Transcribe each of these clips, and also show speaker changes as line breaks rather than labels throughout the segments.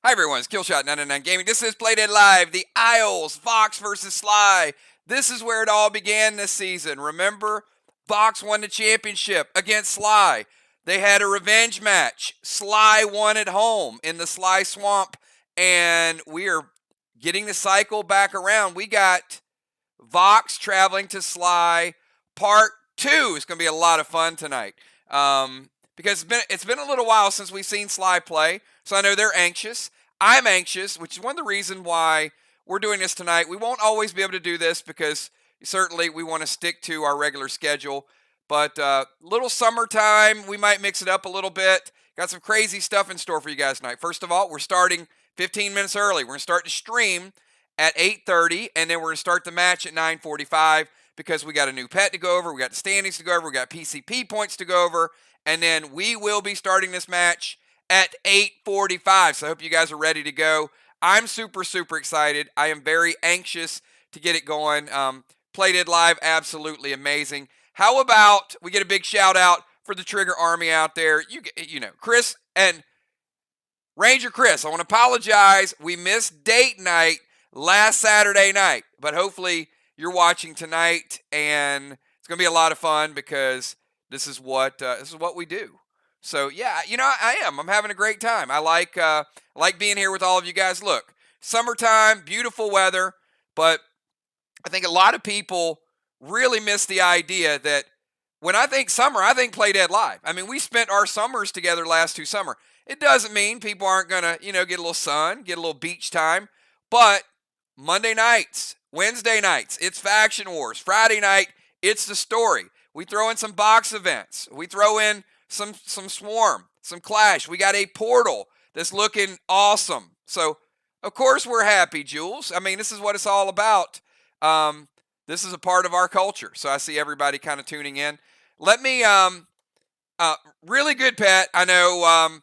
Hi everyone, it's Killshot99 Gaming. This is Playdead Live, the ISLES, VOX versus SLY. This is where it all began this season. Remember, VOX won the championship against SLY. They had a revenge match. SLY won at home in the SLY Swamp, and we are getting the cycle back around. We got VOX traveling to SLY. Part 2 is going to be a lot of fun tonight. Because it's been a little while since we've seen SLY play, so I know they're anxious. I'm anxious, which is one of the reasons why we're doing this tonight. We won't always be able to do this because certainly we want to stick to our regular schedule. But little summertime, we might mix it up a little bit. Got some crazy stuff in store for you guys tonight. First of all, we're starting 15 minutes early. We're going to start the stream at 8:30, and then we're going to start the match at 9:45 because we got a new pet to go over. We got the standings to go over. We got PCP points to go over. And then we will be starting this match at 8:45. So I hope you guys are ready to go. I'm super, super excited. I am very anxious to get it going. Playdead Live, absolutely amazing. How about we get a big shout out for the Trigger Army out there? You know, Chris and Ranger Chris, I want to apologize. We missed date night last Saturday night, but hopefully you're watching tonight, and it's going to be a lot of fun because this is what we do. So yeah, you know, I'm having a great time. I like being here with all of you guys. Look, summertime, beautiful weather, but I think a lot of people really miss the idea that when I think summer, I think Playdead Live. I mean, we spent our summers together last 2 summers. It doesn't mean people aren't gonna, get a little sun, get a little beach time, but Monday nights, Wednesday nights, it's Faction Wars. Friday night, it's the story. We throw in some box events. We throw in some Swarm, some Clash. We got a Portal that's looking awesome. So, of course, we're happy, Jules. I mean, this is what it's all about. This is a part of our culture. So I see everybody kind of tuning in. Let me, really good pet. I know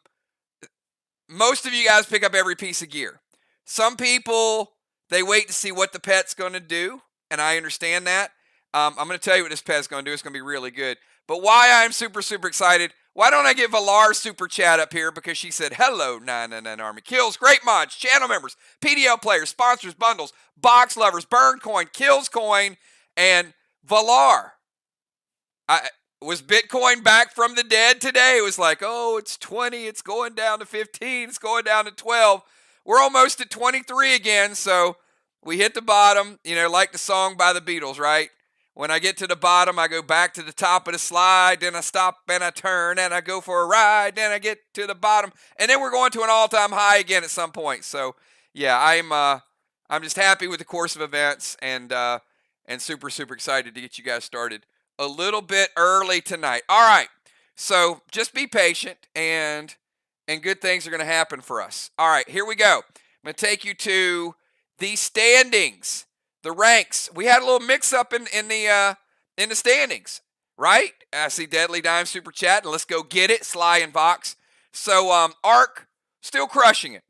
most of you guys pick up every piece of gear. Some people, they wait to see what the pet's going to do, and I understand that. I'm going to tell you what this pet's going to do. It's going to be really good. But why I'm super, super excited, why don't I get Valar super chat up here? Because she said, hello, 999 Army. Kills, great mods, channel members, PDL players, sponsors, bundles, box lovers, burn coin, kills coin, and Valar. Was Bitcoin back from the dead today? It was like, oh, it's 20, it's going down to 15, it's going down to 12. We're almost at 23 again, so we hit the bottom, like the song by the Beatles, right? When I get to the bottom, I go back to the top of the slide, then I stop and I turn and I go for a ride, then I get to the bottom, and then we're going to an all-time high again at some point. So, yeah, I'm just happy with the course of events and super, super excited to get you guys started a little bit early tonight. All right, so just be patient and good things are going to happen for us. All right, here we go. I'm going to take you to the standings. The ranks. We had a little mix-up in the standings, right? I see Deadly Dime super chat, and let's go get it, SLY and VOX. So Ark still crushing it.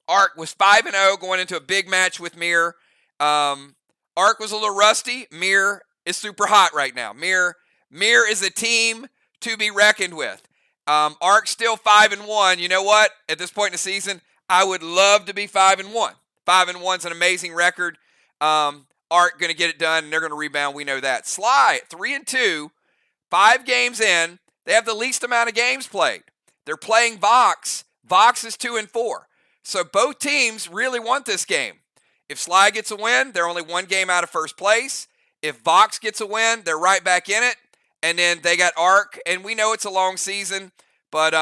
Ark was 5-0 going into a big match with Mir. Ark was a little rusty. Mir is super hot right now. Mir is a team to be reckoned with. Ark still 5-1. You know what? At this point in the season, I would love to be 5-1. 5-1 is an amazing record. Ark going to get it done, and they're going to rebound. We know that. SLY at 3-2, 5 games in. They have the least amount of games played. They're playing VOX. VOX is 2-4. So both teams really want this game. If SLY gets a win, they're only 1 game out of first place. If VOX gets a win, they're right back in it. And then they got Ark, and we know it's a long season, but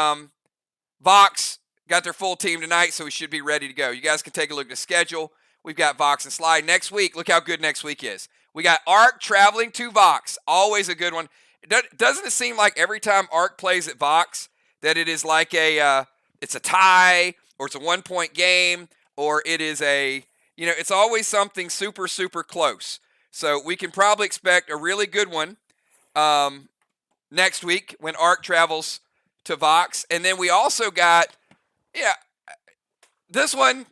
VOX got their full team tonight, so we should be ready to go. You guys can take a look at the schedule. We've got VOX and SLY next week. Look how good next week is. We got Ark traveling to VOX. Always a good one. Doesn't it seem like every time Ark plays at VOX that it is like it's a tie, or it's a 1-point game, or it is it's always something super, super close. So we can probably expect a really good one next week when Ark travels to VOX. And then we also got, this one.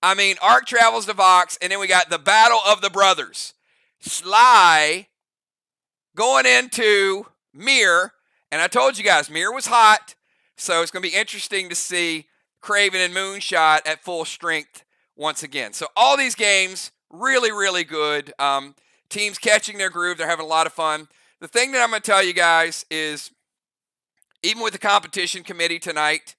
I mean, Ark travels to VOX, and then we got the Battle of the Brothers. SLY going into Mir, and I told you guys, Mir was hot, so it's going to be interesting to see Craven and Moonshot at full strength once again. So all these games, really, really good. Teams catching their groove. They're having a lot of fun. The thing that I'm going to tell you guys is, even with the competition committee tonight,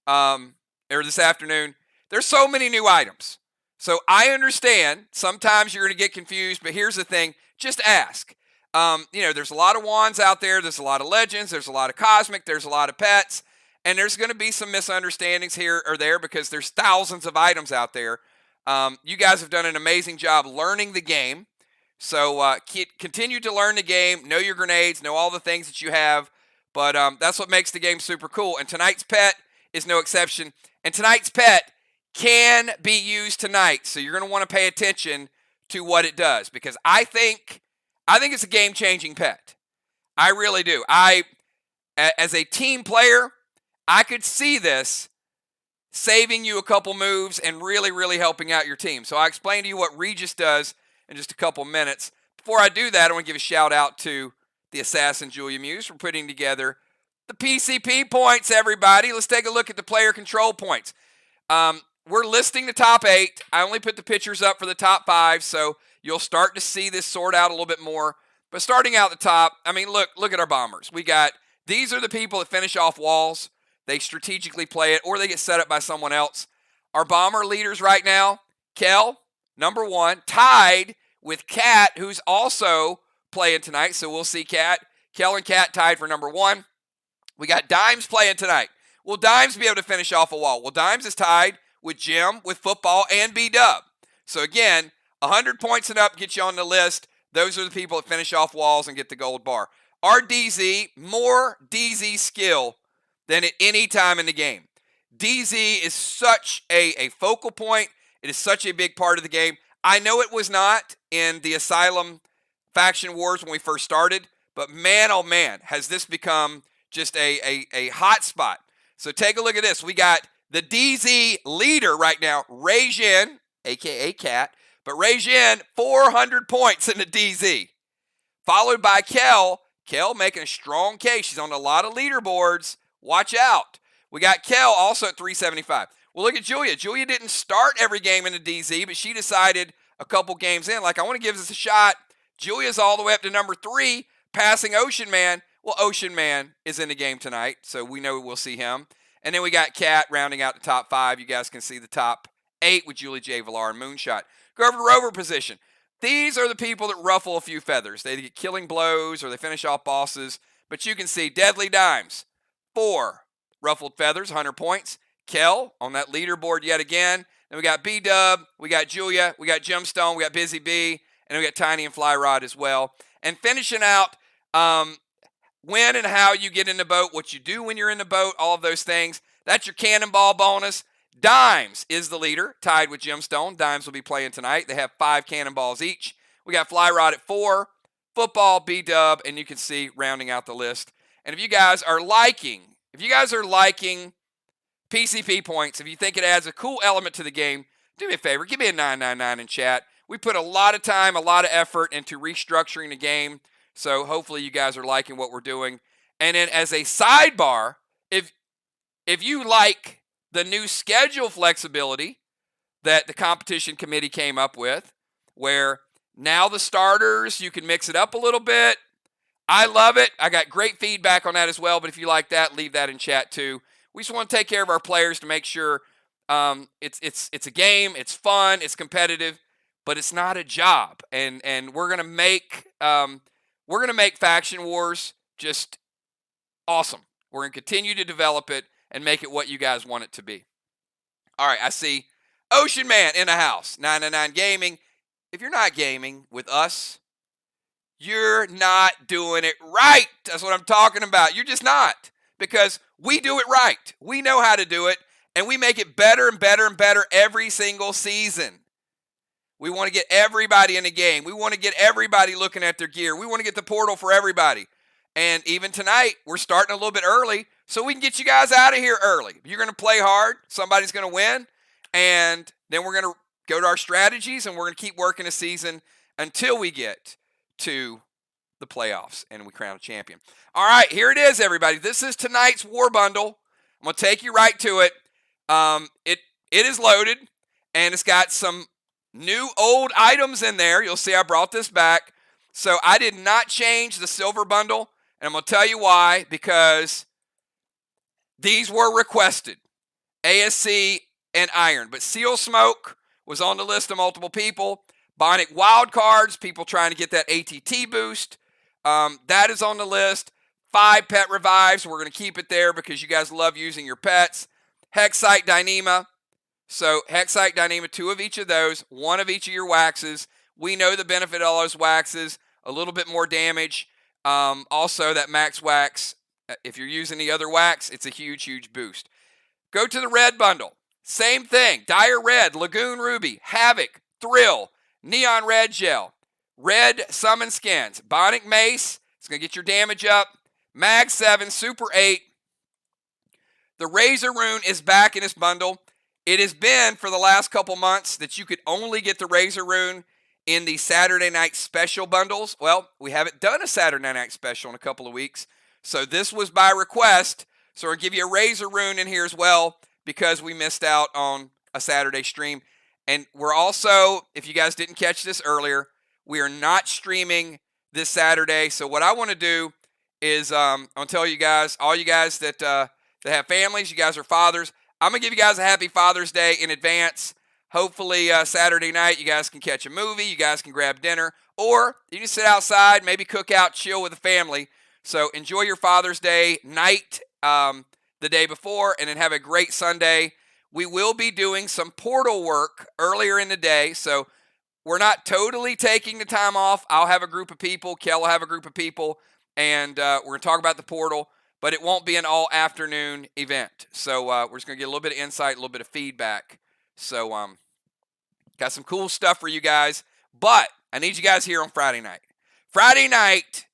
or this afternoon, there's so many new items. So I understand sometimes you're going to get confused, but here's the thing. Just ask. There's a lot of wands out there. There's a lot of legends. There's a lot of cosmic. There's a lot of pets. And there's going to be some misunderstandings here or there because there's thousands of items out there. You guys have done an amazing job learning the game. So continue to learn the game, know your grenades, know all the things that you have. But that's what makes the game super cool. And tonight's pet is no exception. And tonight's pet can be used tonight. So you're going to want to pay attention to what it does. Because I think it's a game-changing pet. I really do. As a team player, I could see this saving you a couple moves and really, really helping out your team. So I'll explain to you what Regis does in just a couple minutes. Before I do that, I want to give a shout out to the assassin Julia Muse for putting together the PCP points, everybody. Let's take a look at the player control points. We're listing the top 8. I only put the pictures up for the top 5, so you'll start to see this sort out a little bit more. But starting out the top, look at our bombers. These are the people that finish off walls. They strategically play it, or they get set up by someone else. Our bomber leaders right now, Kel, number 1, tied with Kat, who's also playing tonight. So we'll see Kat. Kel and Kat tied for number 1. We got Dimes playing tonight. Will Dimes be able to finish off a wall? Well, Dimes is tied with Jim, with football, and B-Dub. So again, 100 points and up gets you on the list. Those are the people that finish off walls and get the gold bar. Our DZ, more DZ skill than at any time in the game. DZ is such a focal point. It is such a big part of the game. I know it was not in the Asylum faction wars when we first started, but man, oh man, has this become just a hot spot. So take a look at this. We got the DZ leader right now, Rejin, a.k.a. Cat, but Rejin, 400 points in the DZ. Followed by Kel. Kel making a strong case. She's on a lot of leaderboards. Watch out. We got Kel also at 375. Well, look at Julia. Julia didn't start every game in the DZ, but she decided a couple games in, like, I want to give this a shot. Julia's all the way up to number 3, passing Ocean Man. Well, Ocean Man is in the game tonight, so we know we'll see him. And then we got Kat rounding out the top 5. You guys can see the top 8 with Julie J. Villar and Moonshot. Go over to rover position. These are the people that ruffle a few feathers. They get killing blows or they finish off bosses. But you can see Deadly Dimes, 4 ruffled feathers, 100 points. Kel on that leaderboard yet again. Then we got B-Dub, we got Julia, we got Gemstone, we got Busy Bee, and we got Tiny and Fly Rod as well. And finishing out when and how you get in the boat, what you do when you're in the boat, all of those things. That's your cannonball bonus. Dimes is the leader, tied with Gemstone. Dimes will be playing tonight. They have 5 cannonballs each. We got Fly Rod at 4, football, B-Dub, and you can see rounding out the list. And if you guys are liking PCP points, if you think it adds a cool element to the game, do me a favor, give me a 999 in chat. We put a lot of time, a lot of effort into restructuring the game, so hopefully you guys are liking what we're doing. And then as a sidebar, if you like the new schedule flexibility that the competition committee came up with, where now the starters, you can mix it up a little bit. I love it. I got great feedback on that as well, but if you like that, leave that in chat too. We just want to take care of our players to make sure it's a game, it's fun, it's competitive, but it's not a job. And we're gonna make Faction Wars just awesome. We're gonna continue to develop it and make it what you guys want it to be. All right, I see Ocean Man in the house. 999 Gaming. If you're not gaming with us, you're not doing it right. That's what I'm talking about. You're just not. Because we do it right. We know how to do it, and we make it better and better and better every single season. We want to get everybody in the game. We want to get everybody looking at their gear. We want to get the portal for everybody. And even tonight, we're starting a little bit early so we can get you guys out of here early. You're going to play hard. Somebody's going to win. And then we're going to go to our strategies, and we're going to keep working the season until we get to the playoffs and we crown a champion. All right, here it is, everybody. This is tonight's War Bundle. I'm going to take you right to it. It is loaded, and it's got some new old items in there. You'll see I brought this back. So I did not change the silver bundle, and I'm going to tell you why, because these were requested, ASC and Iron. But Seal Smoke was on the list of multiple people. Bionic Wild Cards, people trying to get that ATT boost. That is on the list. 5 pet revives. We're going to keep it there because you guys love using your pets. Hexite Dyneema. So Hexite Dyneema, 2 of each of those, 1 of each of your waxes. We know the benefit of all those waxes. A little bit more damage. Also, that max wax, if you're using the other wax, it's a huge, huge boost. Go to the red bundle. Same thing. Dire Red, Lagoon Ruby, Havoc, Thrill, Neon Red Gel, Red Summon Skins, Bionic Mace. It's going to get your damage up. Mag 7, Super 8. The Razor Rune is back in this bundle. It has been for the last couple months that you could only get the Razor Rune in the Saturday night special bundles. Well, we haven't done a Saturday night special in a couple of weeks, so this was by request. So we'll give you a Razor Rune in here as well because we missed out on a Saturday stream. And we're also, if you guys didn't catch this earlier, we are not streaming this Saturday. So what I want to do is I'm going to tell you guys, all you guys that have families, you guys are fathers, I'm going to give you guys a happy Father's Day in advance. Hopefully Saturday night you guys can catch a movie, you guys can grab dinner, or you can sit outside, maybe cook out, chill with the family. So enjoy your Father's Day night the day before, and then have a great Sunday. We will be doing some portal work earlier in the day, so we're not totally taking the time off. I'll have a group of people, Kel will have a group of people, and we're going to talk about the portal, but it won't be an all-afternoon event. So we're just going to get a little bit of insight, a little bit of feedback. So got some cool stuff for you guys, but I need you guys here on Friday night. Friday night,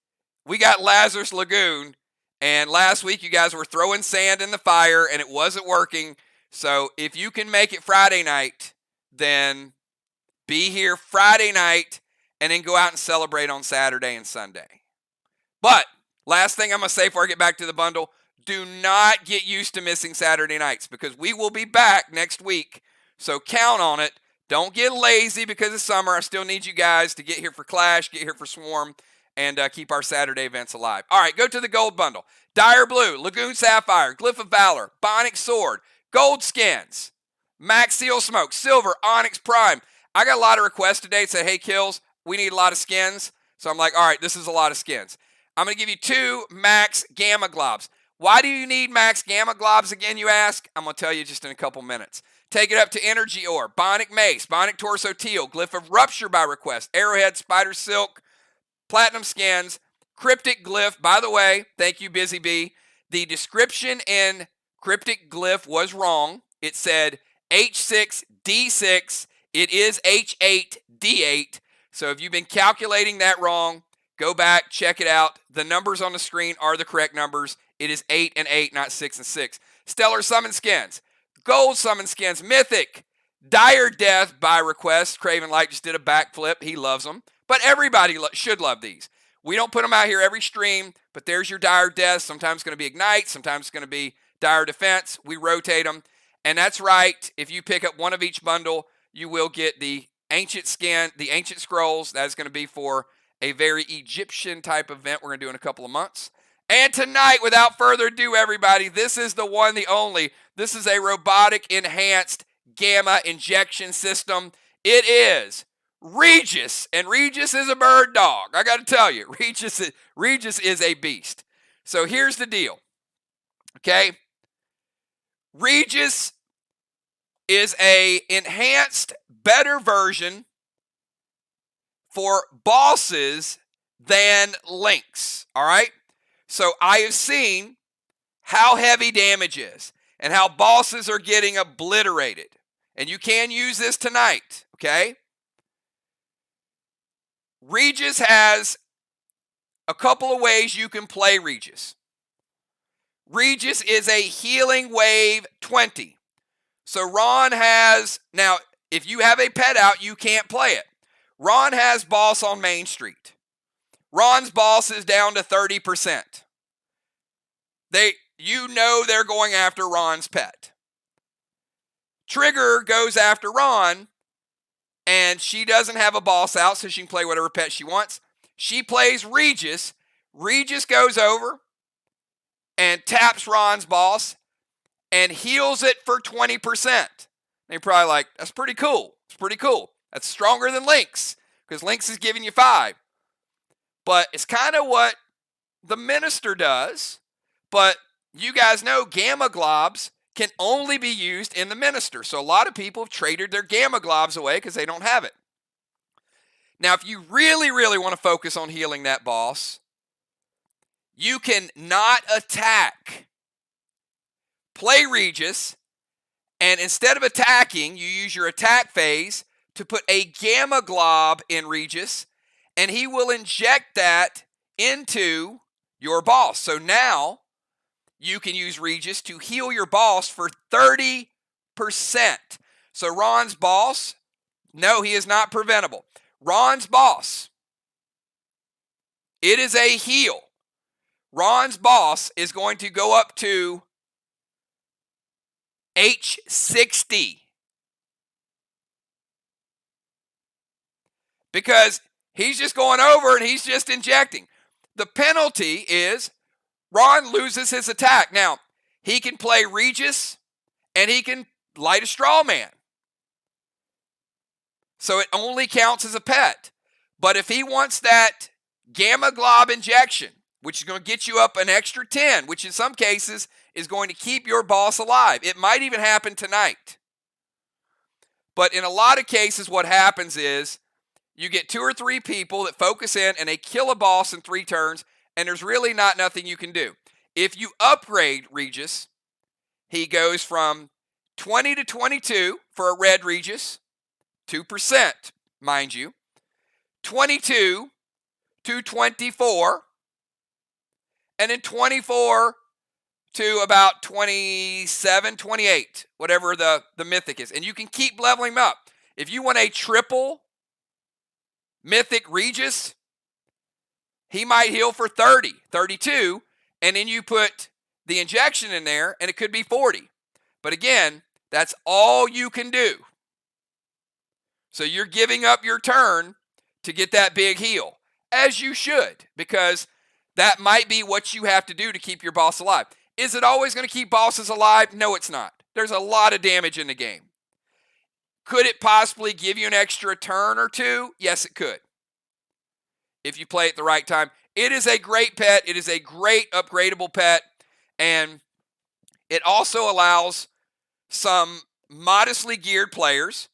we got Lazarus Lagoon, and last week you guys were throwing sand in the fire, and it wasn't working. So if you can make it Friday night, then be here Friday night, and then go out and celebrate on Saturday and Sunday. But last thing I'm going to say before I get back to the bundle, do not get used to missing Saturday nights because we will be back next week. So count on it. Don't get lazy because it's summer. I still need you guys to get here for Clash, get here for Swarm, and keep our Saturday events alive. All right, go to the gold bundle. Dire Blue, Lagoon Sapphire, Glyph of Valor, Bionic Sword, Gold Skins, Max Seal Smoke, Silver, Onyx Prime. I got a lot of requests today that say, hey, Kills, we need a lot of skins. So I'm like, all right, this is a lot of skins. I'm going to give you 2 Max Gamma Globs. Why do you need Max Gamma Globs again, you ask? I'm going to tell you just in a couple minutes. Take it up to Energy Ore, Bionic Mace, Bionic Torso Teal, Glyph of Rupture by request, Arrowhead, Spider Silk, Platinum Skins, Cryptic Glyph. By the way, thank you, Busy Bee. The description in Cryptic Glyph was wrong. It said H6D6. It is H8D8. So if you've been calculating that wrong, go back, check it out. The numbers on the screen are the correct numbers. It is 8 and 8, not 6 and 6. Stellar Summon Skins, Gold Summon Skins, Mythic, Dire Death by request. Craven Light just did a backflip. He loves them. But everybody should love these. We don't put them out here every stream, but there's your Dire Death. Sometimes it's going to be Ignite. Sometimes it's going to be Dire Defense. We rotate them. And that's right. If you pick up one of each bundle, you will get the Ancient Skin, the Ancient Scrolls. That is going to be for a very Egyptian type event we're going to do in a couple of months. And tonight, without further ado, everybody, this is the one, the only. This is a robotic enhanced gamma injection system. It is Regis, and Regis is a bird dog. I got to tell you, Regis is a beast. So here's the deal, okay? Regis is a enhanced, better version for bosses than Lynx, all right? So I have seen how heavy damage is and how bosses are getting obliterated. And you can use this tonight, okay? Regis has a couple of ways you can play Regis. Regis is a healing wave 20. So Ron has, now if you have a pet out, you can't play it. Ron has boss on Main Street. Ron's boss is down to 30%. You know they're going after Ron's pet. Trigger goes after Ron, and she doesn't have a boss out, so she can play whatever pet she wants. She plays Regis. Regis goes over and taps Ron's boss and heals it for 20%. And you're probably like, that's pretty cool. It's pretty cool. That's stronger than Lynx, because Lynx is giving you 5. But it's kind of what the Minister does. But you guys know Gamma Globs can only be used in the Minister. So a lot of people have traded their Gamma Globs away because they don't have it. Now, if you really, really want to focus on healing that boss, you can not attack. Play Regis, and instead of attacking, you use your attack phase to put a Gamma Glob in Regis, and he will inject that into your boss. So now you can use Regis to heal your boss for 30%. So Ron's boss, no, he is not preventable. Ron's boss, it is a heal. Ron's boss is going to go up to H60. Because he's just going over and he's just injecting. The penalty is Ron loses his attack. Now, he can play Regis and he can light a straw man. So it only counts as a pet. But if he wants that Gamma Glob injection, which is going to get you up an extra 10, which in some cases is going to keep your boss alive. It might even happen tonight. But in a lot of cases, what happens is you get 2 or 3 people that focus in and they kill a boss in 3 turns, and there's really nothing you can do. If you upgrade Regis, he goes from 20 to 22 for a red Regis, 2%, mind you, 22 to 24, and then 24 to about 27, 28, whatever the mythic is. And you can keep leveling them up. If you want a triple mythic Regis, he might heal for 30, 32, and then you put the injection in there, and it could be 40. But again, that's all you can do. So you're giving up your turn to get that big heal, as you should, because that might be what you have to do to keep your boss alive. Is it always going to keep bosses alive? No, it's not. There's a lot of damage in the game. Could it possibly give you an extra turn or 2? Yes, it could. If you play it the right time. It is a great pet. It is a great upgradable pet. And it also allows some modestly geared players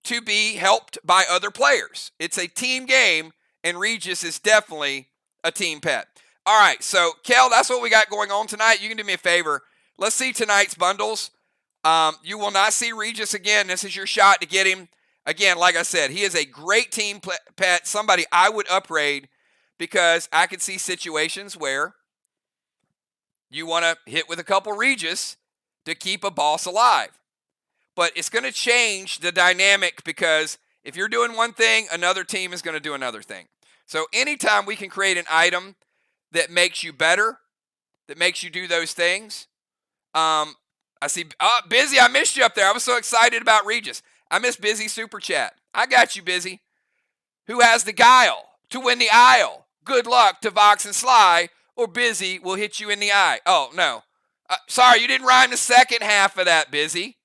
to be helped by other players. It's a team game, and Regis is definitely a team pet. All right, so Kel, that's what we got going on tonight. You can do me a favor. Let's see tonight's bundles. You will not see Regis again. This is your shot to get him. Again, like I said, he is a great team pet, somebody I would upgrade, because I could see situations where you want to hit with a couple Regis to keep a boss alive. But it's going to change the dynamic, because if you're doing one thing, another team is going to do another thing. So anytime we can create an item that makes you better, that makes you do those things. I see, Busy, I missed you up there. I was so excited about Regis. I missed Busy Super Chat. I got you, Busy. Who has the guile to win the aisle? Good luck to Vox and Sly, or Busy will hit you in the eye. Oh, no. Sorry, you didn't rhyme the second half of that, Busy.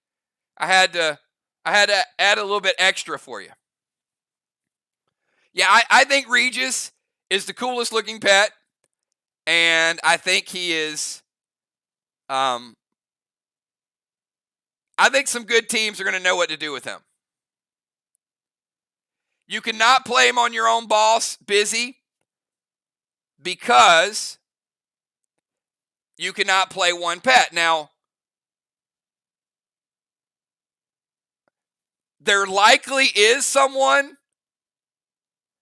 I had to add a little bit extra for you. Yeah, I think Regis is the coolest looking pet, and I think he is. I think some good teams are going to know what to do with him. You cannot play him on your own boss, Busy, because you cannot play one pet. Now, there likely is someone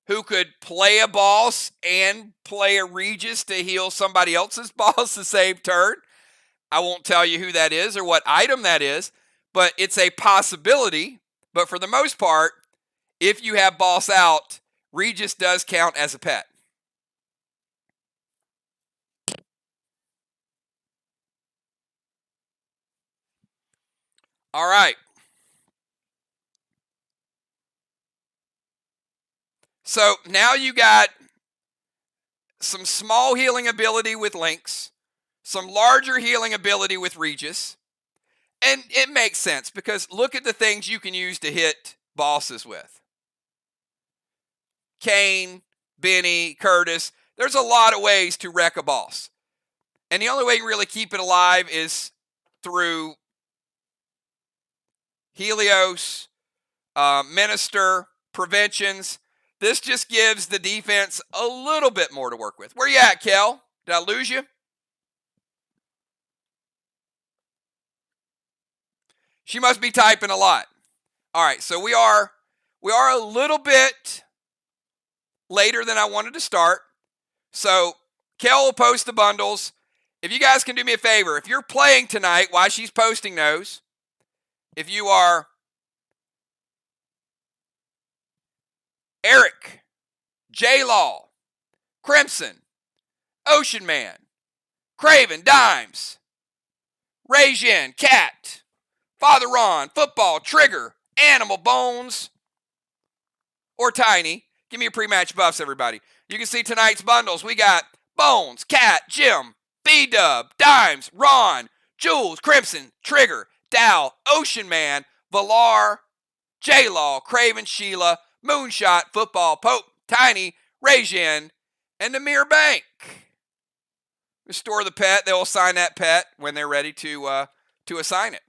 who could play a boss and play a Regis to heal somebody else's boss the same turn. I won't tell you who that is or what item that is, but it's a possibility. But for the most part, if you have boss out, Regis does count as a pet. All right. So now you got some small healing ability with Lynx, some larger healing ability with Regis. And it makes sense because look at the things you can use to hit bosses with. Kane, Benny, Curtis. There's a lot of ways to wreck a boss. And the only way you really keep it alive is through Helios, Minister, preventions. This just gives the defense a little bit more to work with. Where you at, Kel? Did I lose you? She must be typing a lot. All right, so we are a little bit later than I wanted to start. So Kel will post the bundles. If you guys can do me a favor, if you're playing tonight while she's posting those, if you are Eric, J-Law, Crimson, Ocean Man, Craven, Dimes, Rajin, Cat, Father Ron, Football, Trigger, Animal, Bones, or Tiny. Give me your pre-match buffs, everybody. You can see tonight's bundles. We got Bones, Cat, Jim, B-Dub, Dimes, Ron, Jules, Crimson, Trigger, Dow, Ocean Man, Valar, J-Law, Craven, Sheila, Moonshot, Football, Pope, Tiny, Rajin, and Namir Bank. Restore the pet. They'll assign that pet when they're ready to assign it.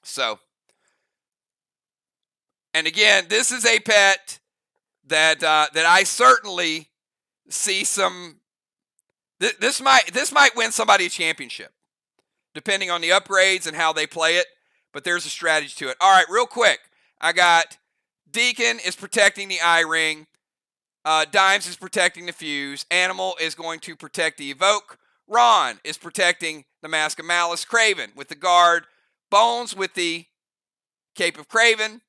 So, and again, this is a pet that I certainly see some. This might win somebody a championship, depending on the upgrades and how they play it. But there's a strategy to it. All right, real quick, I got Deacon is protecting the eye ring. Dimes is protecting the fuse. Animal is going to protect the evoke. Ron is protecting the Mask of Malice. Craven with the guard. Bones with the Cape of Craven.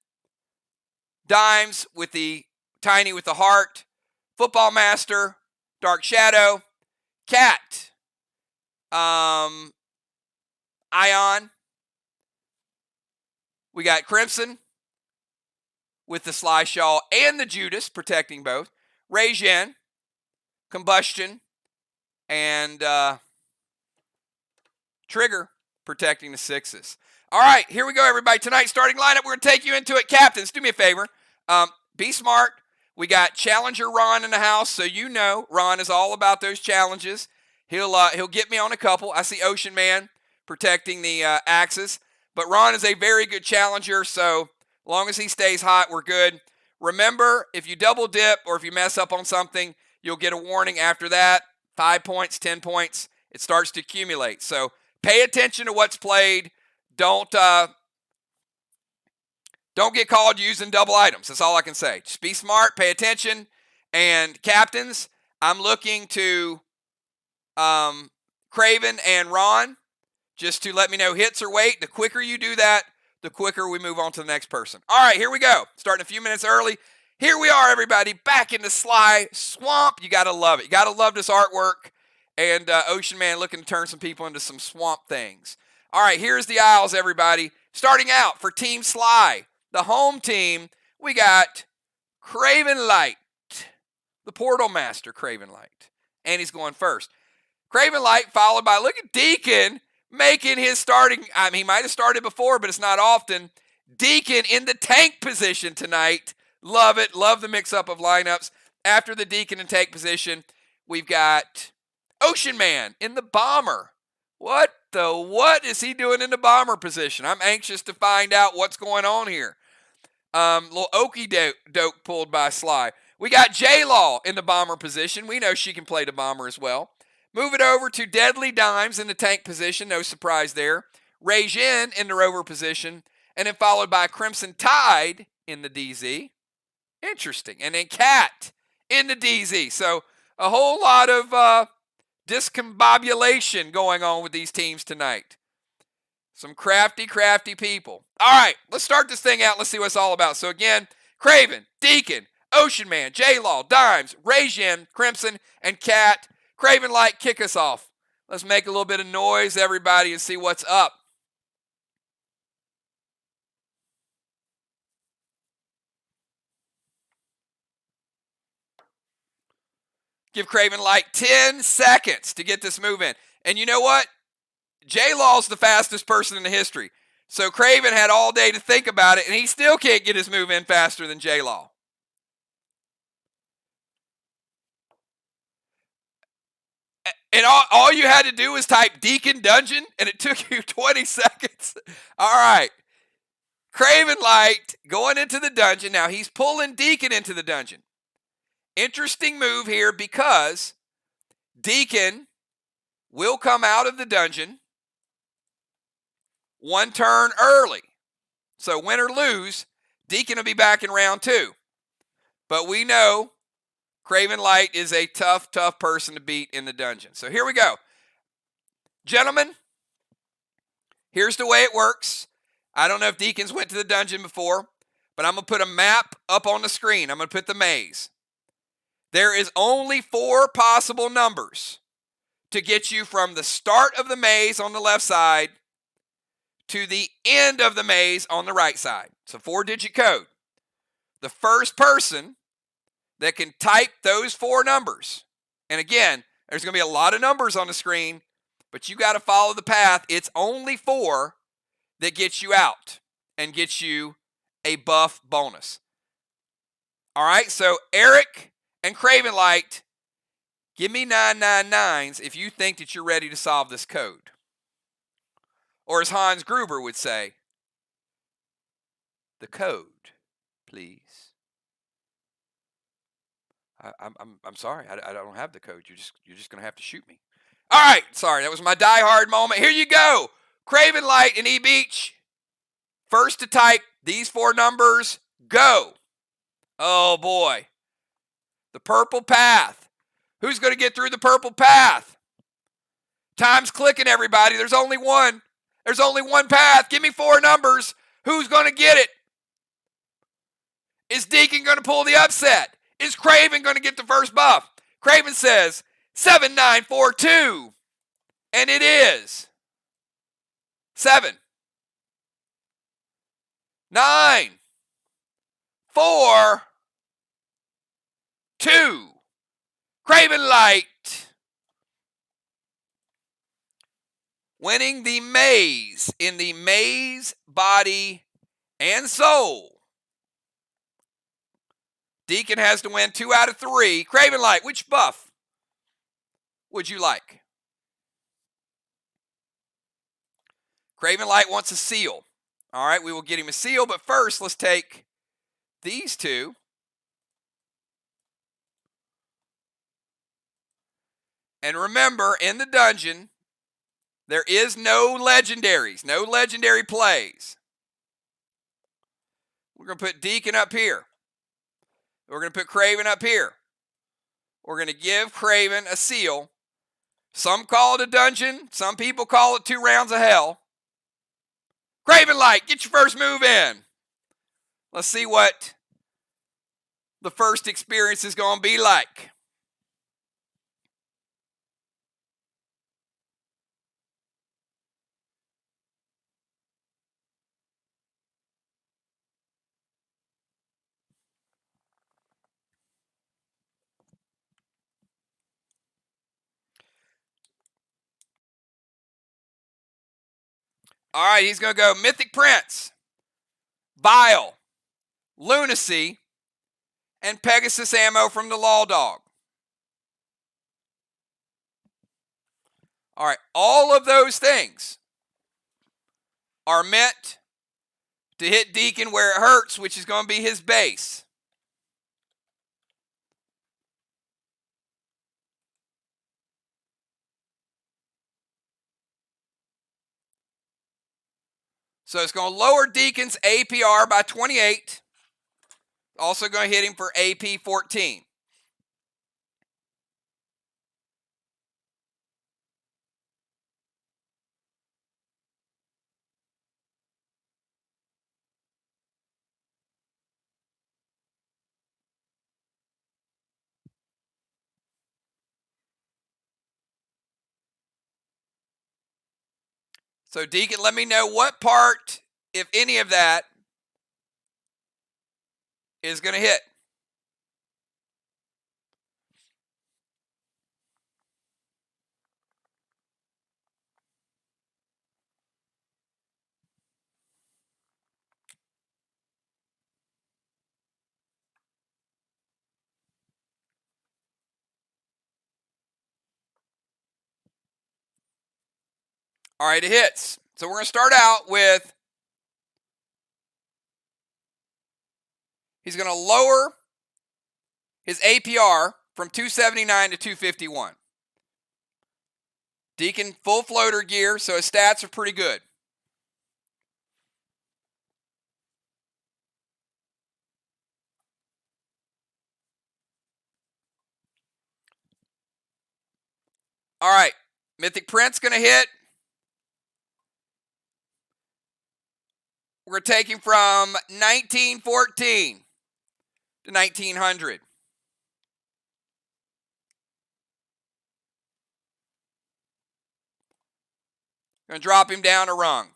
Dimes with the Tiny with the heart. Football Master. Dark Shadow. Cat. Ion. We got Crimson with the SLY Shawl and the Judas protecting both. Rajin, Combustion, and Trigger protecting the sixes. All right, here we go, everybody. Tonight's starting lineup, we're going to take you into it. Captains, do me a favor. Be smart. We got Challenger Ron in the house, so you know Ron is all about those challenges. He'll get me on a couple. I see Ocean Man protecting the axes. But Ron is a very good challenger, so as long as he stays hot, we're good. Remember, if you double dip or if you mess up on something, you'll get a warning after that. 5 points, 10 points. It starts to accumulate. So pay attention to what's played. Don't get called using double items. That's all I can say. Just be smart, pay attention. And captains, I'm looking to Craven and Ron just to let me know hits or wait. The quicker you do that, the quicker we move on to the next person. All right, here we go. Starting a few minutes early. Here we are, everybody, back in the SLY Swamp. You got to love it. You got to love this artwork. And Ocean Man looking to turn some people into some swamp things. All right, here's the Isles, everybody. Starting out for Team SLY, the home team, we got Craven Light, the Portal Master, Craven Light. And he's going first. Craven Light followed by, look at Deacon making his starting. I mean, he might have started before, but it's not often. Deacon in the tank position tonight. Love it. Love the mix-up of lineups. After the Deacon and tank position, we've got Ocean Man in the bomber. What is he doing in the bomber position? I'm anxious to find out what's going on here. Little okey doke pulled by SLY. We got J-Law in the bomber position. We know she can play the bomber as well. Move it over to Deadly Dimes in the tank position. No surprise there. Rajin in the rover position. And then followed by Crimson Tide in the DZ. Interesting. And then Cat in the DZ. So a whole lot of discombobulation going on with these teams tonight. Some crafty people. All right, let's start this thing out. Let's see what it's all about. So again, Craven, Deacon, Ocean Man, J-Law, Dimes, Rajin, Crimson, and Cat. Craven Light, kick us off. Let's make a little bit of noise, everybody, and see what's up. Give Craven Light 10 seconds to get this move in. And you know what? J-Law's the fastest person in the history. So Craven had all day to think about it, and he still can't get his move in faster than J-Law. And all you had to do was type Deacon Dungeon, and it took you 20 seconds. All right. Craven Light going into the dungeon. Now he's pulling Deacon into the dungeon. Interesting move here because Deacon will come out of the dungeon one turn early. So win or lose, Deacon will be back in round 2. But we know Craven Light is a tough person to beat in the dungeon. So here we go. Gentlemen, here's the way it works. I don't know if Deacons went to the dungeon before, but I'm going to put a map up on the screen. I'm going to put the maze. There is only 4 possible numbers to get you from the start of the maze on the left side to the end of the maze on the right side. It's a 4-digit code. The first person that can type those 4 numbers, and again, there's going to be a lot of numbers on the screen, but you got to follow the path. It's only 4 that gets you out and gets you a buff bonus. All right, so Eric and Craven Light, give me 999s if you think that you're ready to solve this code. Or as Hans Gruber would say, the code, please. I'm sorry, I don't have the code. You're just going to have to shoot me. All right, sorry, that was my die-hard moment. Here you go. Craven Light and E-Beach. First to type these 4 numbers, go. Oh, boy. The purple path. Who's going to get through the purple path? Time's clicking, everybody. There's only one. There's only one path. Give me 4 numbers. Who's going to get it? Is Deacon going to pull the upset? Is Craven going to get the first buff? Craven says 7942. And it is 7, 9, 4, 2. Craven Light winning the maze in the maze, body, and soul. Deacon has to win 2 out of 3. Craven Light, which buff would you like? Craven Light wants a seal. All right, we will get him a seal, but first let's take these 2. And remember, in the dungeon, there is no legendaries, no legendary plays. We're going to put Deacon up here. We're going to put Craven up here. We're going to give Craven a seal. Some call it a dungeon. Some people call it 2 rounds of hell. Craven Light, get your first move in. Let's see what the first experience is going to be like. All right, he's going to go Mythic Prince, Bile, Lunacy, and Pegasus ammo from the Law Dog. All right, all of those things are meant to hit Deacon where it hurts, which is going to be his base. So it's going to lower Deacon's APR by 28. Also going to hit him for AP 14. So Deacon, let me know what part, if any of that, is going to hit. All right, it hits. So we're going to start out with, he's going to lower his APR from 279 to 251. Deacon full floater gear, so his stats are pretty good. All right, Mythic Prince going to hit. We're going to take him from 1914 to 1900. Going to drop him down a rung.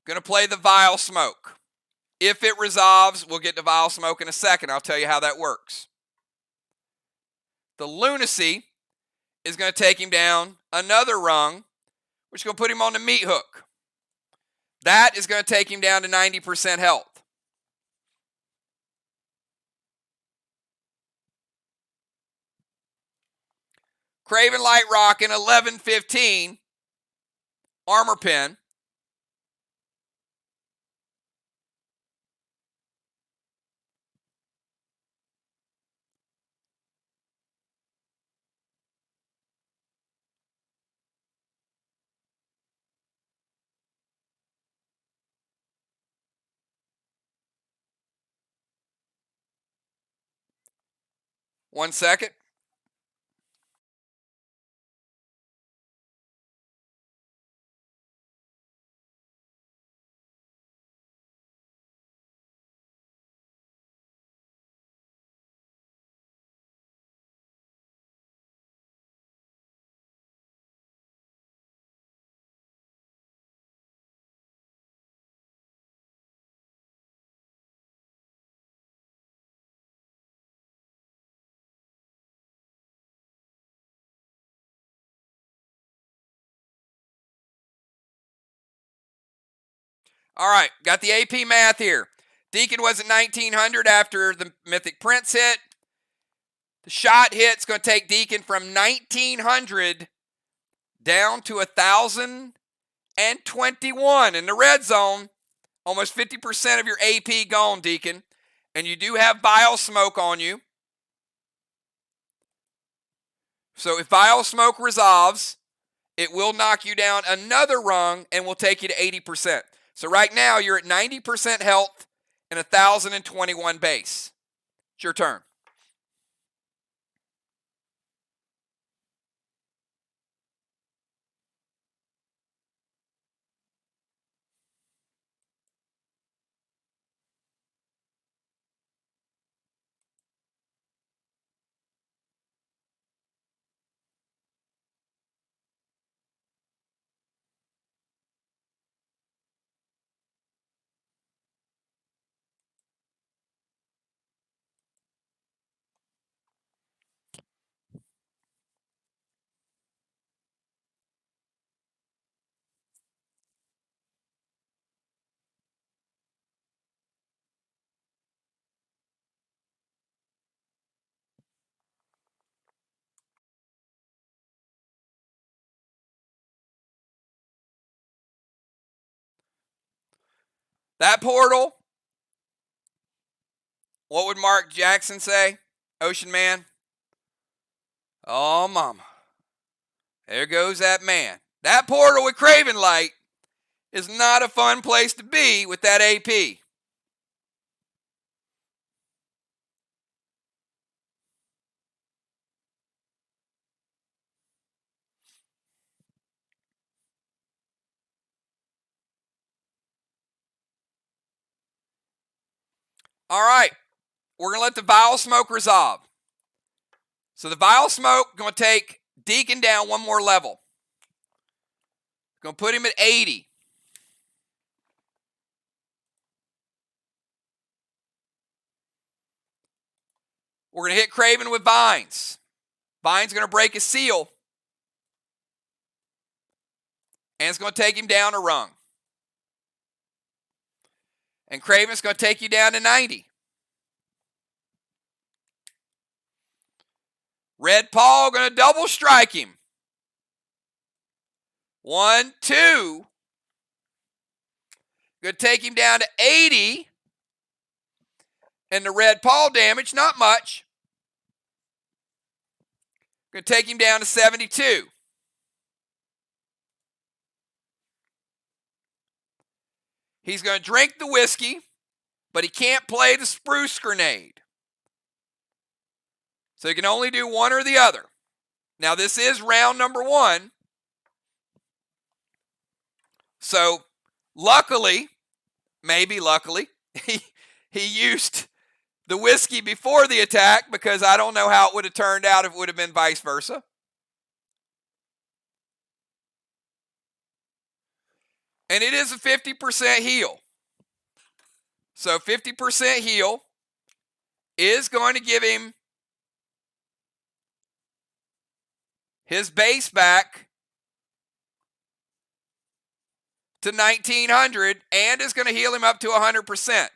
Going to play the Vile Smoke. If it resolves, we'll get to Vile Smoke in a second. I'll tell you how that works. The Lunacy is going to take him down another rung, which is going to put him on the Meat Hook. That is going to take him down to 90% health. Craven Light Rockin' 1115 Armor Pen. One second. All right, got the AP math here. Deacon was at 1900 after the Mythic Prince hit. The shot hit's going to take Deacon from 1900 down to 1,021. In the red zone, almost 50% of your AP gone, Deacon. And you do have Vile Smoke on you. So if Vile Smoke resolves, it will knock you down another rung and will take you to 80%. So right now, you're at 90% health and 1,021 base. It's your turn. That portal, what would Mark Jackson say? Ocean Man? Oh, mama. There goes that man. That portal with Craven Light is not a fun place to be with that AP. All right. We're going to let the Vile Smoke resolve. So the Vile Smoke going to take Deacon down one more level. Going to put him at 80. We're going to hit Craven with Vines. Vines going to break his seal. And it's going to take him down a rung. And Craven's going to take you down to 90. Red Paul going to double strike him. 1, 2. Going to take him down to 80. And the Red Paul damage, not much. Going to take him down to 72. He's going to drink the whiskey, but he can't play the spruce grenade. So he can only do one or the other. Now this is round number 1. So luckily, maybe luckily, he used the whiskey before the attack, because I don't know how it would have turned out if it would have been vice versa. And it is a 50% heal. So 50% heal is going to give him his base back to 1900 and is going to heal him up to 100%.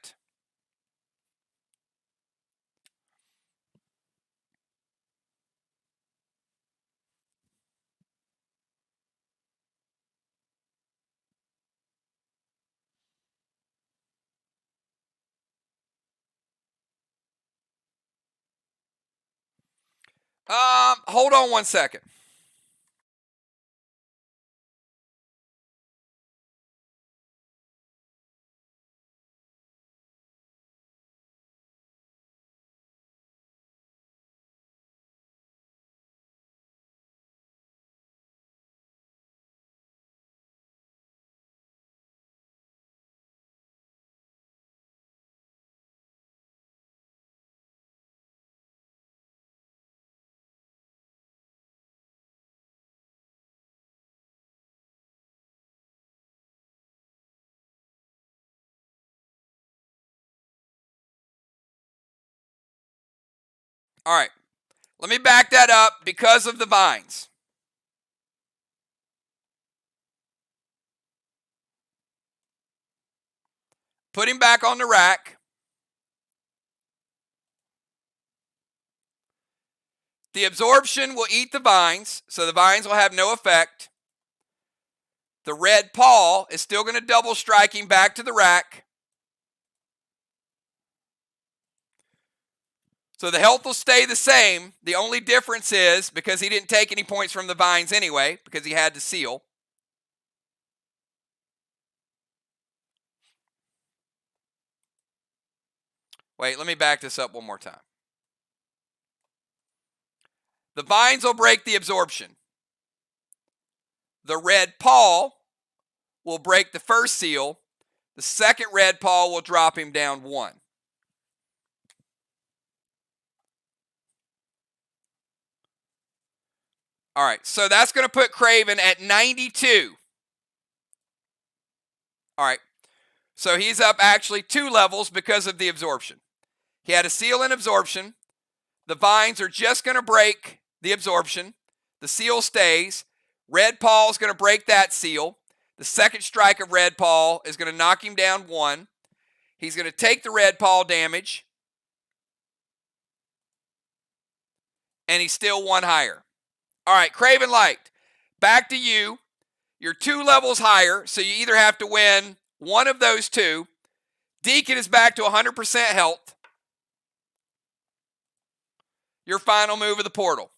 Hold on one second. All right, let me back that up because of the vines. Put him back on the rack. The absorption will eat the vines, so the vines will have no effect. The Red Paul is still going to double strike him back to the rack. So the health will stay the same. The only difference is, because he didn't take any points from the vines anyway, because he had to seal. Wait, let me back this up one more time. The vines will break the absorption. The Red Paul will break the first seal. The second Red Paul will drop him down 1. All right, so that's going to put Craven at 92. All right, so he's up actually 2 levels because of the absorption. He had a seal in absorption. The vines are just going to break the absorption. The seal stays. Red Paul is going to break that seal. The second strike of Red Paul is going to knock him down 1. He's going to take the Red Paul damage. And he's still 1 higher. All right, Craven Light, back to you. You're 2 levels higher, so you either have to win one of those 2. Deacon is back to 100% health. Your final move of the portal.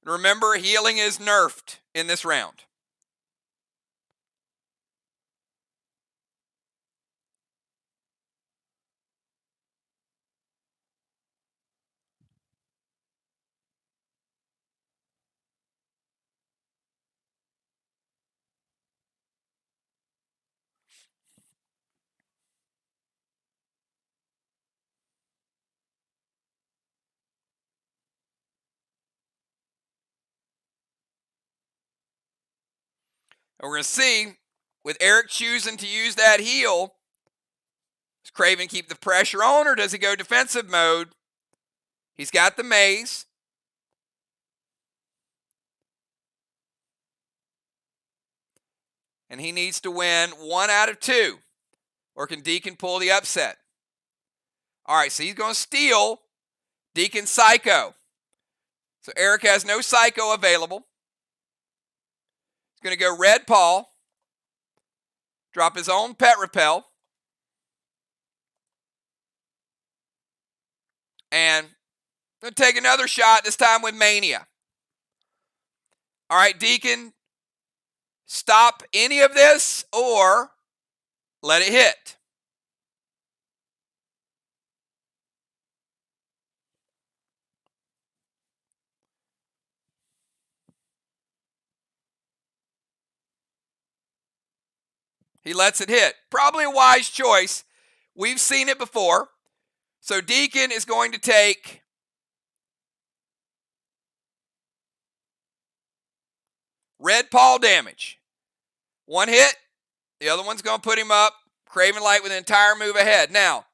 Remember, healing is nerfed in this round. And we're going to see, with Eric choosing to use that heal, does Craven keep the pressure on, or does he go defensive mode? He's got the maze. And he needs to win 1 out of 2. Or can Deacon pull the upset? All right, so he's going to steal Deacon Psycho. So Eric has no Psycho available. He's going to go Red Paul. Drop his own Pet Repel. And going to take another shot, this time with Mania. All right, Deacon, stop any of this or let it hit. He lets it hit. Probably a wise choice. We've seen it before. So Deacon is going to take Red Paul damage. 1 hit. The other one's going to put him up. Craven Light with an entire move ahead. Now,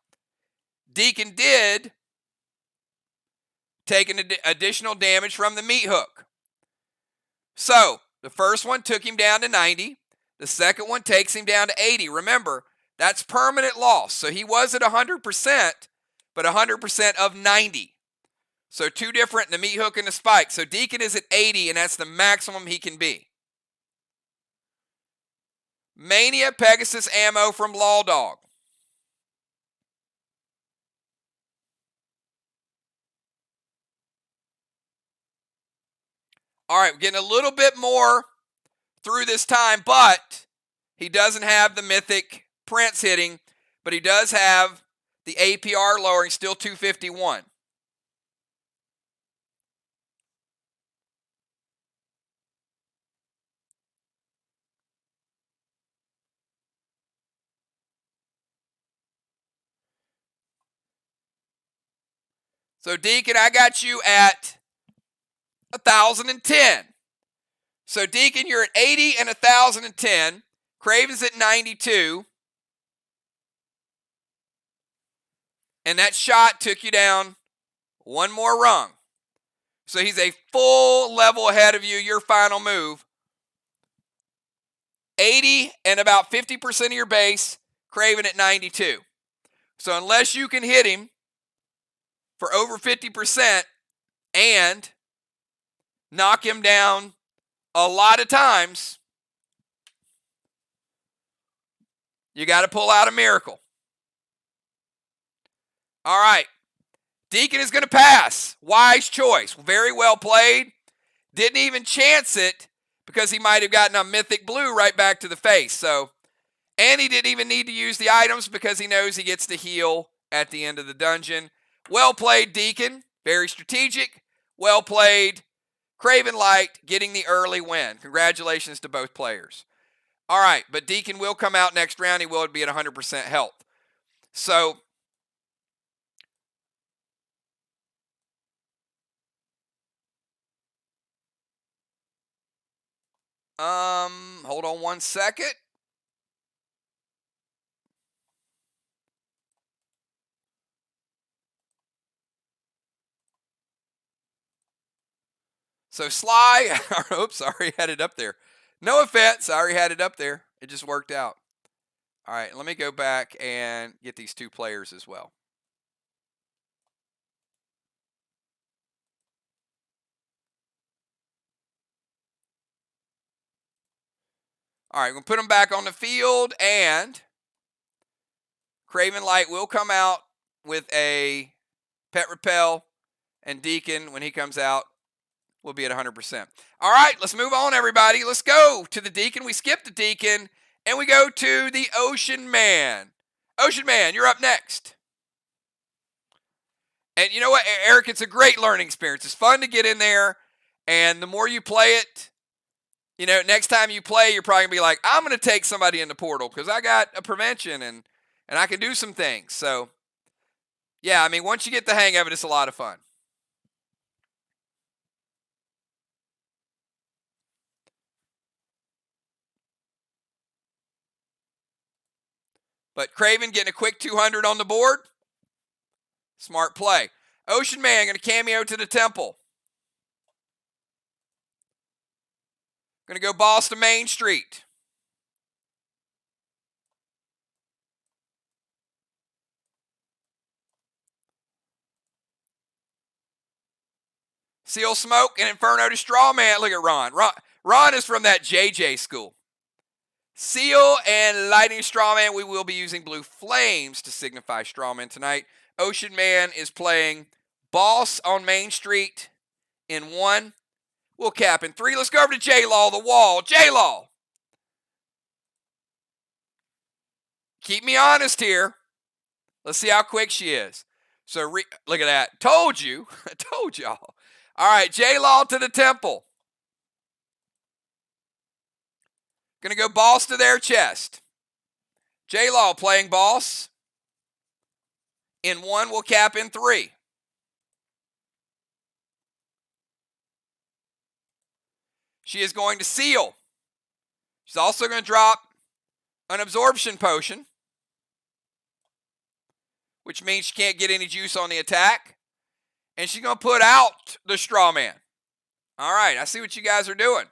Deacon did take an additional damage from the meat hook. So, the first one took him down to 90. The second one takes him down to 80. Remember, that's permanent loss. So he was at 100%, but 100% of 90. So 2 different, the meat hook and the spike. So Deacon is at 80, and that's the maximum he can be. Mania Pegasus ammo from Law Dog. All right, we're getting a little bit more through this time, but he doesn't have the mythic Prince hitting, but he does have the APR lowering, still 251. So Deacon, I got you at 1,010. So Deacon, you're at 80 and 1,010. Craven's at 92. And that shot took you down 1 more rung. So he's a full level ahead of you, your final move. 80 and about 50% of your base, Craven at 92. So unless you can hit him for over 50% and knock him down a lot of times, you got to pull out a miracle. All right. Deacon is going to pass. Wise choice. Very well played. Didn't even chance it because he might have gotten a mythic blue right back to the face. So, and he didn't even need to use the items because he knows he gets to heal at the end of the dungeon. Well played, Deacon. Very strategic. Well played. Craven Light getting the early win. Congratulations to both players. All right, but Deacon will come out next round. He will be at 100% health. So, hold on 1 second. So SLY, oops, I already had it up there. No offense, I already had it up there. It just worked out. All right, let me go back and get these 2 players as well. All right, we're going to put them back on the field, and Craven Light will come out with a Pet Repel, and Deacon, when he comes out, will be at 100%. All right, let's move on, everybody. Let's go to the Deacon. We skipped the Deacon, and we go to the Ocean Man. Ocean Man, you're up next. And you know what, Eric, it's a great learning experience. It's fun to get in there, and the more you play it, you know, next time you play, you're probably going to be like, I'm going to take somebody in the portal because I got a prevention and I can do some things. So, yeah, I mean, once you get the hang of it, it's a lot of fun. But Craven getting a quick 200 on the board. Smart play. Ocean Man going to cameo to the temple. Going to go boss to Main Street. Seal Smoke and Inferno to Strawman. Look at Ron. Ron is from that JJ school. Seal and Lightning Strawman. We will be using Blue Flames to signify Strawman tonight. Ocean Man is playing Boss on Main Street in 1. We'll cap in 3. Let's go over to J-Law, the wall. J-Law. Keep me honest here. Let's see how quick she is. So look at that. Told you. I told y'all. All right, J-Law to the temple. Going to go boss to their chest. J-Law playing boss. In 1, we'll cap in 3. She is going to seal. She's also going to drop an absorption potion, which means she can't get any juice on the attack. And she's going to put out the straw man. All right, I see what you guys are doing.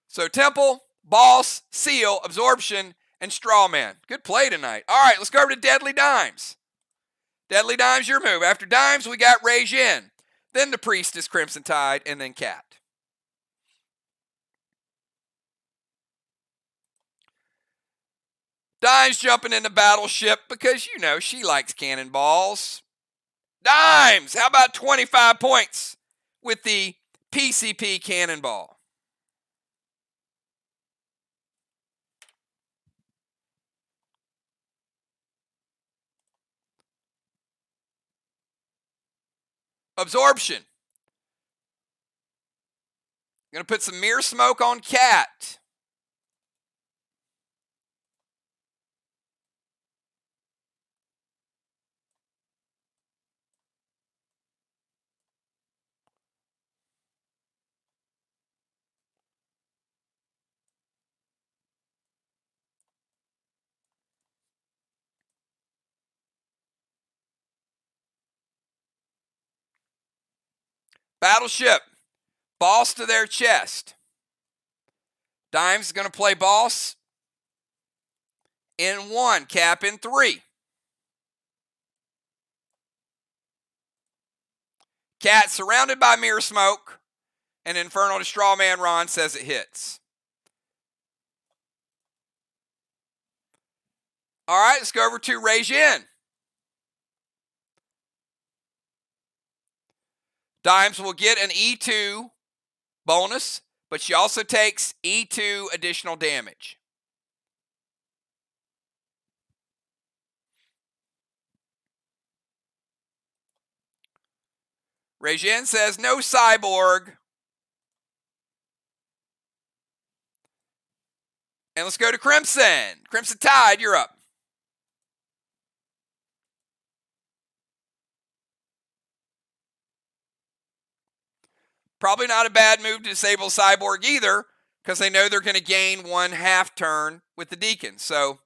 So temple, boss, seal, absorption, and straw man. Good play tonight. All right, let's go over to Deadly Dimes. Deadly Dimes, your move. After Dimes, we got Rajin. Then the Priestess, Crimson Tide, and then Cat. Dimes jumping into Battleship because, you know, she likes cannonballs. Dimes, how about 25 points with the PCP cannonball? Absorption. Going to put some Mirror Smoke on Cat. Battleship. Boss to their chest. Dimes is going to play boss in 1, cap in 3. Cat surrounded by Mirror Smoke, and Infernal to Strawman. Ron says it hits. All right, let's go over to Rajin. Dimes will get an E2 bonus, but she also takes E2 additional damage. Rajin says no cyborg. And let's go to Crimson. Crimson Tide, you're up. Probably not a bad move to disable Cyborg either, because they know they're going to gain 1 half turn with the Deacon. So,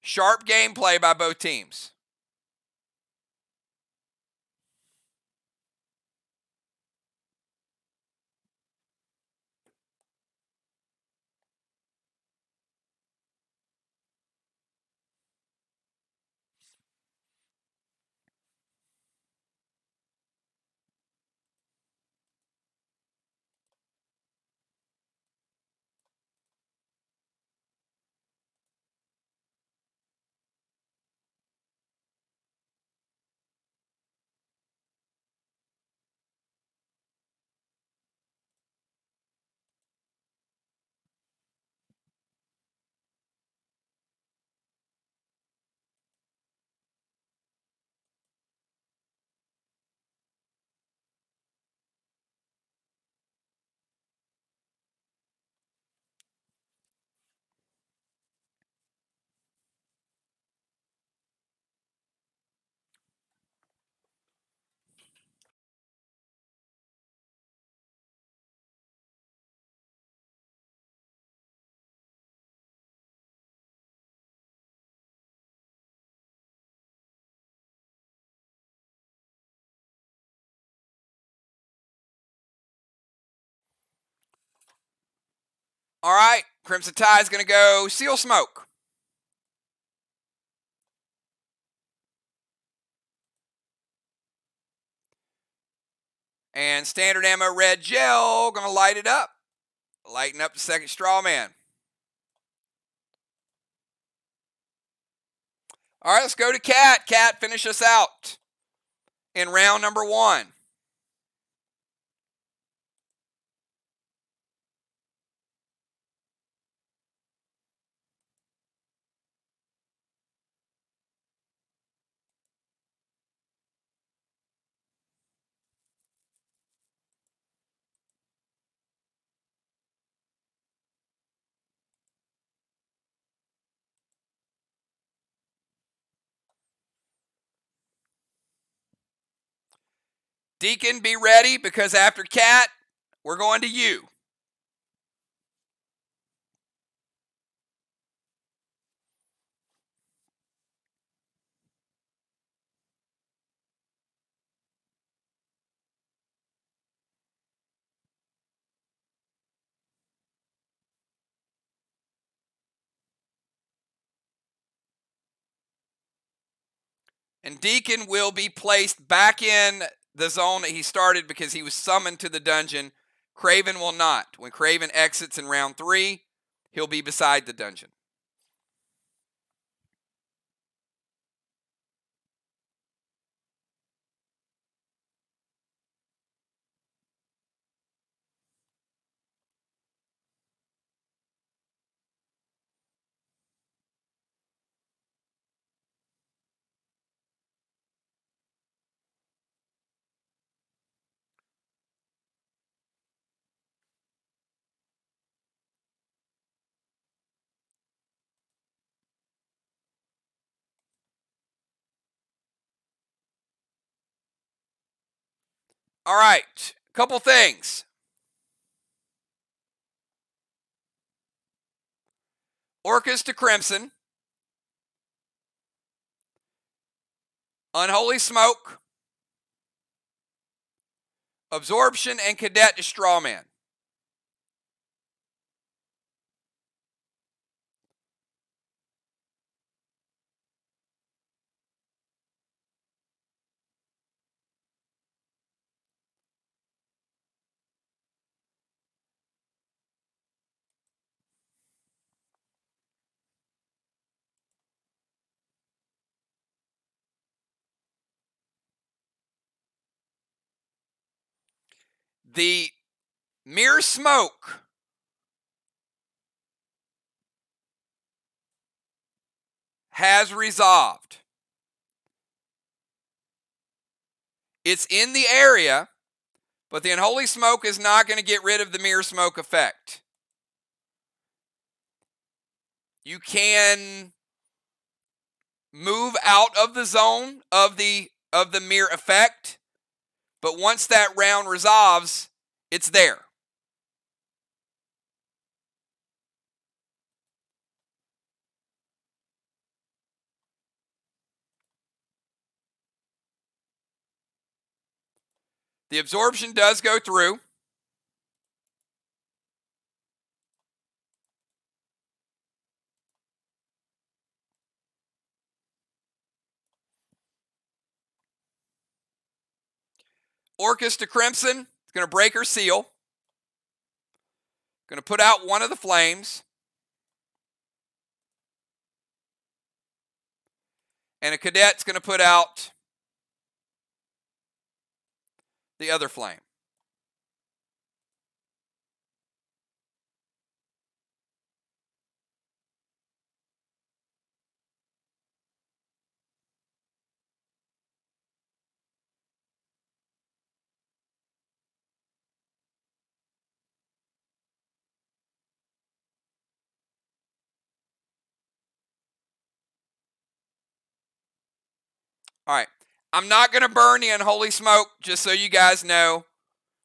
sharp gameplay by both teams. All right, Crimson Tide is going to go Seal Smoke. And Standard Ammo Red Gel, going to light it up. Lighten up the second straw man. All right, let's go to Cat. Cat, finish us out in round number 1. Deacon, be ready, because after Cat, we're going to you. And Deacon will be placed back in the zone that he started because he was summoned to the dungeon. Craven will not. When Craven exits in round 3, he'll be beside the dungeon. All right, couple things. Orcus to Crimson. Unholy Smoke. Absorption and Cadet to Strawman. The Mirror Smoke has resolved. It's in the area, but the Unholy Smoke is not going to get rid of the Mirror Smoke effect. You can move out of the zone of the mirror effect, but once that round resolves, it's there. The absorption does go through. Orcus to Crimson. It's going to break her seal. Going to put out one of the flames. And a Cadet's going to put out the other flame. All right. I'm not going to burn the Unholy Smoke, just so you guys know.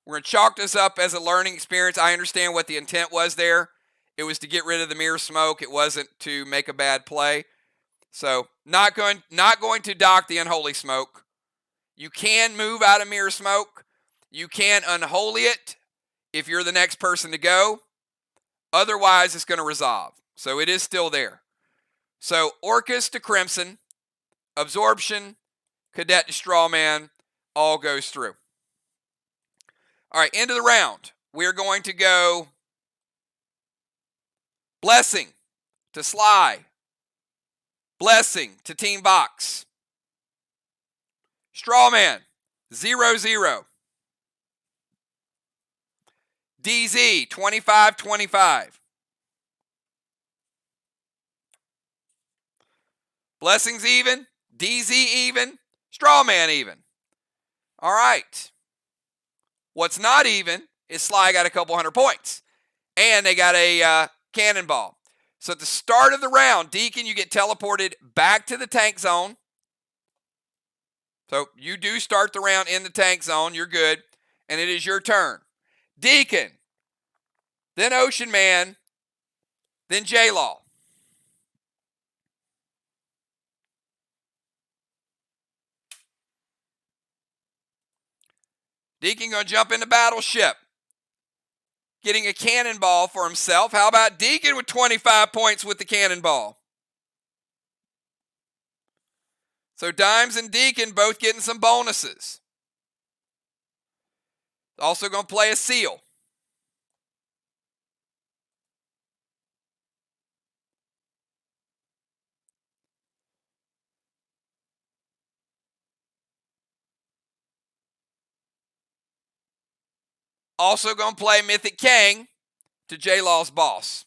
We're going to chalk this up as a learning experience. I understand what the intent was there. It was to get rid of the Mirror Smoke. It wasn't to make a bad play. So not going to dock the Unholy Smoke. You can move out of Mirror Smoke. You can unholy it if you're the next person to go. Otherwise, it's going to resolve. So it is still there. So Orcus to Crimson, Absorption, Cadet to Strawman, all goes through. All right, end of the round. We're going to go Blessing to SLY, Blessing to Team VOX, Strawman, 0-0. DZ, 25-25. Blessings even, DZ even, Strawman even. All right. What's not even is SLY got a couple hundred points. And they got a cannonball. So at the start of the round, Deacon, you get teleported back to the tank zone. So you do start the round in the tank zone. You're good. And it is your turn. Deacon, then Ocean Man, then J-Law. Deacon going to jump into Battleship, getting a cannonball for himself. How about Deacon with 25 points with the cannonball? So Dimes and Deacon both getting some bonuses. Also going to play a seal. Also going to play Mythic Kang to J-Law's boss.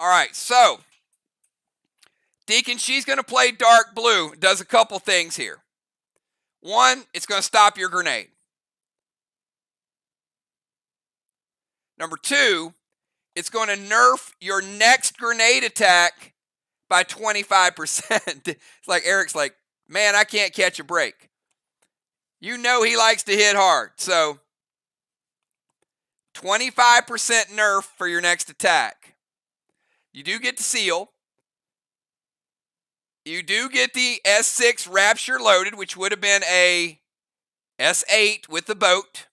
All right, so Deacon, she's going to play Dark Blue. Does a couple things here. One, it's going to stop your grenade. Number two, it's going to nerf your next grenade attack by 25%. It's like Eric's like, man, I can't catch a break. You know he likes to hit hard. So 25% nerf for your next attack. You do get the seal. You do get the S6 Rapture loaded, which would have been a S8 with the boat.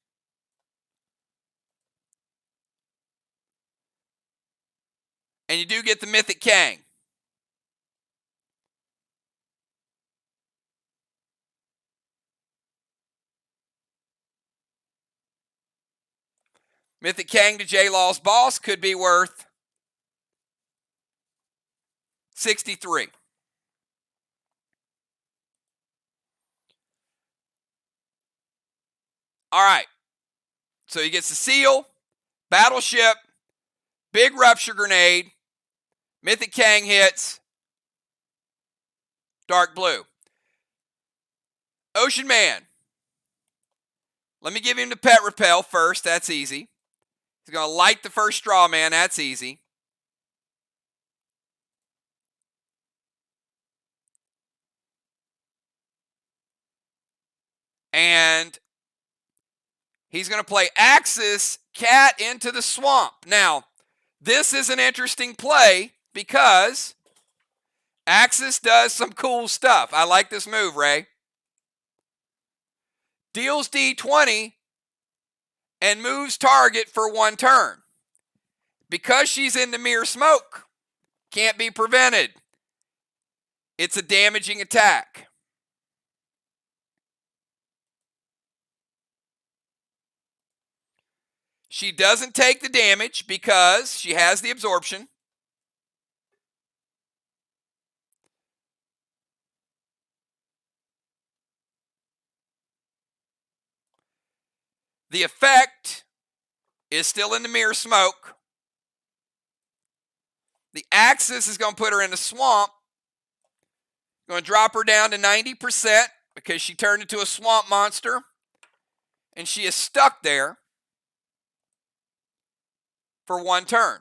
And you do get the Mythic Kang. Mythic Kang to J-Law's boss could be worth 63. All right. So he gets the seal, Battleship, big Rupture Grenade, Mythic Kang hits, Dark Blue. Ocean Man. Let me give him the Pet Repel first. That's easy. He's going to light the first Straw Man. That's easy. And he's going to play Axis Cat into the Swamp. Now, this is an interesting play because Axis does some cool stuff. I like this move, Ray. Deals D20 and moves target for one turn. Because she's in the mirror smoke, can't be prevented. It's a damaging attack. She doesn't take the damage because she has the absorption. The effect is still in the mirror smoke. The Axis is going to put her in the swamp. Going to drop her down to 90% because she turned into a swamp monster. And she is stuck there for one turn.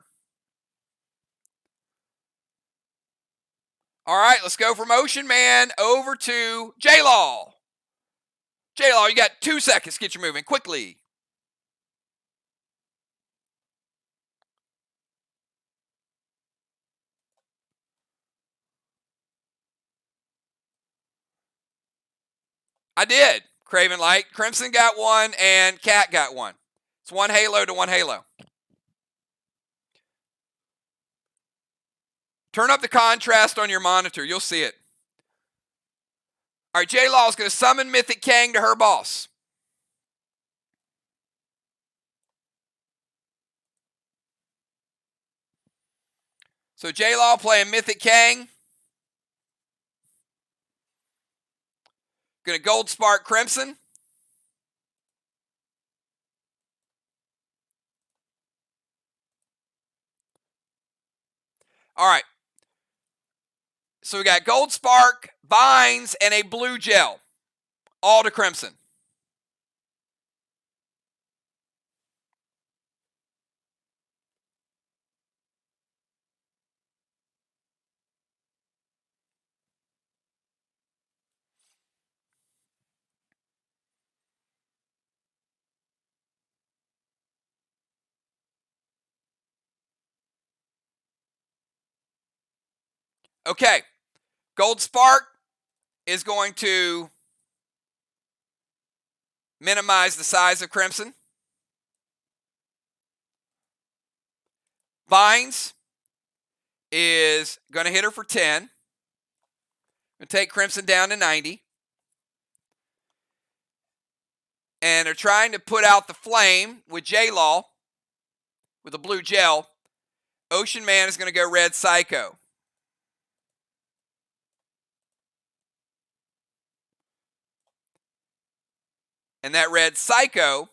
All right, let's go from Ocean Man over to J-Law. J-Law, you got 2 seconds to get you moving quickly. I did. Craven Light. Crimson got 1 and Cat got 1. It's 1 halo to 1 halo. Turn up the contrast on your monitor. You'll see it. All right, J-Law is going to summon Mythic Kang to her boss. So J-Law playing Mythic Kang. Going to Gold Spark Crimson. All right. So we got Gold Spark, Vines, and a Blue Gel. All to Crimson. Okay. Gold Spark is going to minimize the size of Crimson. Vines is going to hit her for 10. Going to take Crimson down to 90. And they're trying to put out the flame with J-Law with a blue gel. Ocean Man is going to go Red Psycho. And that Red Psycho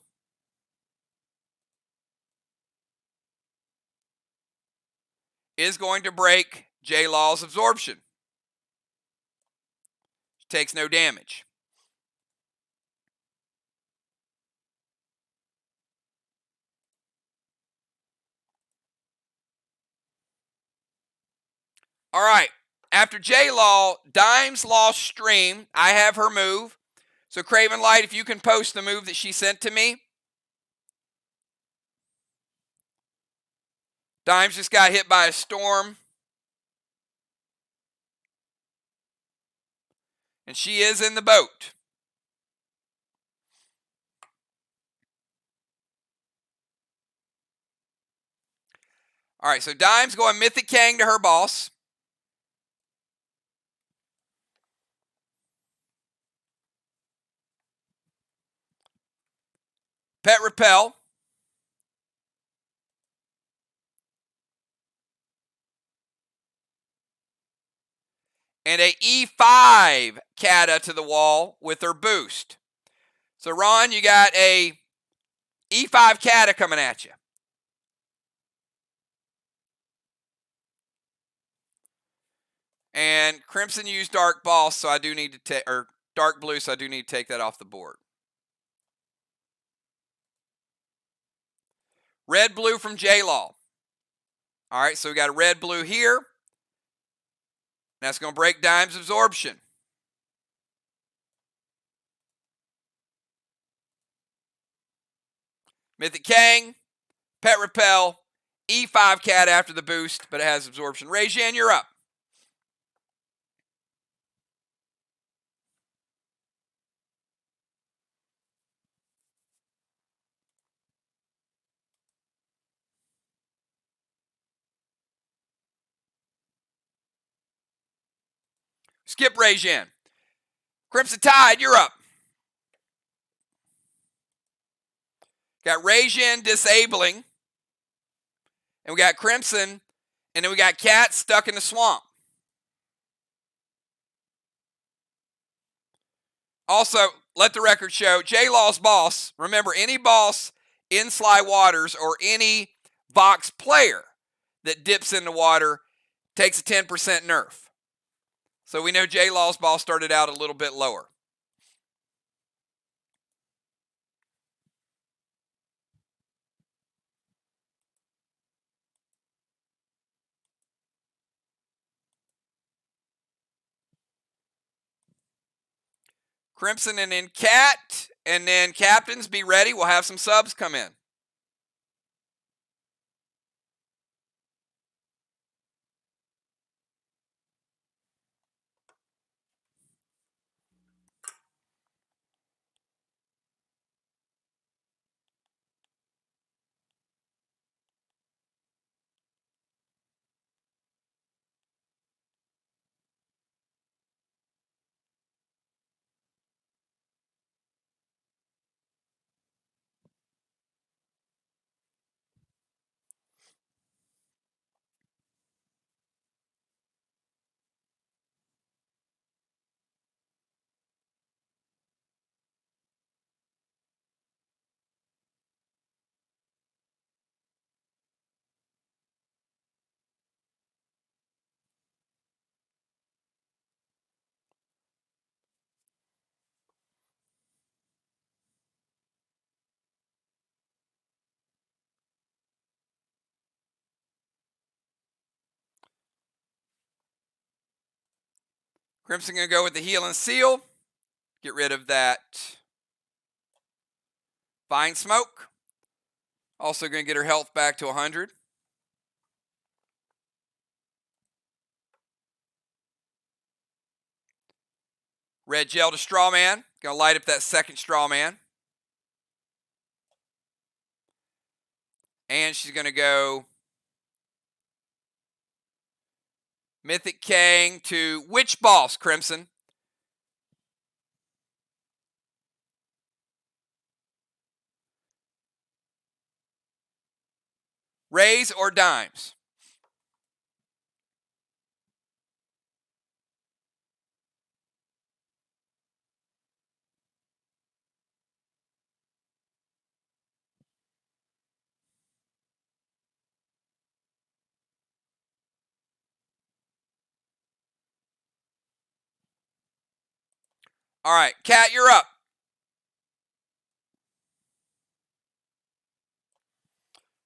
is going to break J-Law's absorption. She takes no damage. All right. After J-Law, Dimes lost stream. I have her move. So Craven Light, if you can post the move that she sent to me. Dimes just got hit by a storm. And she is in the boat. All right, so Dimes going Mythic Kang to her boss. Pet Repel. And a E5 Kata to the wall with her boost. So Ron, you got a E5 Kata coming at you. And Crimson used Dark Boss, so I do need to take, or Dark Blue, so I do need to take that off the board. Red Blue from J-Law. All right, so we got a Red Blue here. That's going to break Dimes' absorption. Mythic Kang, Pet Repel, E5 Cat after the boost, but it has absorption. Rajan, you're up. Skip Rajan. Crimson Tide, you're up. Got Rajan disabling. And we got Crimson. And then we got Cat stuck in the swamp. Also, let the record show, J-Law's boss, remember, any boss in SLY waters or any VOX player that dips in the water takes a 10% nerf. So we know J-Law's ball started out a little bit lower. Crimson and then Cat, and then captains, be ready. We'll have some subs come in. Crimson going to go with the Heal and Seal. Get rid of that Fine Smoke. Also going to get her health back to 100. Red Gel to Straw Man. Going to light up that second Straw Man. And she's going to go Mythic Kang to which boss, Crimson? Rays or dimes? All right, Cat, you're up.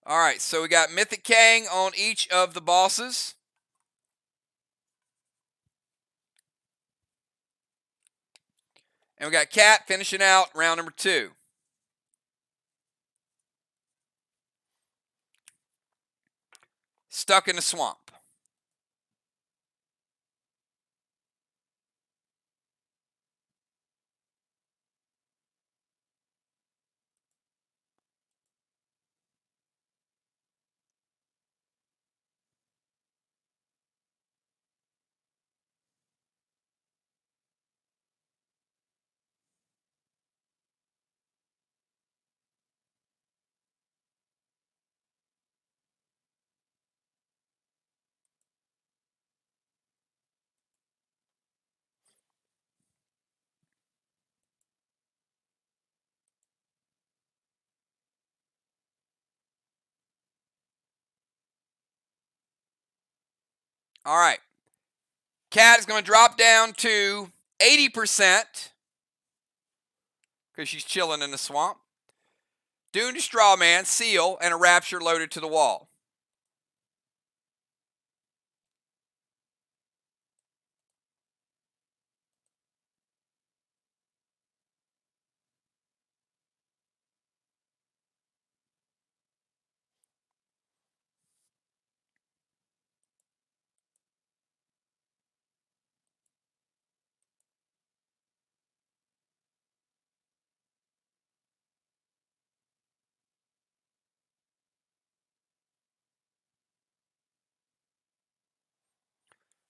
All right, so we got Mythic Kang on each of the bosses. And we got Cat finishing out round number 2. Stuck in the swamp. All right. Cat is going to drop down to 80% because she's chilling in the swamp. Dune to Straw Man, Seal, and a Rapture loaded to the wall.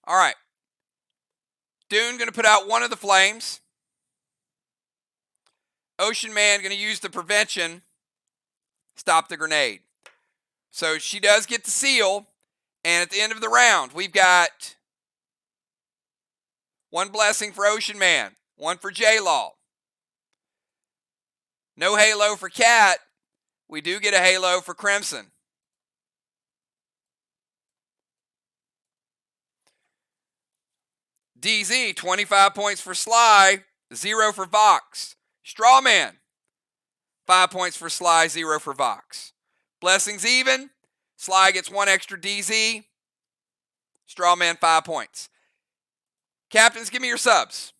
All right. Dune going to put out one of the flames. Ocean Man going to use the prevention. Stop the grenade. So she does get the seal. And at the end of the round, we've got one blessing for Ocean Man, one for J-Law. No halo for Cat. We do get a halo for Crimson. DZ, 25 points for Sly, 0 for VOX. Strawman, 5 points for Sly, 0 for VOX. Blessings even. Sly gets 1 extra DZ. Strawman, 5 points. Captains, give me your subs.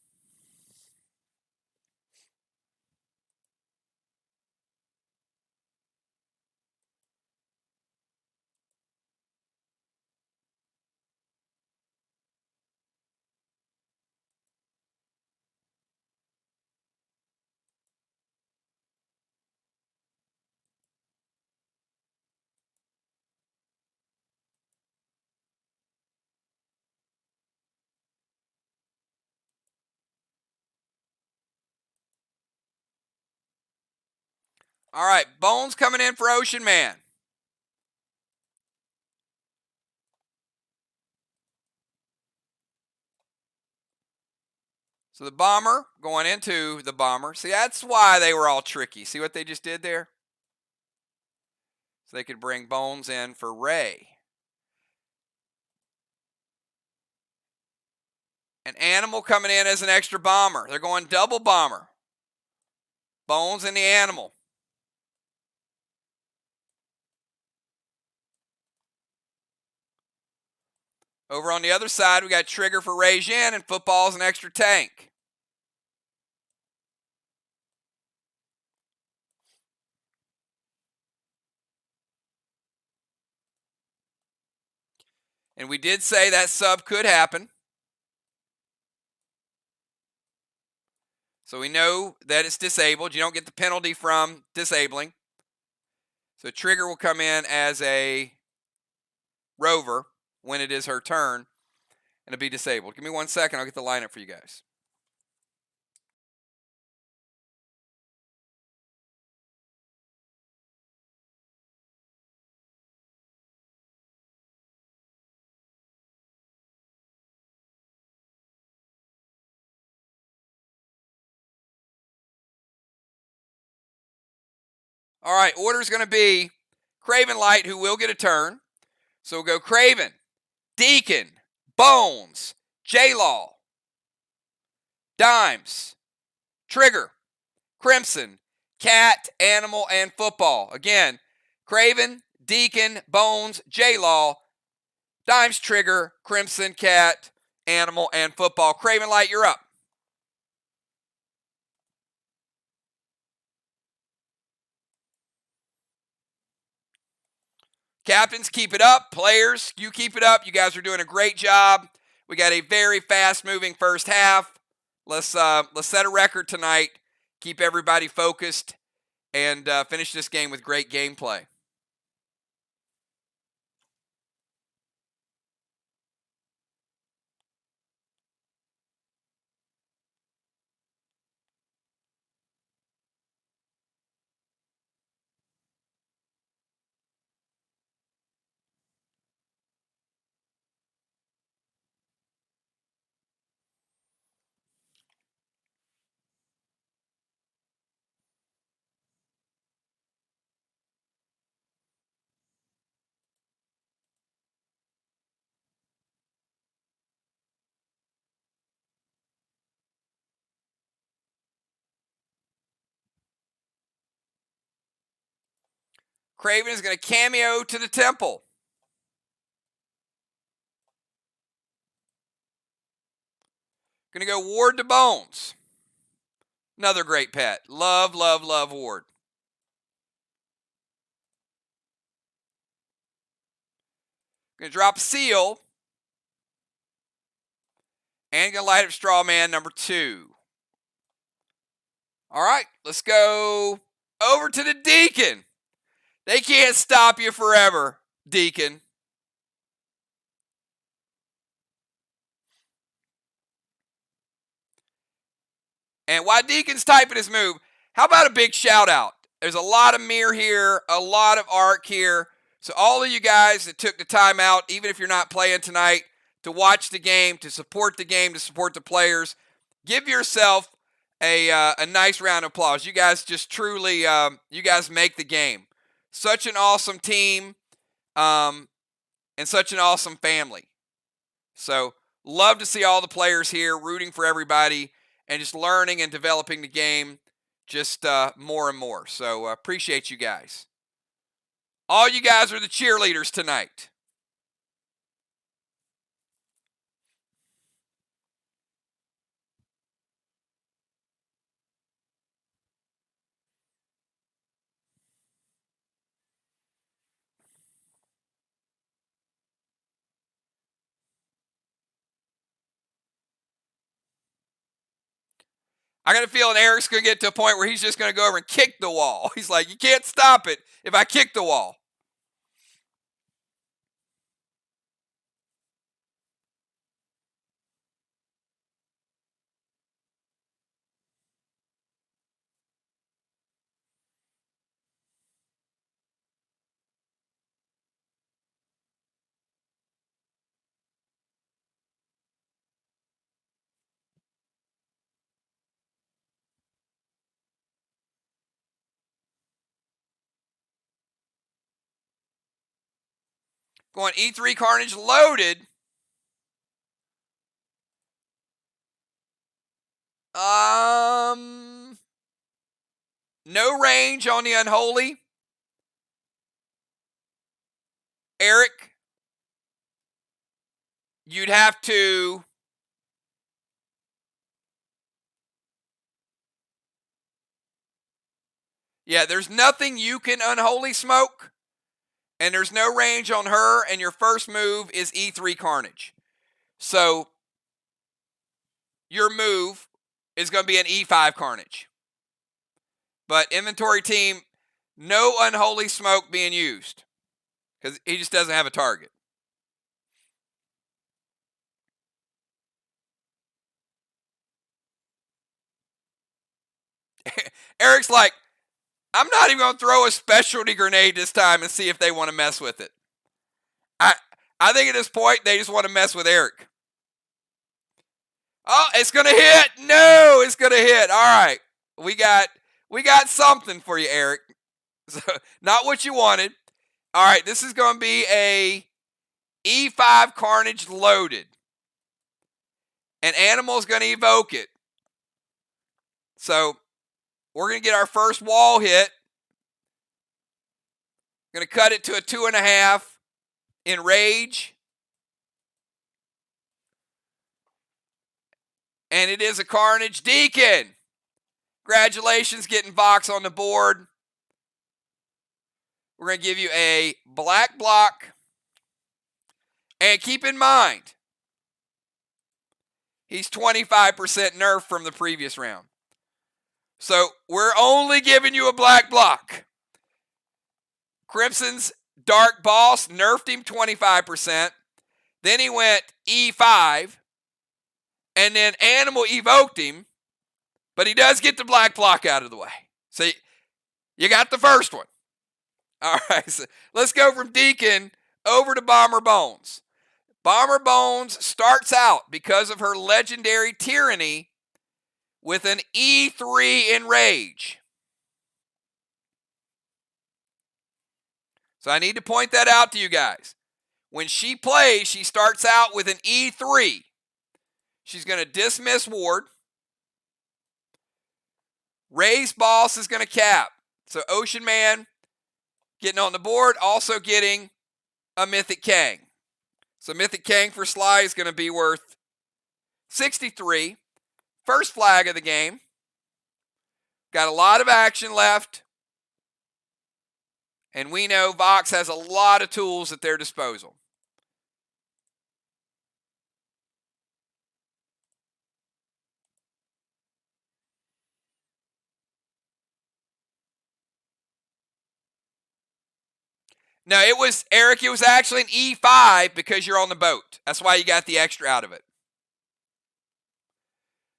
All right, Bones coming in for Ocean Man. So the Bomber going into the Bomber. See, that's why they were all tricky. See what they just did there? So they could bring Bones in for Ray. An Animal coming in as an extra Bomber. They're going double Bomber. Bones and the Animal. Over on the other side, we got Trigger for Ray Jin, and Football's an extra tank. And we did say that sub could happen. So we know that it's disabled. You don't get the penalty from disabling. So Trigger will come in as a rover when it is her turn, and it'll be disabled. Give me 1 second. I'll get the lineup for you guys. All right, order's going to be Craven Light, who will get a turn. So we'll go Craven, Deacon, Bones, J-Law, Dimes, Trigger, Crimson, Cat, Animal, and Football. Again, Craven, Deacon, Bones, J-Law, Dimes, Trigger, Crimson, Cat, Animal, and Football. Craven Light, you're up. Captains, keep it up. Players, you keep it up. You guys are doing a great job. We got a very fast-moving first half. Let's set a record tonight. Keep everybody focused and finish this game with great gameplay. Craven is going to cameo to the temple. Going to go Ward to Bones. Another great pet. Love, love, love Ward. Going to drop Seal. And going to light up Straw Man number 2. All right, let's go over to the Deacon. They can't stop you forever, Deacon. And while Deacon's typing his move, how about a big shout out? There's a lot of Mir here, a lot of Arc here. So all of you guys that took the time out, even if you're not playing tonight, to watch the game, to support the players, give yourself a nice round of applause. You guys just truly, you guys make the game. Such an awesome team, and such an awesome family. So Love to see all the players here rooting for everybody and just learning and developing the game just more and more. So appreciate you guys. All you guys are the cheerleaders tonight. I got a feeling Eric's going to get to a point where he's just going to go over and kick the wall. He's like, you can't stop it if I kick the wall. Going E3 Carnage loaded. No range on the Unholy. Eric, you'd have to there's nothing you can Unholy Smoke, and there's no range on her, and your first move is E3 Carnage. So your move is going to be an E5 Carnage. But inventory team, no Unholy Smoke being used because he just doesn't have a target. Eric's like, I'm not even going to throw a specialty grenade this time and see if they want to mess with it. I think at this point, they just want to mess with Eric. Oh, it's going to hit. No, it's going to hit. All right. We got something for you, Eric. So, not what you wanted. All right, this is going to be a E5 Carnage loaded. And Animal's going to evoke it. So, we're going to get our first wall hit. Going to cut it to a 2.5 in rage. And it is a Carnage Deacon. Congratulations, getting VOX on the board. We're going to give you a black block. And keep in mind, he's 25% nerf from the previous round. So we're only giving you a black block. Crimson's Dark Boss nerfed him 25%. Then he went E5. And then Animal evoked him. But he does get the black block out of the way. So you got the first one. All right, so let's go from Deacon over to Bomber Bones. Bomber Bones starts out, because of her legendary Tyranny, with an E3 in Rage. So I need to point that out to you guys. When she plays, she starts out with an E3. She's going to dismiss Ward. Ray's Boss is going to cap. So Ocean Man getting on the board, also getting a Mythic Kang. So Mythic Kang for SLY is going to be worth 63. First flag of the game. Got a lot of action left. And we know VOX has a lot of tools at their disposal. No, it was, Eric, it was actually an E5 because you're on the boat. That's why you got the extra out of it.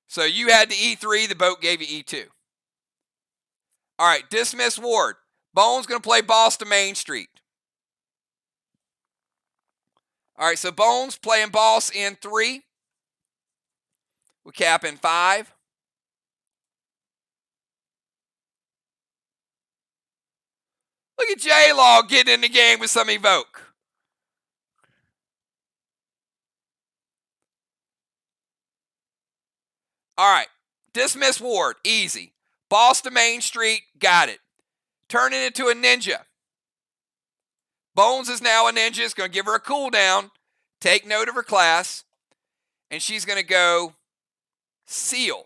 So you had the E3, the boat gave you E2. All right, dismiss Ward. Bones going to play Boss to Main Street. All right, so Bones playing Boss in 3. We cap in 5. Look at J-Law getting in the game with some evoke. All right. Dismiss Ward. Easy. Boss to Main Street. Got it. Turn it into a ninja. Bones is now a ninja. It's going to give her a cooldown. Take note of her class. And she's going to go seal.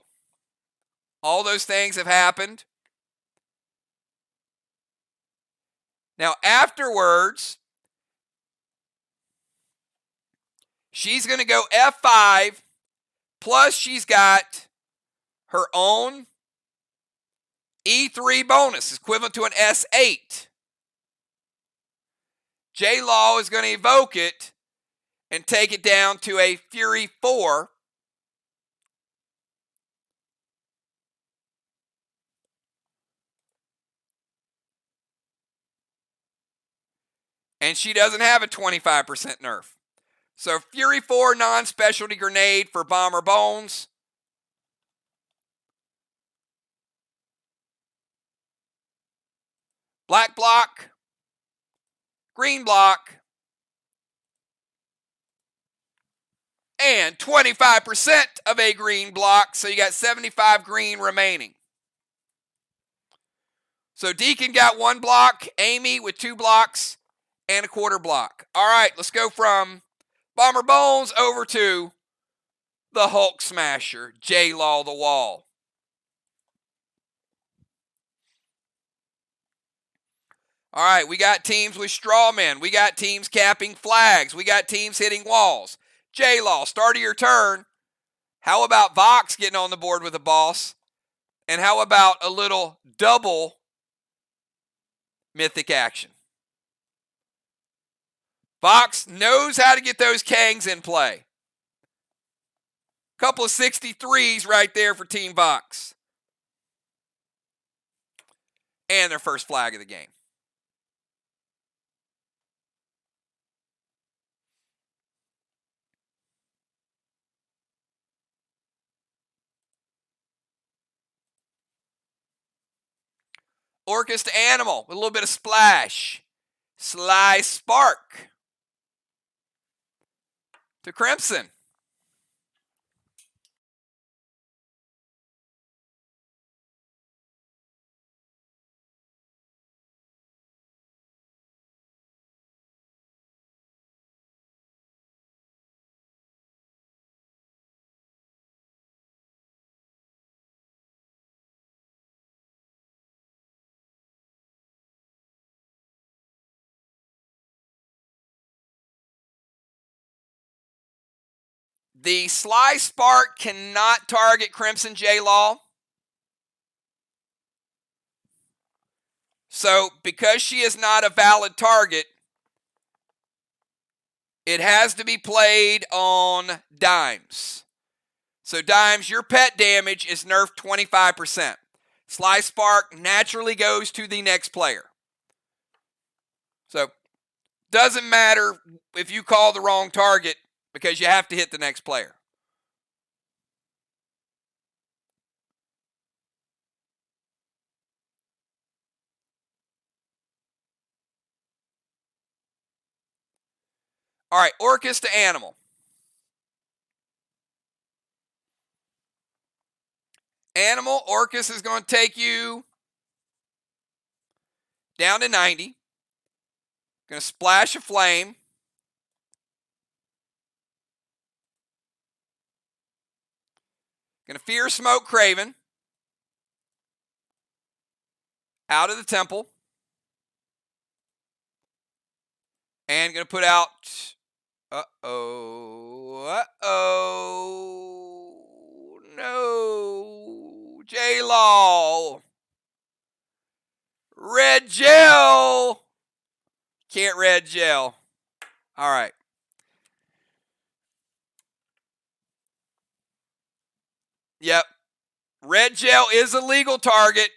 All those things have happened. Now, afterwards, she's going to go F5, plus she's got her own E3 bonus, equivalent to an S8. J-Law is going to evoke it and take it down to a Fury 4. And she doesn't have a 25% nerf. So Fury 4 non-specialty grenade for Bomber Bones. Black block. Green block. And 25% of a green block. So you got 75 green remaining. So Deacon got 1 block. Amy with 2 blocks and a quarter block. All right, let's go from Bomber Bones over to the Hulk Smasher, J-Law the Wall. All right, we got teams with strawmen. We got teams capping flags. We got teams hitting walls. J-Law, start of your turn. How about VOX getting on the board with a boss? And how about a little double mythic action? VOX knows how to get those Kangs in play. Couple of 63s right there for Team VOX. And their first flag of the game. Orcus to Animal with a little bit of splash. SLY Spark to Crimson. The SLY Spark cannot target Crimson J-Law. So, because she is not a valid target, it has to be played on Dimes. So, Dimes, your pet damage is nerfed 25%. SLY Spark naturally goes to the next player. So, doesn't matter if you call the wrong target, because you have to hit the next player. All right, Orcus to Animal. Animal, Orcus is going to take you down to 90. Going to splash a flame. Going to Fear Smoke Craven out of the temple. And going to put out, no, J-Law. Red gel. Can't red gel. All right. Yep. Red gel is a legal target,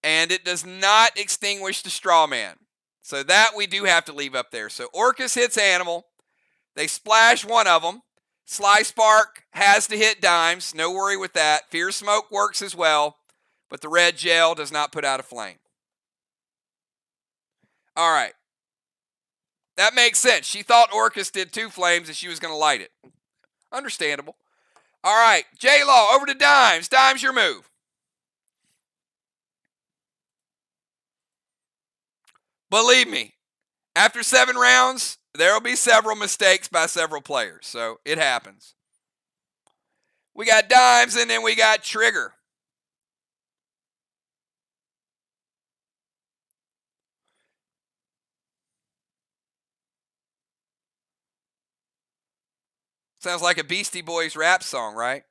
and it does not extinguish the straw man. So that we do have to leave up there. So Orcus hits Animal. They splash one of them. SLY Spark has to hit Dimes. No worry with that. Fear Smoke works as well, but the red gel does not put out a flame. All right. That makes sense. She thought Orcus did 2 flames and she was going to light it. Understandable. All right, J-Law, over to Dimes. Dimes, your move. Believe me, after 7 rounds, there will be several mistakes by several players, so it happens. We got Dimes, and then we got Trigger. Sounds like a Beastie Boys rap song, right?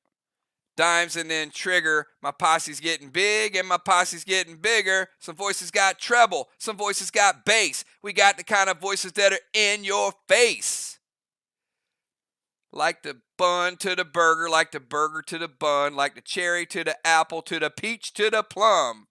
Dimes and then Trigger. My posse's getting big and my posse's getting bigger. Some voices got treble, some voices got bass. We got the kind of voices that are in your face. Like the bun to the burger, like the burger to the bun, like the cherry to the apple, to the peach to the plum.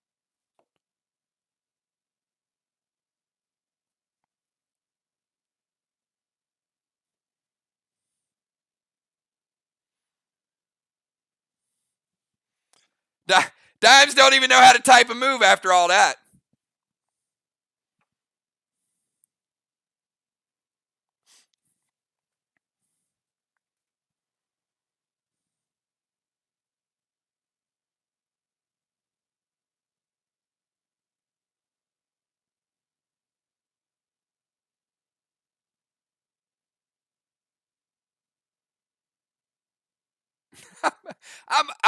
Dimes don't even know how to type a move after all that.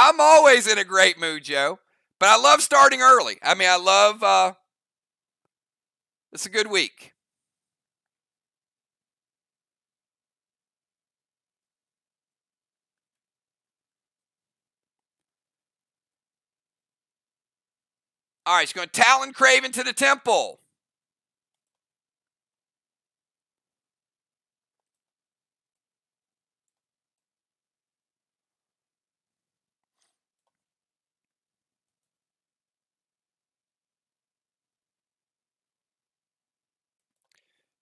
I'm always in a great mood, Joe. But I love starting early. I mean, I love it's a good week. All right, she's going to Talon Craven to the temple.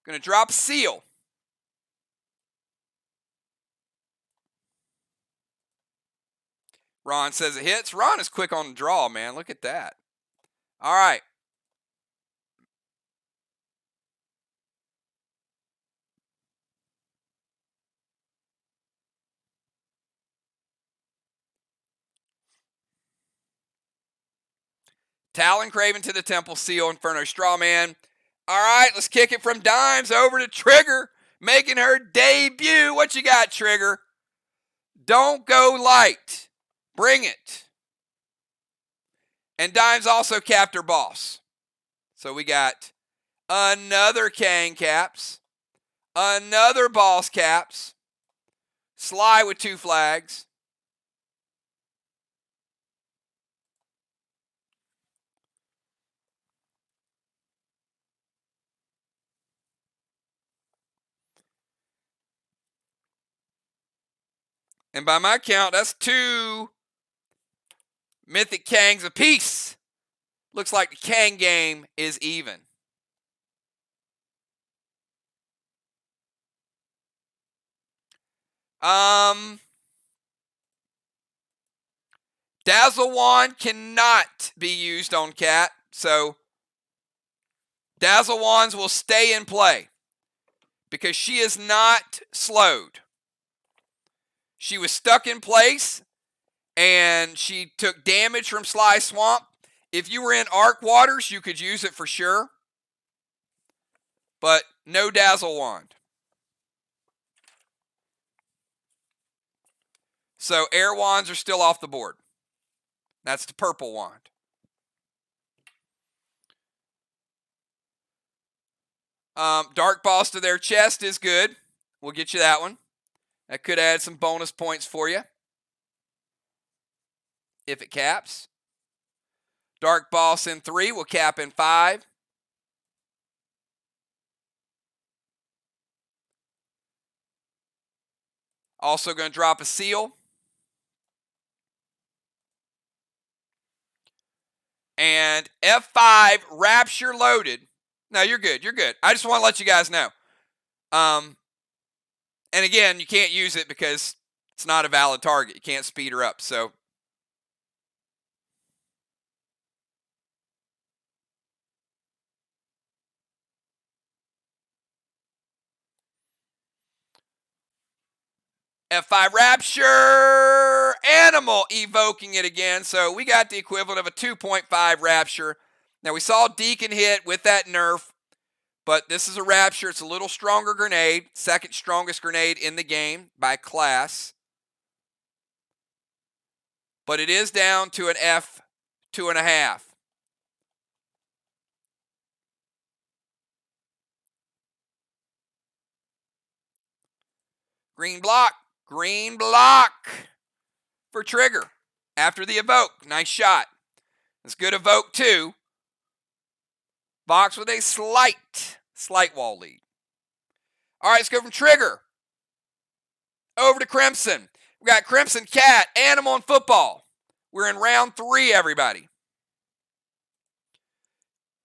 Going to drop Seal. Ron says it hits. Ron is quick on the draw, man. Look at that. All right. Talon Craven to the temple. Seal, Inferno, Strawman. All right, let's kick it from Dimes over to Trigger, making her debut. What you got, Trigger? Don't go light. Bring it. And Dimes also capped her boss. So we got another Kang caps, another boss caps, SLY with 2 flags. And by my count, that's 2 Mythic Kangs apiece. Looks like the Kang game is even. Dazzle Wand cannot be used on Cat, so Dazzle Wands will stay in play because she is not slowed. She was stuck in place and she took damage from SLY Swamp. If you were in Arc Waters, you could use it for sure, but no Dazzle Wand. So Air Wands are still off the board. That's the purple wand. Dark Boss to their chest is good. We'll get you that one. That could add some bonus points for you if it caps. Dark Boss in 3 will cap in 5. Also going to drop a Seal. And F5 Rapture loaded. No, you're good. You're good. I just want to let you guys know. And again, you can't use it because it's not a valid target. You can't speed her up. So F5 Rapture, Animal evoking it again. So we got the equivalent of a 2.5 Rapture. Now we saw Deacon hit with that nerf, but this is a Rapture. It's a little stronger grenade, second strongest grenade in the game by class. But it is down to an F2.5. Green block for trigger after the evoke. Nice shot. It's good evoke too. Vox with a slight wall lead. All right, let's go from trigger over to Crimson. We got Crimson, Cat, Animal, and Football. We're in round 3, everybody.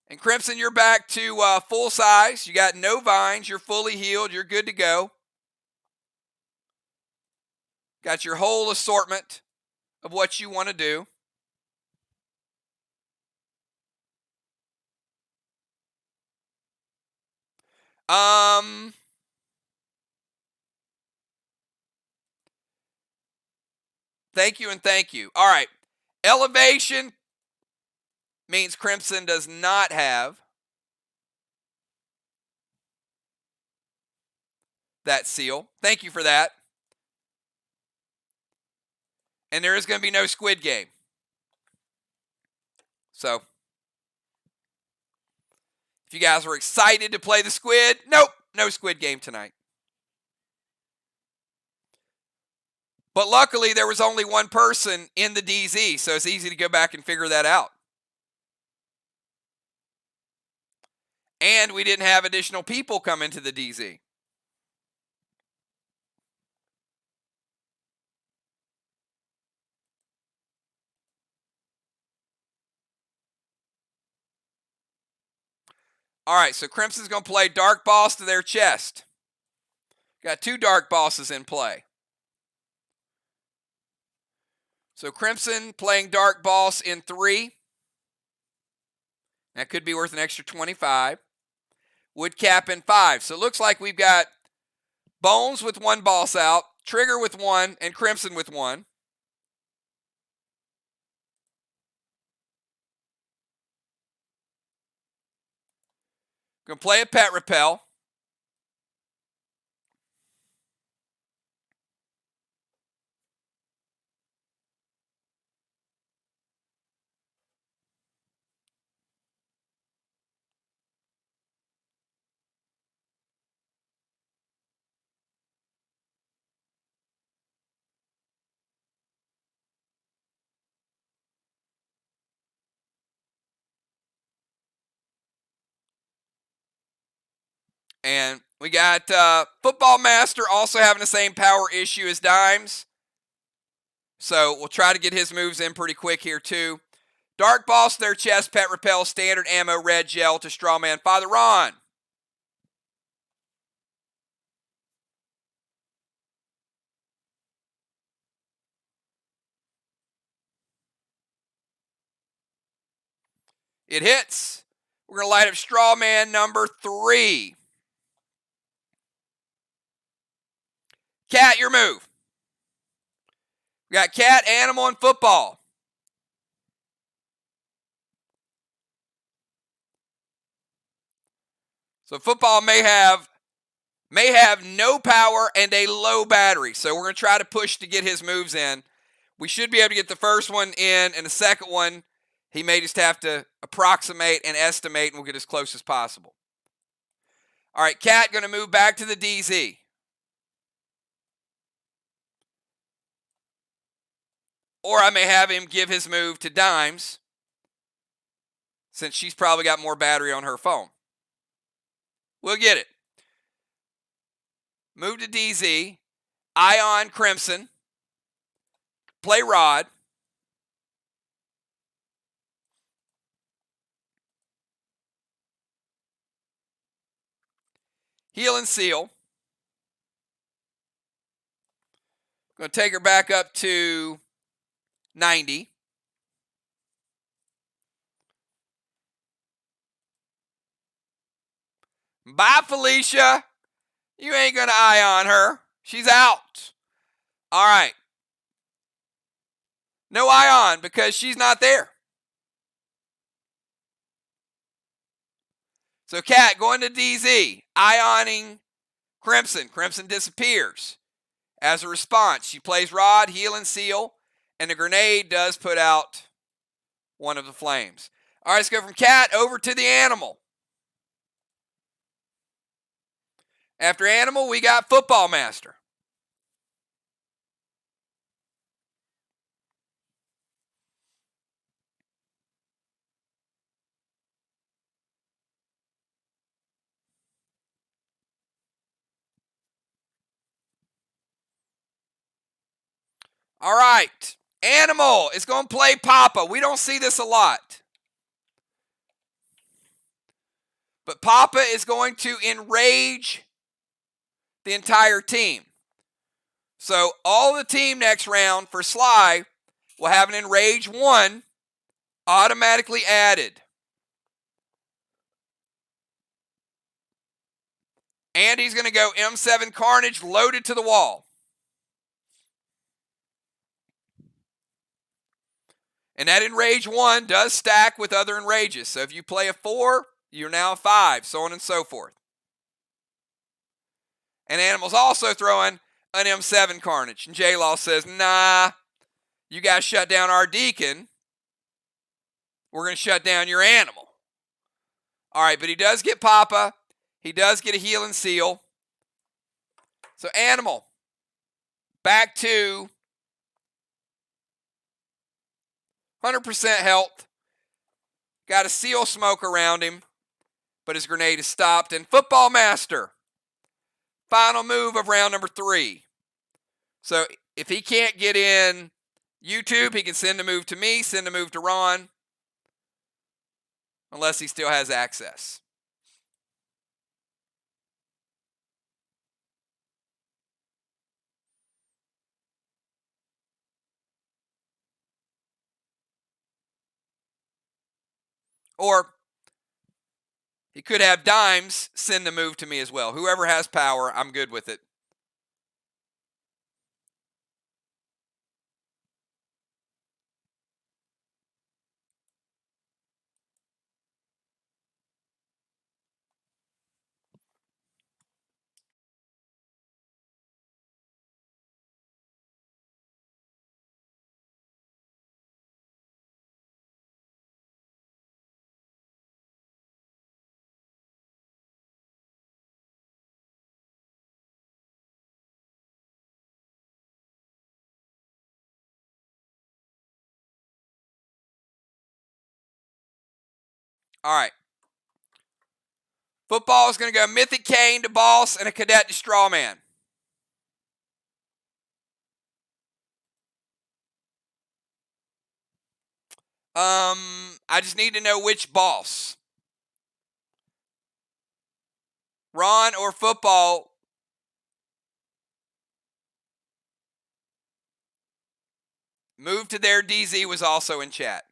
And Crimson, you're back to full size. You got no vines. You're fully healed. You're good to go. Got your whole assortment of what you want to do. Thank you and thank you. All right. Elevation means Crimson does not have that seal. Thank you for that. And there is going to be no Squid Game. So, if you guys were excited to play the Squid, nope, no Squid Game tonight. But luckily, there was only one person in the DZ, so it's easy to go back and figure that out. And we didn't have additional people come into the DZ. All right, so Crimson's going to play Dark Boss to their chest. Got 2 Dark Bosses in play. So Crimson playing Dark Boss in 3. That could be worth an extra 25. Woodcap in 5. So it looks like we've got Bones with 1 boss out, Trigger with 1, and Crimson with 1. Going to play a Pet Repel. And we got Football Master also having the same power issue as Dimes. So we'll try to get his moves in pretty quick here too. Dark Boss, their chest, Pet Repel, Standard Ammo, Red Gel to Strawman, Father Ron. It hits. We're going to light up Strawman number 3. Cat, your move. We got Cat, Animal, and Football. So Football may have no power and a low battery. So we're going to try to push to get his moves in. We should be able to get the first one in, and the second one, he may just have to approximate and estimate, and we'll get as close as possible. All right, Cat going to move back to the DZ. Or I may have him give his move to Dimes, since she's probably got more battery on her phone. We'll get it. Move to DZ. Ion Crimson. Play Rod. Heal and Seal. Going to take her back up to 90. Bye, Felicia. You ain't going to ion her. She's out. All right. No Ion because she's not there. So Cat going to DZ, Ioning Crimson. Crimson disappears. As a response, she plays Rod, Heal, and Seal, and the grenade does put out one of the flames. All right, let's go from Cat over to the Animal. After Animal, we got Football Master. All right, Animal is going to play Papa. We don't see this a lot. But Papa is going to enrage the entire team. So all the team next round for SLY will have an Enrage 1 automatically added. And he's going to go M7 Carnage loaded to the wall. And that Enrage 1 does stack with other Enrages. So if you play a 4, you're now a 5, so on and so forth. And Animal's also throwing an M7 Carnage. And J-Law says, nah, you guys shut down our Deacon. We're going to shut down your Animal. All right, but he does get Papa. He does get a Heal and Seal. So Animal, back to 100% health. Got a Seal smoke around him, but his grenade is stopped. And Football Master, final move of round number 3. So if he can't get in YouTube, he can send a move to me, send a move to Ron, unless he still has access. Or he could have Dimes send the move to me as well. Whoever has power, I'm good with it. All right. Football is going to go Mythic Kane to Boss and a Cadet to Strawman. I just need to know which boss. Ron or Football. Move to their DZ was also in chat.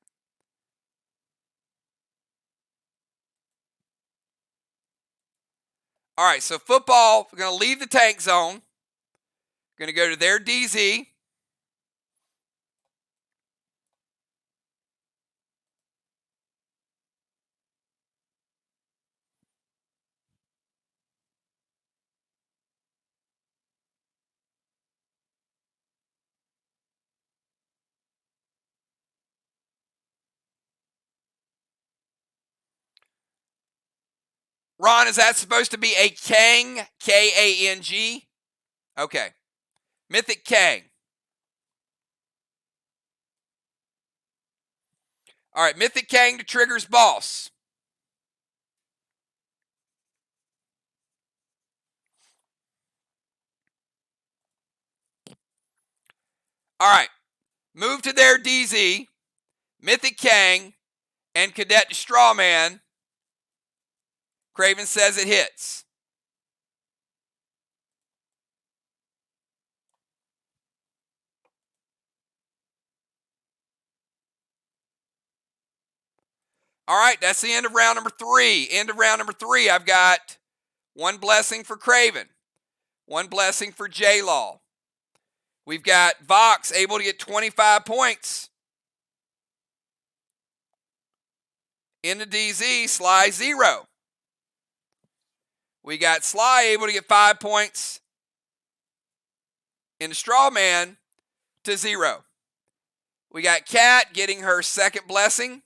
All right, so Football, we're going to leave the tank zone. Going to go to their DZ. Ron, is that supposed to be a Kang? K-A-N-G? Okay. Mythic Kang. All right, Mythic Kang to Trigger's Boss. All right. Move to their DZ. Mythic Kang and Cadet to Strawman. Craven says it hits. All right, that's the end of round number 3. End of round number 3, I've got 1 blessing for Craven, 1 blessing for J-Law. We've got VOX able to get 25 points. In the DZ, SLY 0. We got SLY able to get 5 points. In the straw man to 0. We got Cat getting her second blessing.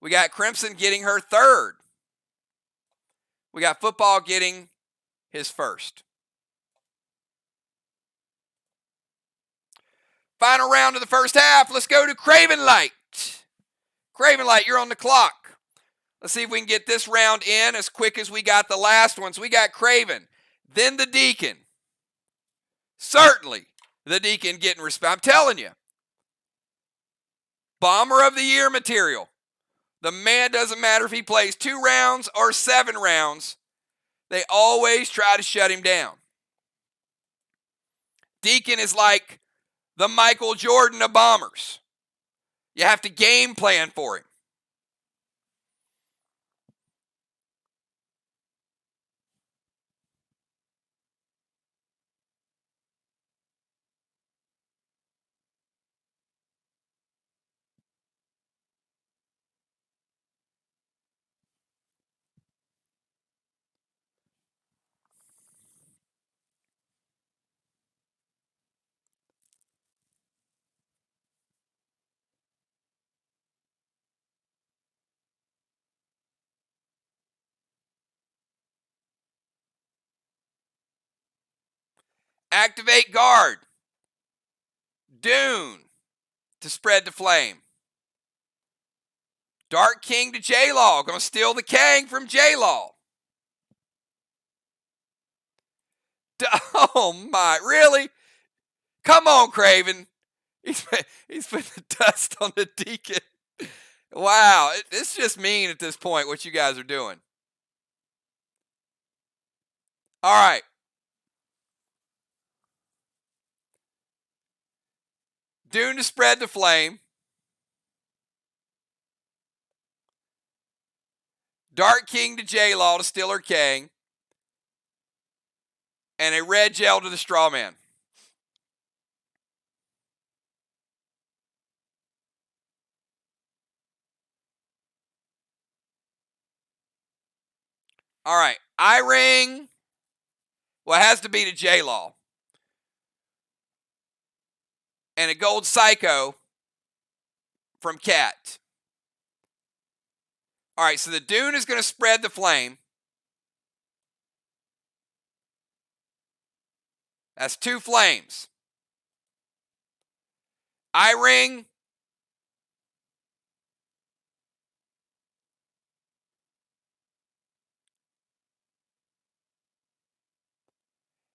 We got Crimson getting her third. We got Football getting his first. Final round of the first half. Let's go to Craven Light. Craven Light, you're on the clock. Let's see if we can get this round in as quick as we got the last one. So we got Craven, then the Deacon. Certainly the Deacon getting respect. I'm telling you. Bomber of the Year material. The man, doesn't matter if he plays 2 rounds or 7 rounds. They always try to shut him down. Deacon is like the Michael Jordan of bombers. You have to game plan for him. Activate guard. Dune to spread the flame. Dark King to J-Law. Going to steal the Kang from J-Law. Oh my, really? Come on, Craven. He's put the dust on the Deacon. Wow, it's just mean at this point what you guys are doing. All right. Dune to spread the flame. Dark King to J-Law to steal her Kang. And a red gel to the straw man. All right. I-Ring. Well, it has to be to J-Law. And a gold Psycho from Cat. All right, so the Dune is going to spread the flame. That's 2 flames. I-Ring.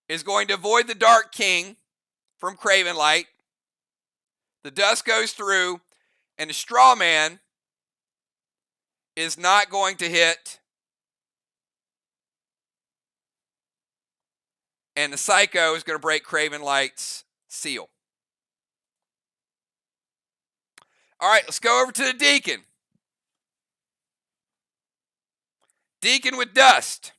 Is going to avoid the Dark King from Craven Light. The dust goes through, and the straw man is not going to hit. And the Psycho is going to break Craven Light's seal. All right, let's go over to the Deacon. Deacon with dust.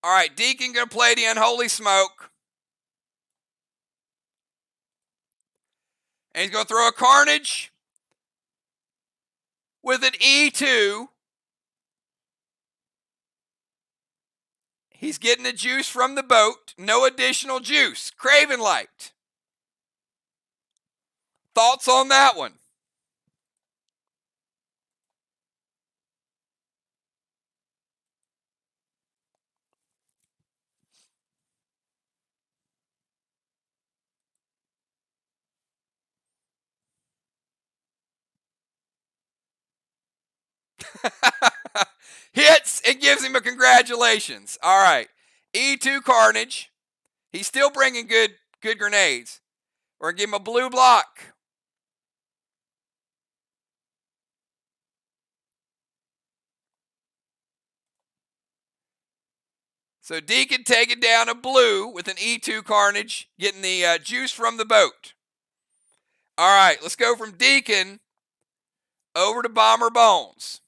All right, Deacon going to play the Unholy Smoke. And he's going to throw a Carnage with an E2. He's getting the juice from the boat. No additional juice. Craven Light. Thoughts on that one? Hits and gives him a congratulations. All right. E2 Carnage. He's still bringing good grenades. We're going to give him a blue block. So Deacon taking down a blue with an E2 Carnage, getting the juice from the boat. All right, let's go from Deacon over to Bomber Bones.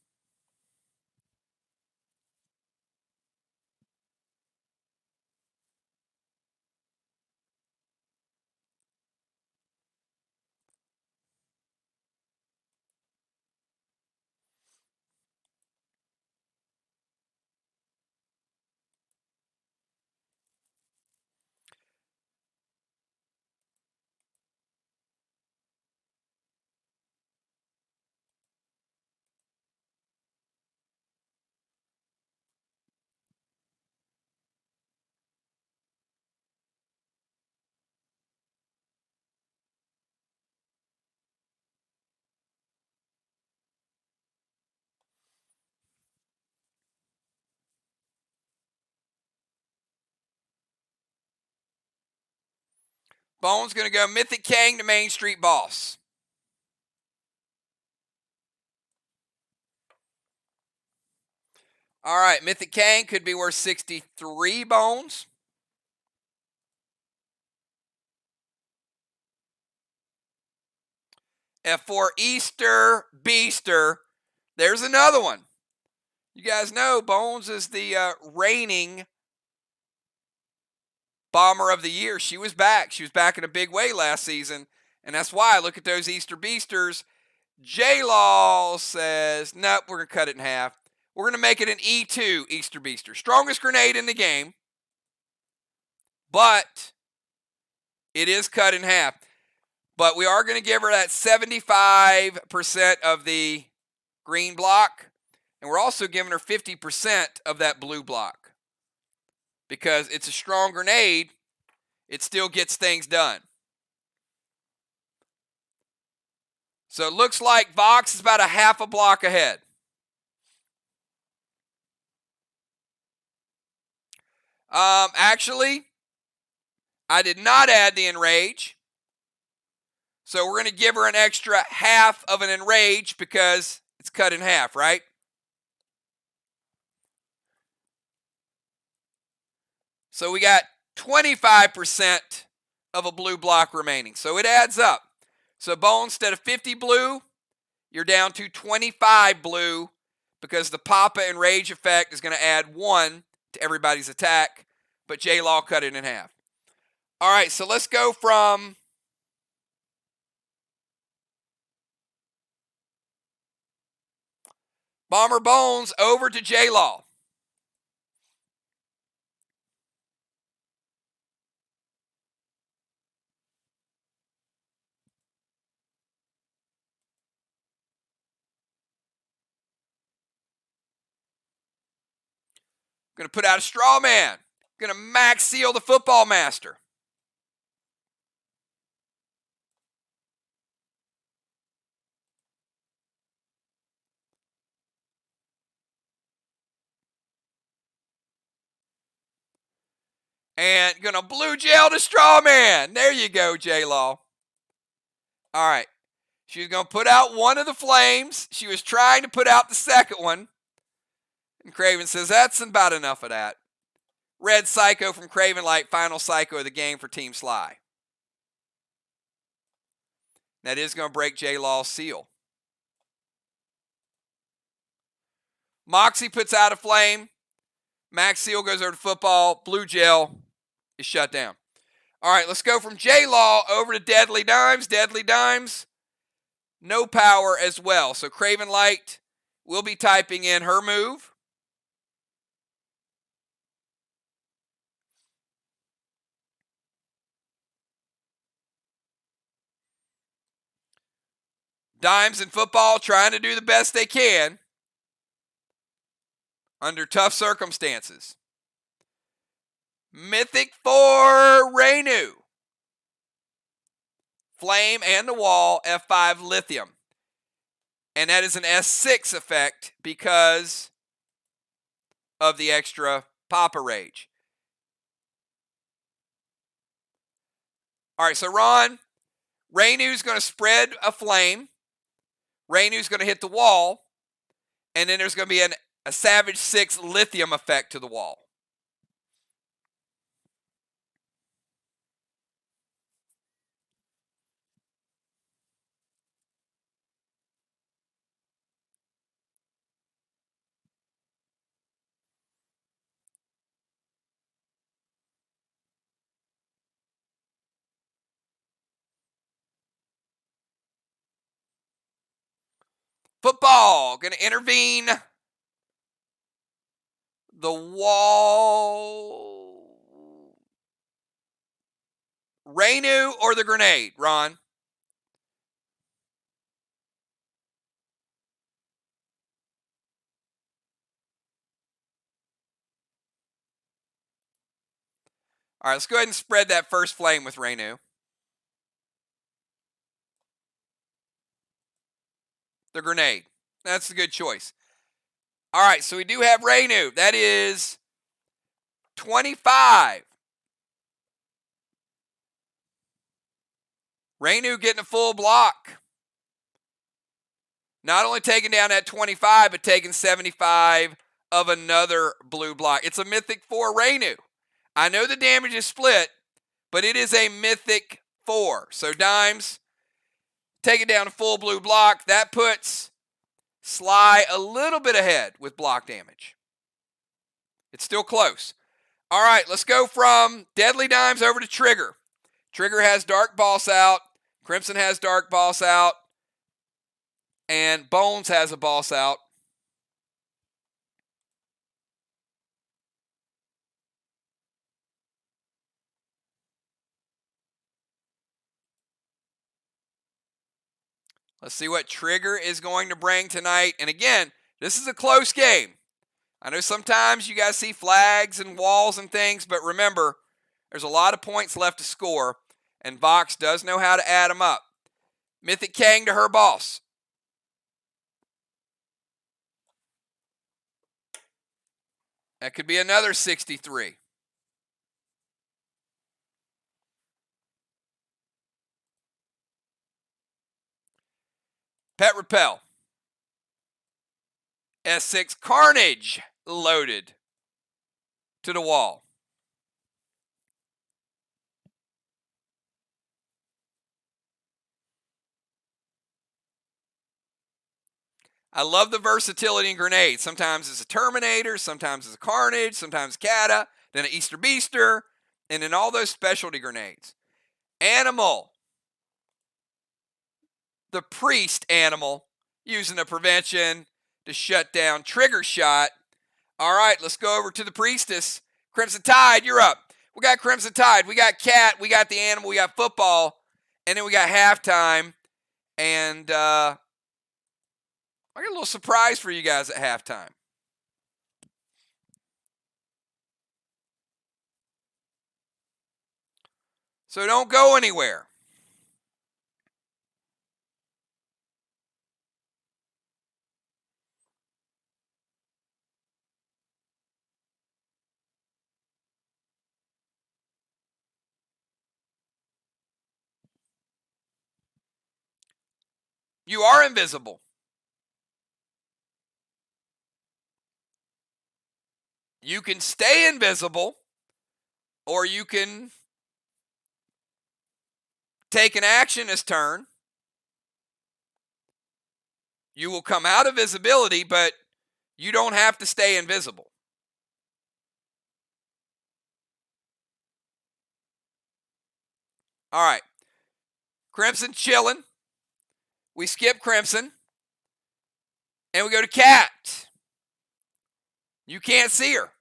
Bones going to go Mythic Kang to Main Street Boss. All right, Mythic Kang could be worth 63 bones. F4 Easter Beaster. There's another one. You guys know Bones is the reigning Bomber of the Year. She was back. She was back in a big way last season. And that's why, look at those Easter Beasters. J-Law says, nope, we're going to cut it in half. We're going to make it an E2 Easter Beaster. Strongest grenade in the game. But it is cut in half. But we are going to give her that 75% of the green block. And we're also giving her 50% of that blue block. Because it's a strong grenade, it still gets things done. So it looks like VOX is about a half a block ahead. Actually, I did not add the Enrage. So we're going to give her an extra half of an Enrage because it's cut in half, right? So we got 25% of a blue block remaining. So it adds up. So Bone, instead of 50 blue, you're down to 25 blue because the Papa Enrage effect is going to add 1 to everybody's attack, but J-Law cut it in half. All right, so let's go from Bomber Bones over to J-Law. Going to put out a straw man. Going to max seal the Football Master. And going to blue gel to straw man. There you go, J-Law. All right. She was going to put out one of the flames. She was trying to put out the second one. And Craven says, that's about enough of that. Red Psycho from Craven Light, final Psycho of the game for Team SLY. That is going to break J-Law's seal. Moxie puts out a flame. Max seal goes over to football. Blue gel is shut down. All right, let's go from J-Law over to Deadly Dimes. Deadly Dimes, no power as well. So Craven Light will be typing in her move. Dimes in football trying to do the best they can under tough circumstances. Mythic for Renu. Flame and the wall, F5 lithium. And that is an S6 effect because of the extra Papa Rage. All right, so Ron, Rainu's going to spread a flame. Rainu's going to hit the wall. And then there's going to be a Savage 6 lithium effect to the wall. Football, going to intervene the wall. Rainu or the grenade, Ron? All right, let's go ahead and spread that first flame with Rainu. The grenade. That's a good choice. All right, so we do have Rainu. That is 25. Rainu getting a full block. Not only taking down that 25, but taking 75 of another blue block. It's a Mythic 4 Rainu. I know the damage is split, but it is a Mythic 4. So Dimes taking down a full blue block. That puts SLY a little bit ahead with block damage. It's still close. All right, let's go from Deadly Dimes over to Trigger. Trigger has Dark Boss out. Crimson has Dark Boss out. And Bones has a boss out. Let's see what Trigger is going to bring tonight. And again, this is a close game. I know sometimes you guys see flags and walls and things, but remember, there's a lot of points left to score, and VOX does know how to add them up. Mythic Kang to her boss. That could be another 63. Pet Repel. S6 Carnage loaded to the wall. I love the versatility in grenades. Sometimes it's a Terminator, sometimes it's a Carnage, sometimes Kata, then an Easter Beaster, and then all those specialty grenades. Animal. The Priest Animal using a prevention to shut down Trigger Shot. All right, let's go over to the Priestess. Crimson Tide, you're up. We got Crimson Tide. We got Cat. We got the Animal. We got Football. And then we got Halftime. And I got a little surprise for you guys at halftime. So don't go anywhere. You are invisible. You can stay invisible, or you can take an action this turn. You will come out of visibility, but you don't have to stay invisible. All right. Crimson chilling. We skip Crimson. And we go to Cat. You can't see her.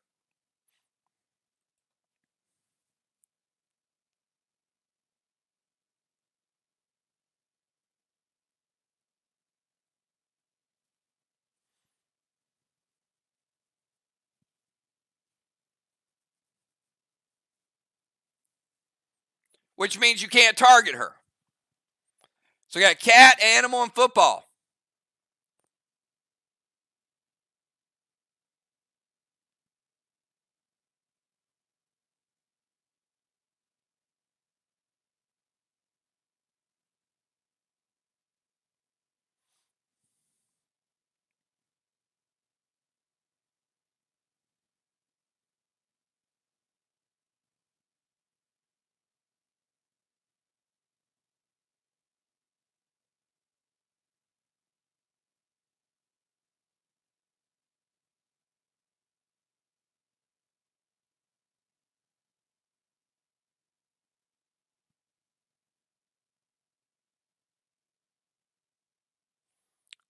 Which means you can't target her. So we got Cat, Animal, and Football.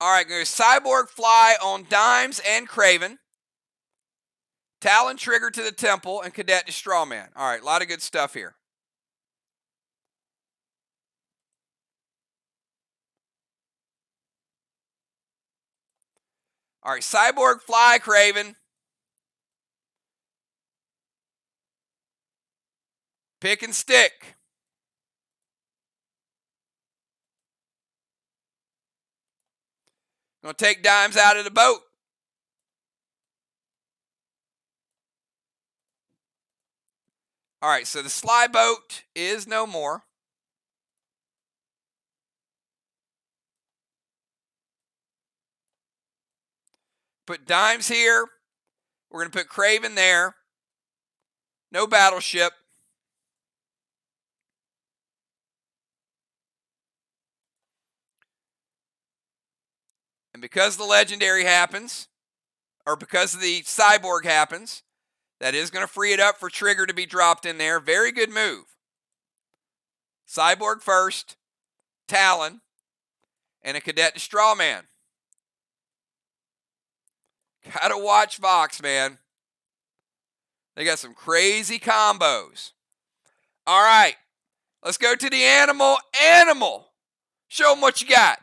All right, going to Cyborg Fly on Dimes and Craven. Talon Trigger to the Temple and Cadet to Strawman. All right, a lot of good stuff here. All right, Cyborg Fly, Craven. Pick and stick. Gonna take Dimes out of the boat. All right, so the SLY boat is no more. Put Dimes here. We're going to put Craven there. No battleship. And because the legendary happens, or because the cyborg happens, that is going to free it up for Trigger to be dropped in there. Very good move. Cyborg first, Talon, and a Cadet to Strawman. Gotta watch VOX, man. They got some crazy combos. All right, let's go to the animal. Animal, show them what you got.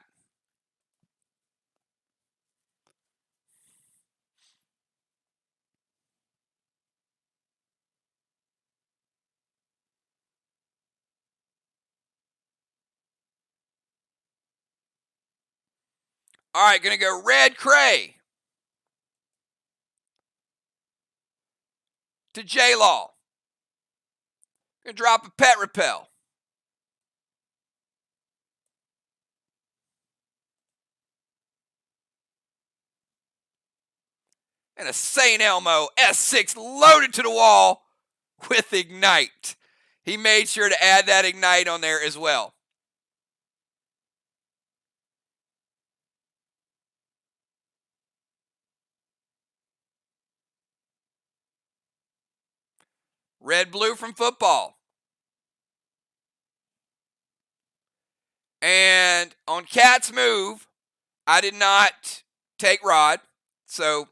All right, gonna go Red Cray to J-Law. Gonna drop a Pet Repel. And a St. Elmo S6 loaded to the wall with Ignite. He made sure to add that Ignite on there as well. Red-blue from football. And on Cat's move, I did not take Rod. So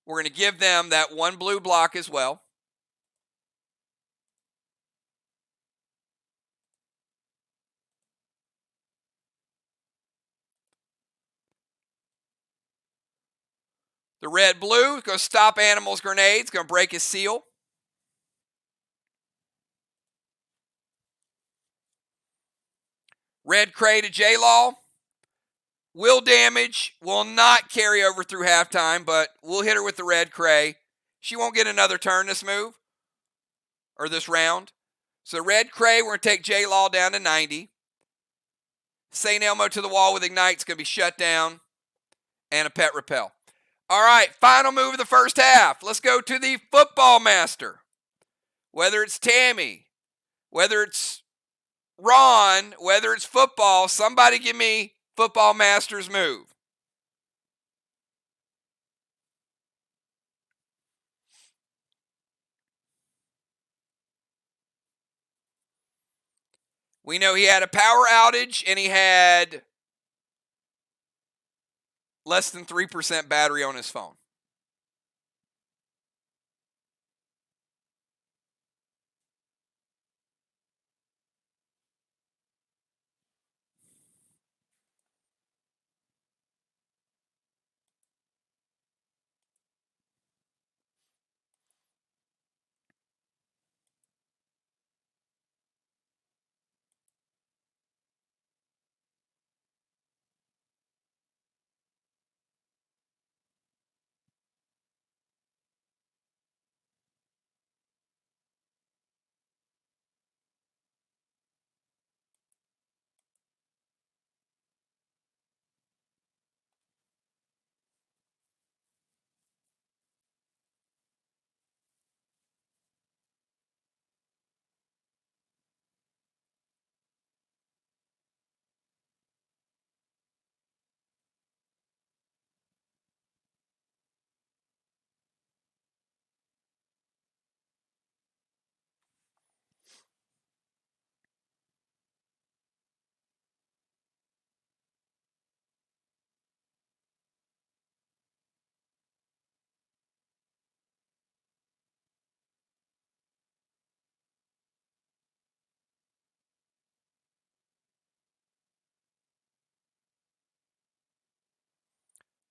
we're going to give them that one blue block as well. The red-blue is going to stop Animal's grenades, going to break his seal. Red Cray to J-Law. Will damage, will not carry over through halftime, but we'll hit her with the Red Cray. She won't get another turn this move, or this round. So Red Cray, we're going to take J-Law down to 90. St. Elmo to the wall with Ignite's going to be shut down. And a Pet Repel. All right, final move of the first half. Let's go to the Football Master. Whether it's Tammy, whether it's Ron, whether it's football, somebody give me Football Master's move. We know he had a power outage and he had less than 3% battery on his phone.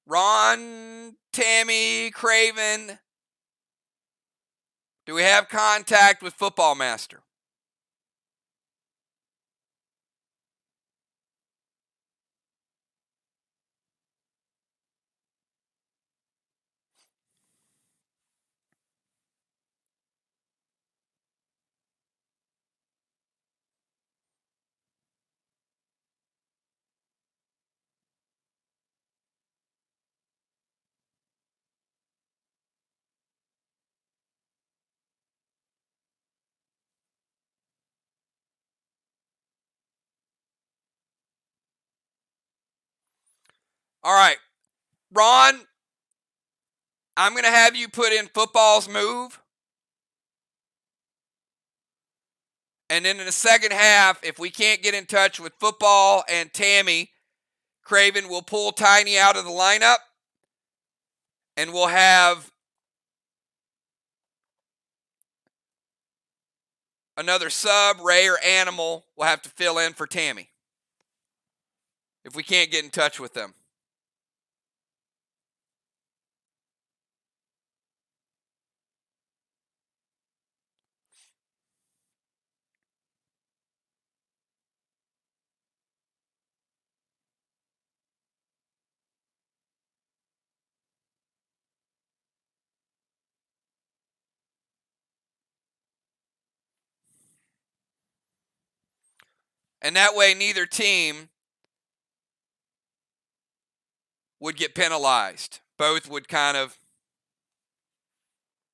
Ron, Tammy, Craven, do we have contact with Football Master? All right, Ron, I'm going to have you put in football's move. And then in the second half, if we can't get in touch with football and Tammy, Craven will pull Tiny out of the lineup. And we'll have another sub, Ray, or Animal will have to fill in for Tammy if we can't get in touch with them. And that way, neither team would get penalized. Both would kind of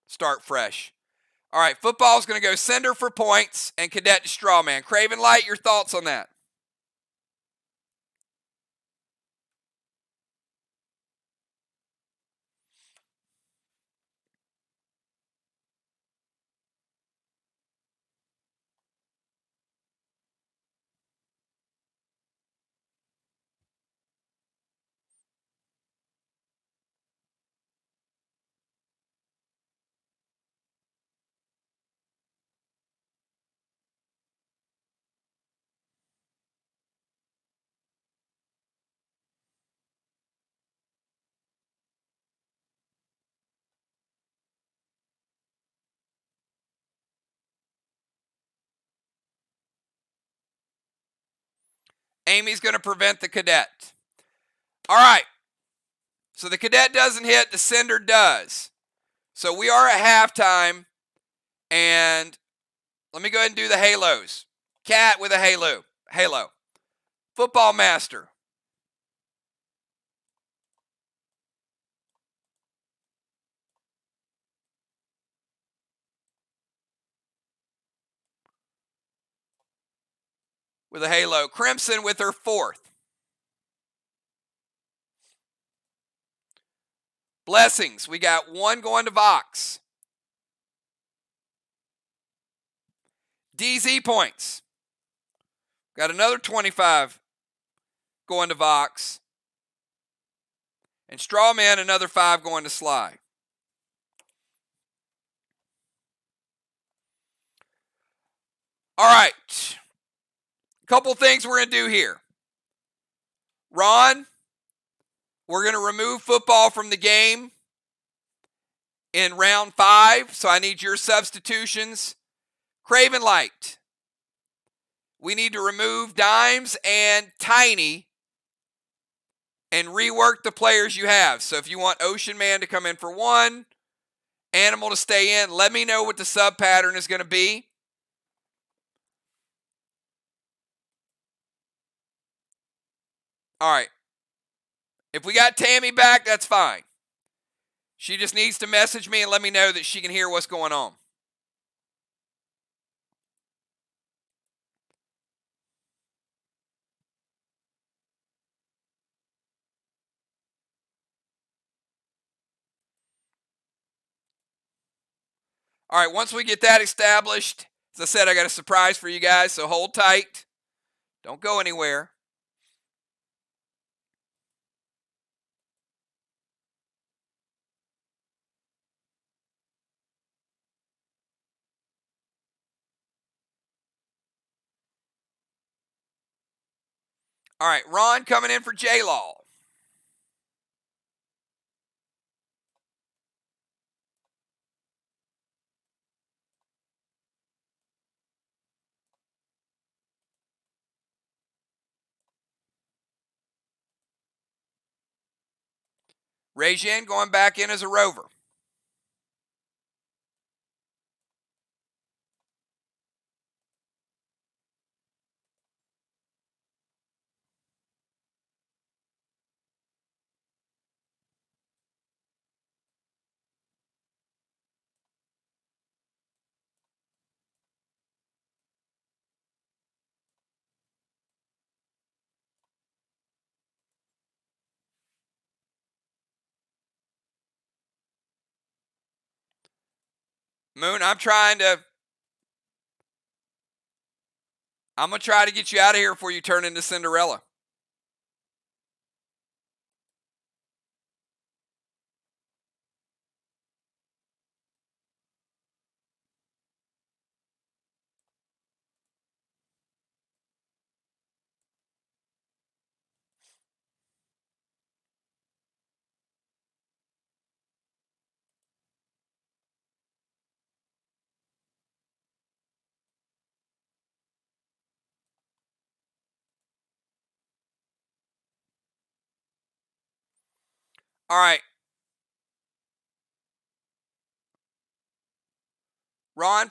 start fresh. All right, football's going to go Cinder for points and Cadet to Strawman. Craven Light, your thoughts on that? Amy's going to prevent the Cadet. All right. So the Cadet doesn't hit, the Cinder does. So we are at halftime, and let me go ahead and do the halos. Cat with a halo. Halo. Football Master. With a halo. Crimson with her fourth. Blessings. We got one going to Vox. DZ points. Got another 25 going to Vox. And Strawman, another 5 going to SLY. All right. Couple things we're going to do here. Ron, we're going to remove football from the game in round 5, so I need your substitutions. Craven Light, we need to remove Dimes and Tiny and rework the players you have. So if you want Ocean Man to come in for 1, Animal to stay in, let me know what the sub pattern is going to be. All right. If we got Tammy back, that's fine. She just needs to message me and let me know that she can hear what's going on. All right, once we get that established, as I said, I got a surprise for you guys, so hold tight. Don't go anywhere. All right, Ron coming in for J-Law. Regine going back in as a rover. Moon, I'm going to try to get you out of here before you turn into Cinderella. All right. Ron,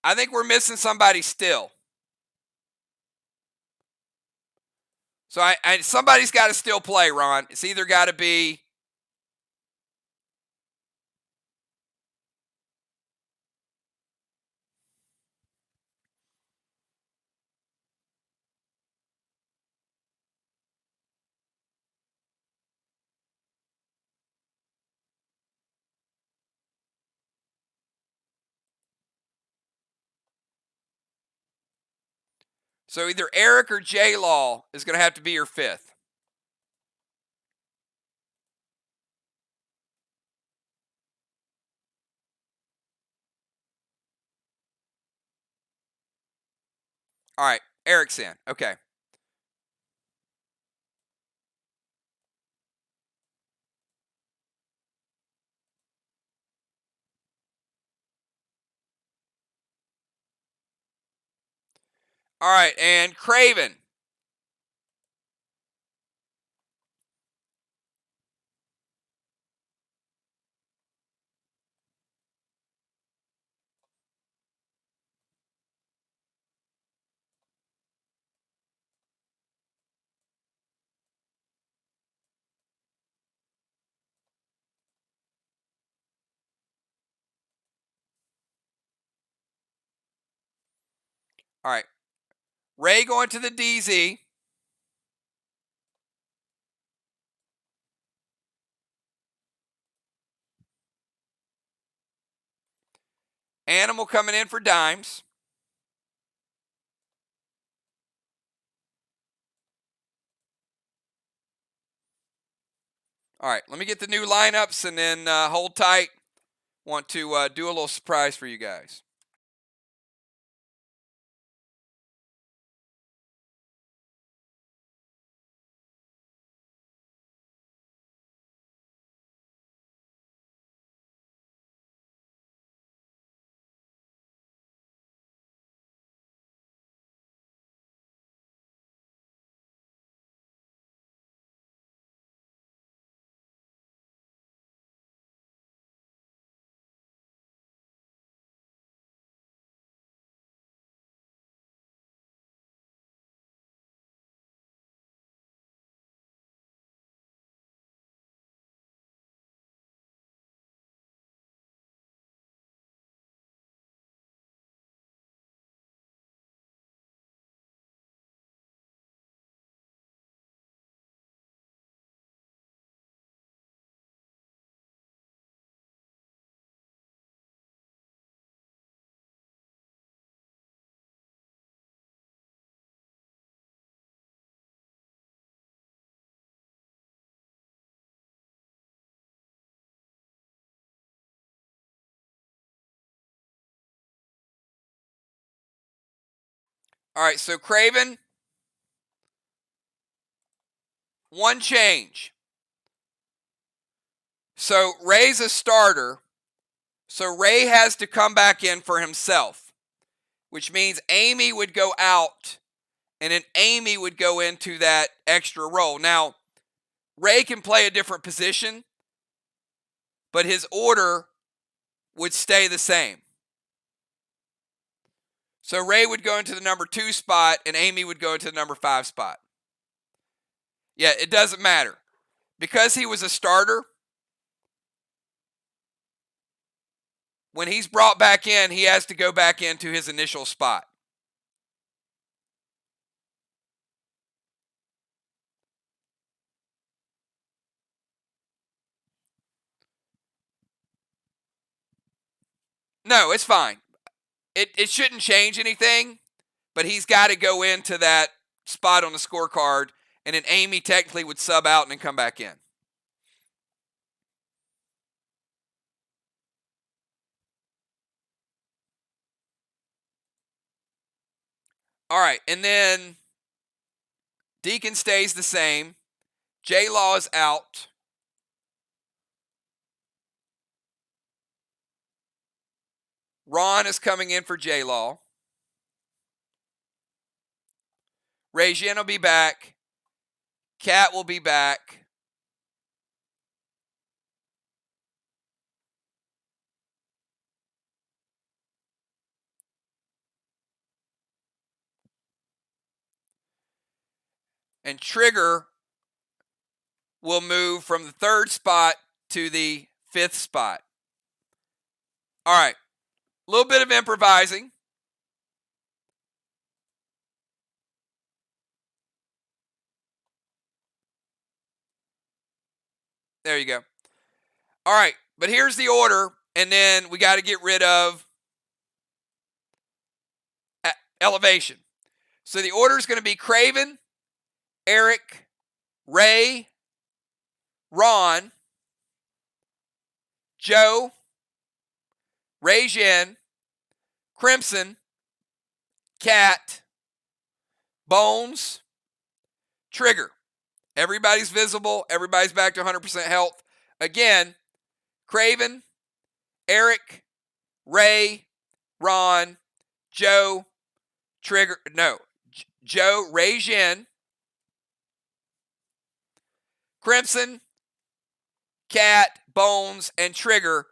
I think we're missing somebody still. So somebody's got to still play, Ron. It's either got to be so either Eric or J Law is going to have to be your fifth. All right, Eric's in. Okay. All right, and Craven. All right. Ray going to the DZ. Animal coming in for dimes. All right, let me get the new lineups and then hold tight. Want to do a little surprise for you guys. All right, so Craven, one change. So Ray's a starter. So Ray has to come back in for himself, which means Amy would go out and then Amy would go into that extra role. Now, Ray can play a different position, but his order would stay the same. So Ray would go into the number 2 spot and Amy would go into the number 5 spot. Yeah, it doesn't matter. Because he was a starter, when he's brought back in, he has to go back into his initial spot. No, it's fine. It shouldn't change anything, but he's got to go into that spot on the scorecard, and then Amy technically would sub out and then come back in. All right, and then Deacon stays the same. J-Law is out. Ron is coming in for J-Law. Regine will be back. Kat will be back. And Trigger will move from the 3rd spot to the 5th spot. All right, a little bit of improvising. There you go. All right, but here's the order, and then we got to get rid of elevation. So the order is going to be Craven, Eric, Ray, Ron, Joe, Regine, Crimson, Cat, Bones, Trigger. Everybody's visible. Everybody's back to 100% health. Again, Craven, Eric, Ray, Ron, Joe, Trigger. No, Joe, Regine, Crimson, Cat, Bones, and Trigger.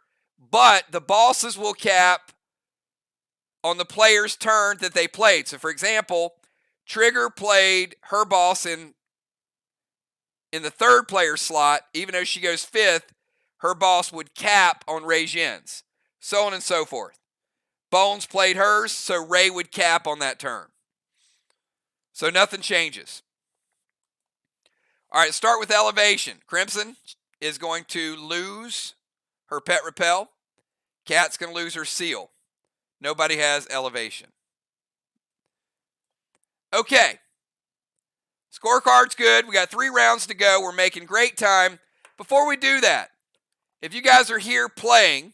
But the bosses will cap on the player's turn that they played. So, for example, Trigger played her boss in the 3rd player slot. Even though she goes 5th, her boss would cap on Regine's. So on and so forth. Bones played hers, so Ray would cap on that turn. So nothing changes. All right, start with elevation. Crimson is going to lose her pet repel. Cat's going to lose her seal. Nobody has elevation. Okay. Scorecard's good. We got 3 rounds to go. We're making great time. Before we do that, if you guys are here playing,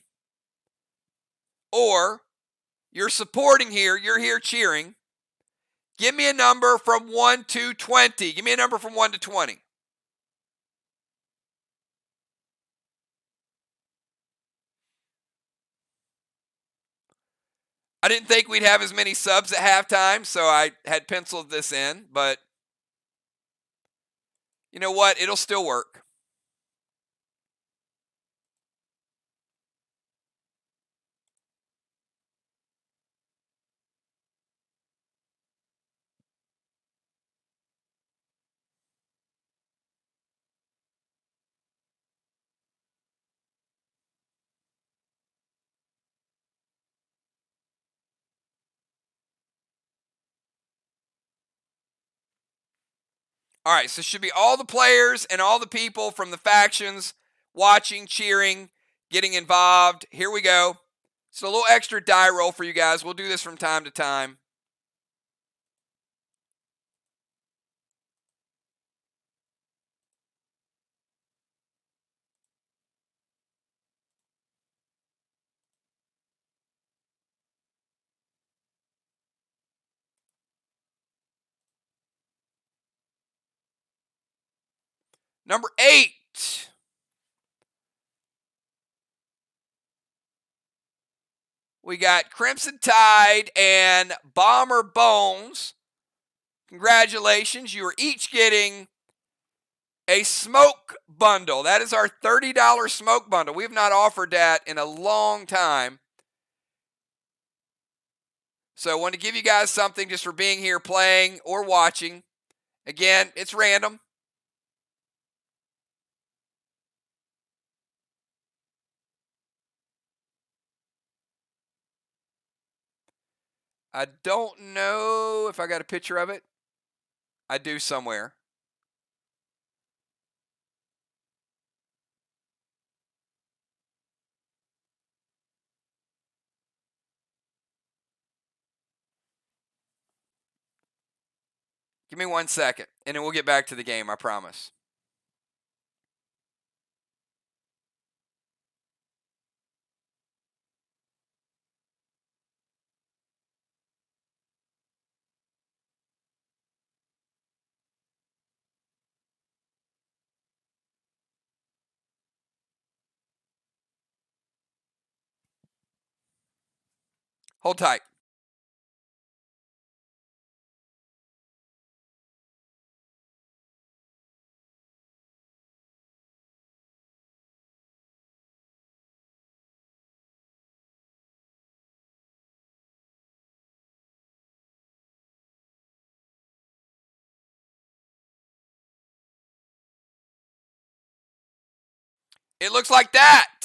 or you're supporting here, you're here cheering, give me a number from 1 to 20. Give me a number from 1 to 20. I didn't think we'd have as many subs at halftime, so I had penciled this in, but you know what? It'll still work. All right, so it should be all the players and all the people from the factions watching, cheering, getting involved. Here we go. So a little extra die roll for you guys. We'll do this from time to time. Number 8. We got Crimson Tide and Bomber Bones. Congratulations. You are each getting a smoke bundle. That is our $30 smoke bundle. We have not offered that in a long time. So I want to give you guys something just for being here, playing, or watching. Again, it's random. I don't know if I got a picture of it. I do somewhere. Give me 1 second, and then we'll get back to the game, I promise. Hold tight. It looks like that.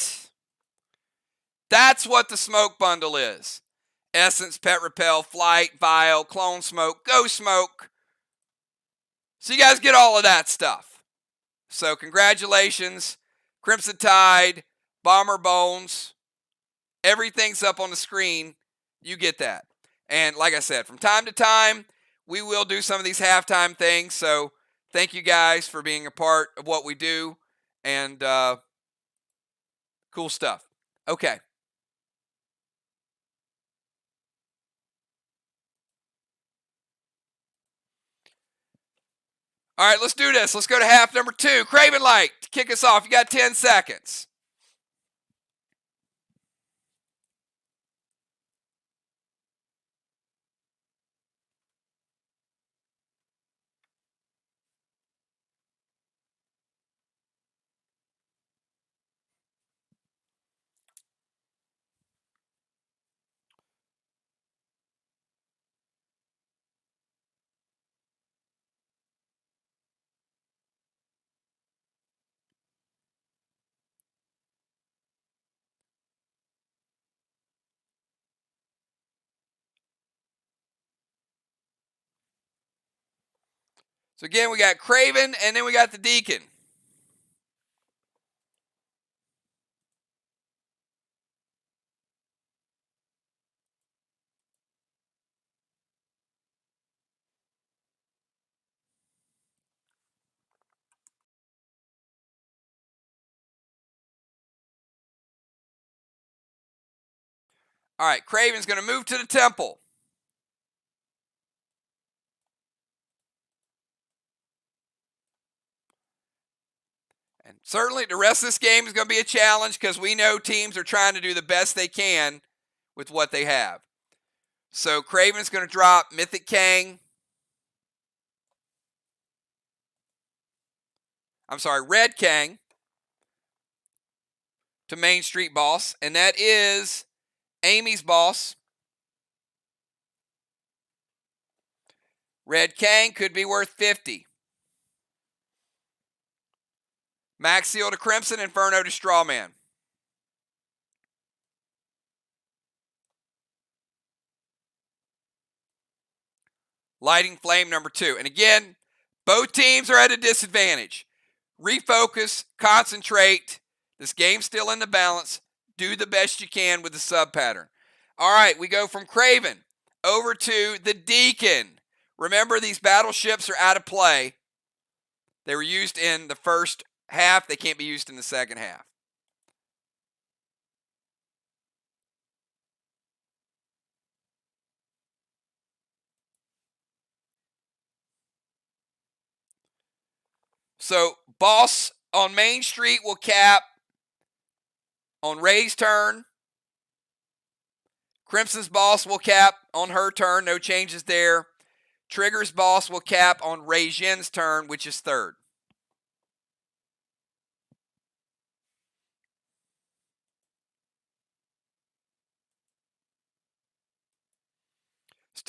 That's what the smoke bundle is. Essence, Pet Repel, Flight, Vial, Clone Smoke, Ghost Smoke. So you guys get all of that stuff. So congratulations, Crimson Tide, Bomber Bones. Everything's up on the screen. You get that. And like I said, from time to time, we will do some of these halftime things. So thank you guys for being a part of what we do. And cool stuff. Okay. All right, let's do this. Let's go to half number 2. Craven Light, to kick us off. You got 10 seconds. So again, we got Craven, and then we got the Deacon. All right, Craven's going to move to the temple. And certainly the rest of this game is going to be a challenge because we know teams are trying to do the best they can with what they have. So Craven's going to drop Mythic Kang. Red Kang to Main Street Boss. And that is Amy's boss. Red Kang could be worth 50. Maxiel to Crimson, Inferno to Strawman. Lighting Flame number 2. And again, both teams are at a disadvantage. Refocus, concentrate. This game's still in the balance. Do the best you can with the sub pattern. All right, we go from Craven over to the Deacon. Remember, these battleships are out of play. They were used in the first half. They can't be used in the second half. So, Boss on Main Street will cap on Ray's turn. Crimson's boss will cap on her turn. No changes there. Trigger's boss will cap on Ray Jin's turn, which is third.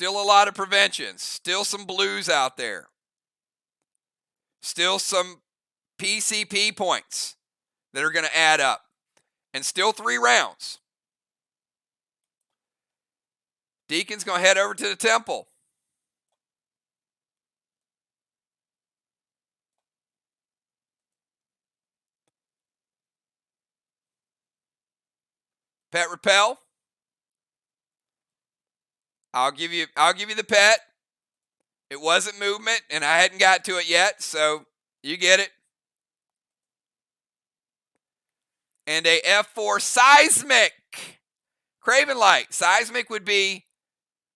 Still a lot of preventions. Still some blues out there. Still some PCP points that are going to add up. And still 3 rounds. Deacon's going to head over to the temple. Pet repel. I'll give you the pet. It wasn't movement, and I hadn't got to it yet, so you get it. And a F4 seismic. Craven Light. Seismic would be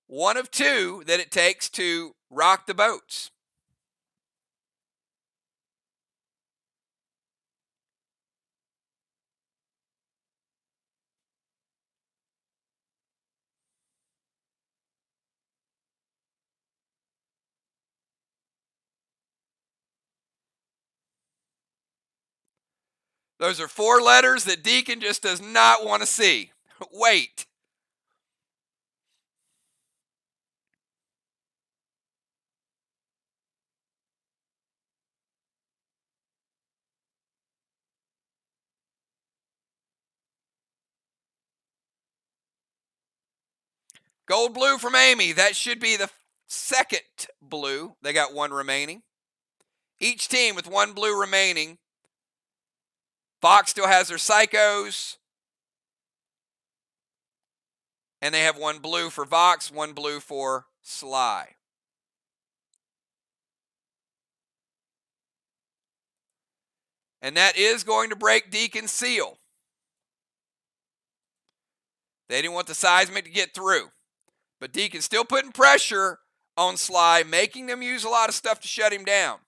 one of 2 that it takes to rock the boats. Those are 4 letters that Deacon just does not want to see. Wait. Gold blue from Amy. That should be the second blue. They got 1 remaining. Each team with 1 blue remaining. VOX still has their psychos. And they have 1 blue for VOX, 1 blue for SLY. And that is going to break Deacon's seal. They didn't want the seismic to get through. But Deacon's still putting pressure on SLY, making them use a lot of stuff to shut him down.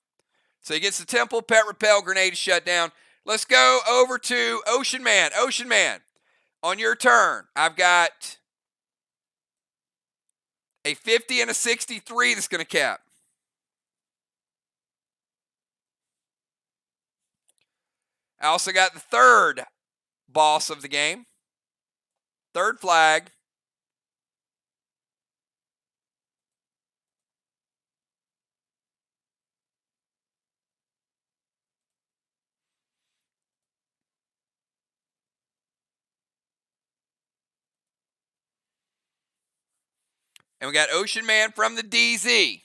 So he gets the temple, pet repel, grenade shut down. Let's go over to Ocean Man. Ocean Man, on your turn, I've got a 50 and a 63 that's going to cap. I also got the 3rd boss of the game. 3rd flag. And we got Ocean Man from the DZ.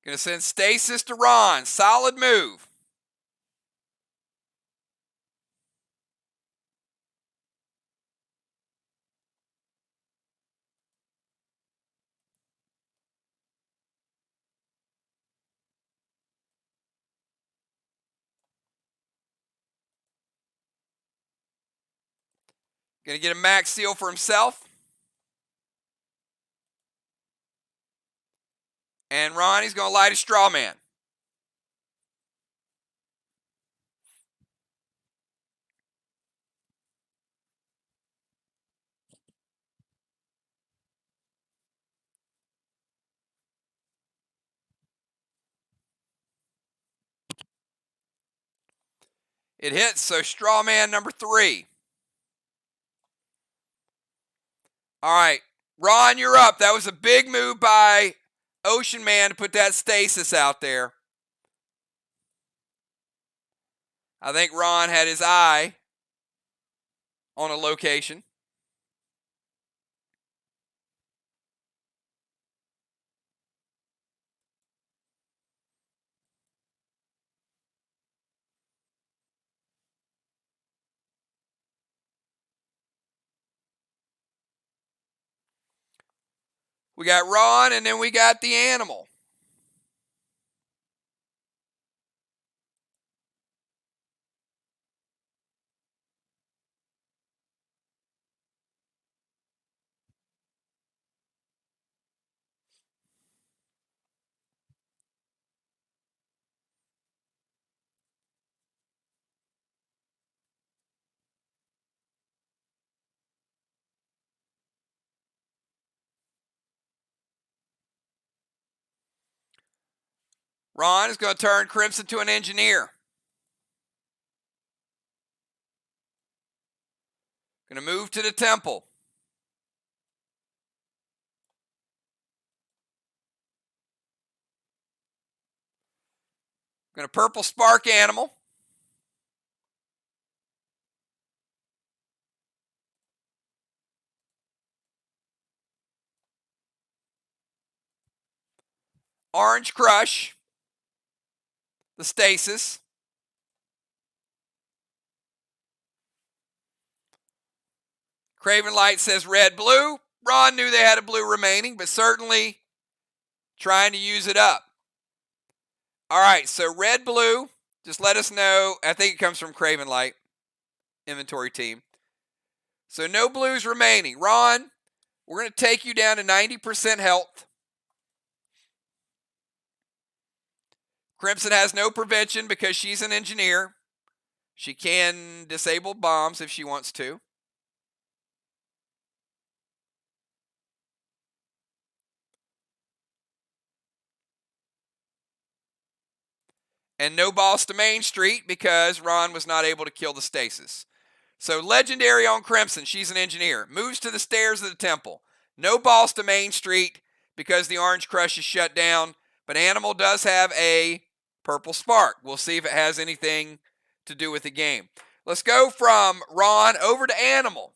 Going to send Stasis to Ron. Solid move. Going to get a max seal for himself. And Ronnie's going to light a straw man. It hits, so straw man number 3. All right, Ron, you're up. That was a big move by Ocean Man to put that stasis out there. I think Ron had his eye on a location. We got Ron, and then we got the animal. Ron is going to turn Crimson to an engineer. Going to move to the temple. Going to purple spark animal. Orange crush. The stasis. Craven Light says red, blue. Ron knew they had a blue remaining, but certainly trying to use it up. All right, so red, blue. Just let us know. I think it comes from Craven Light inventory team. So no blues remaining. Ron, we're going to take you down to 90% health. Crimson has no prevention because she's an engineer. She can disable bombs if she wants to. And no boss to Main Street because Ron was not able to kill the stasis. So legendary on Crimson, she's an engineer. Moves to the stairs of the temple. No boss to Main Street because the Orange Crush is shut down. But Animal does have a purple spark. We'll see if it has anything to do with the game. Let's go from Ron over to Animal.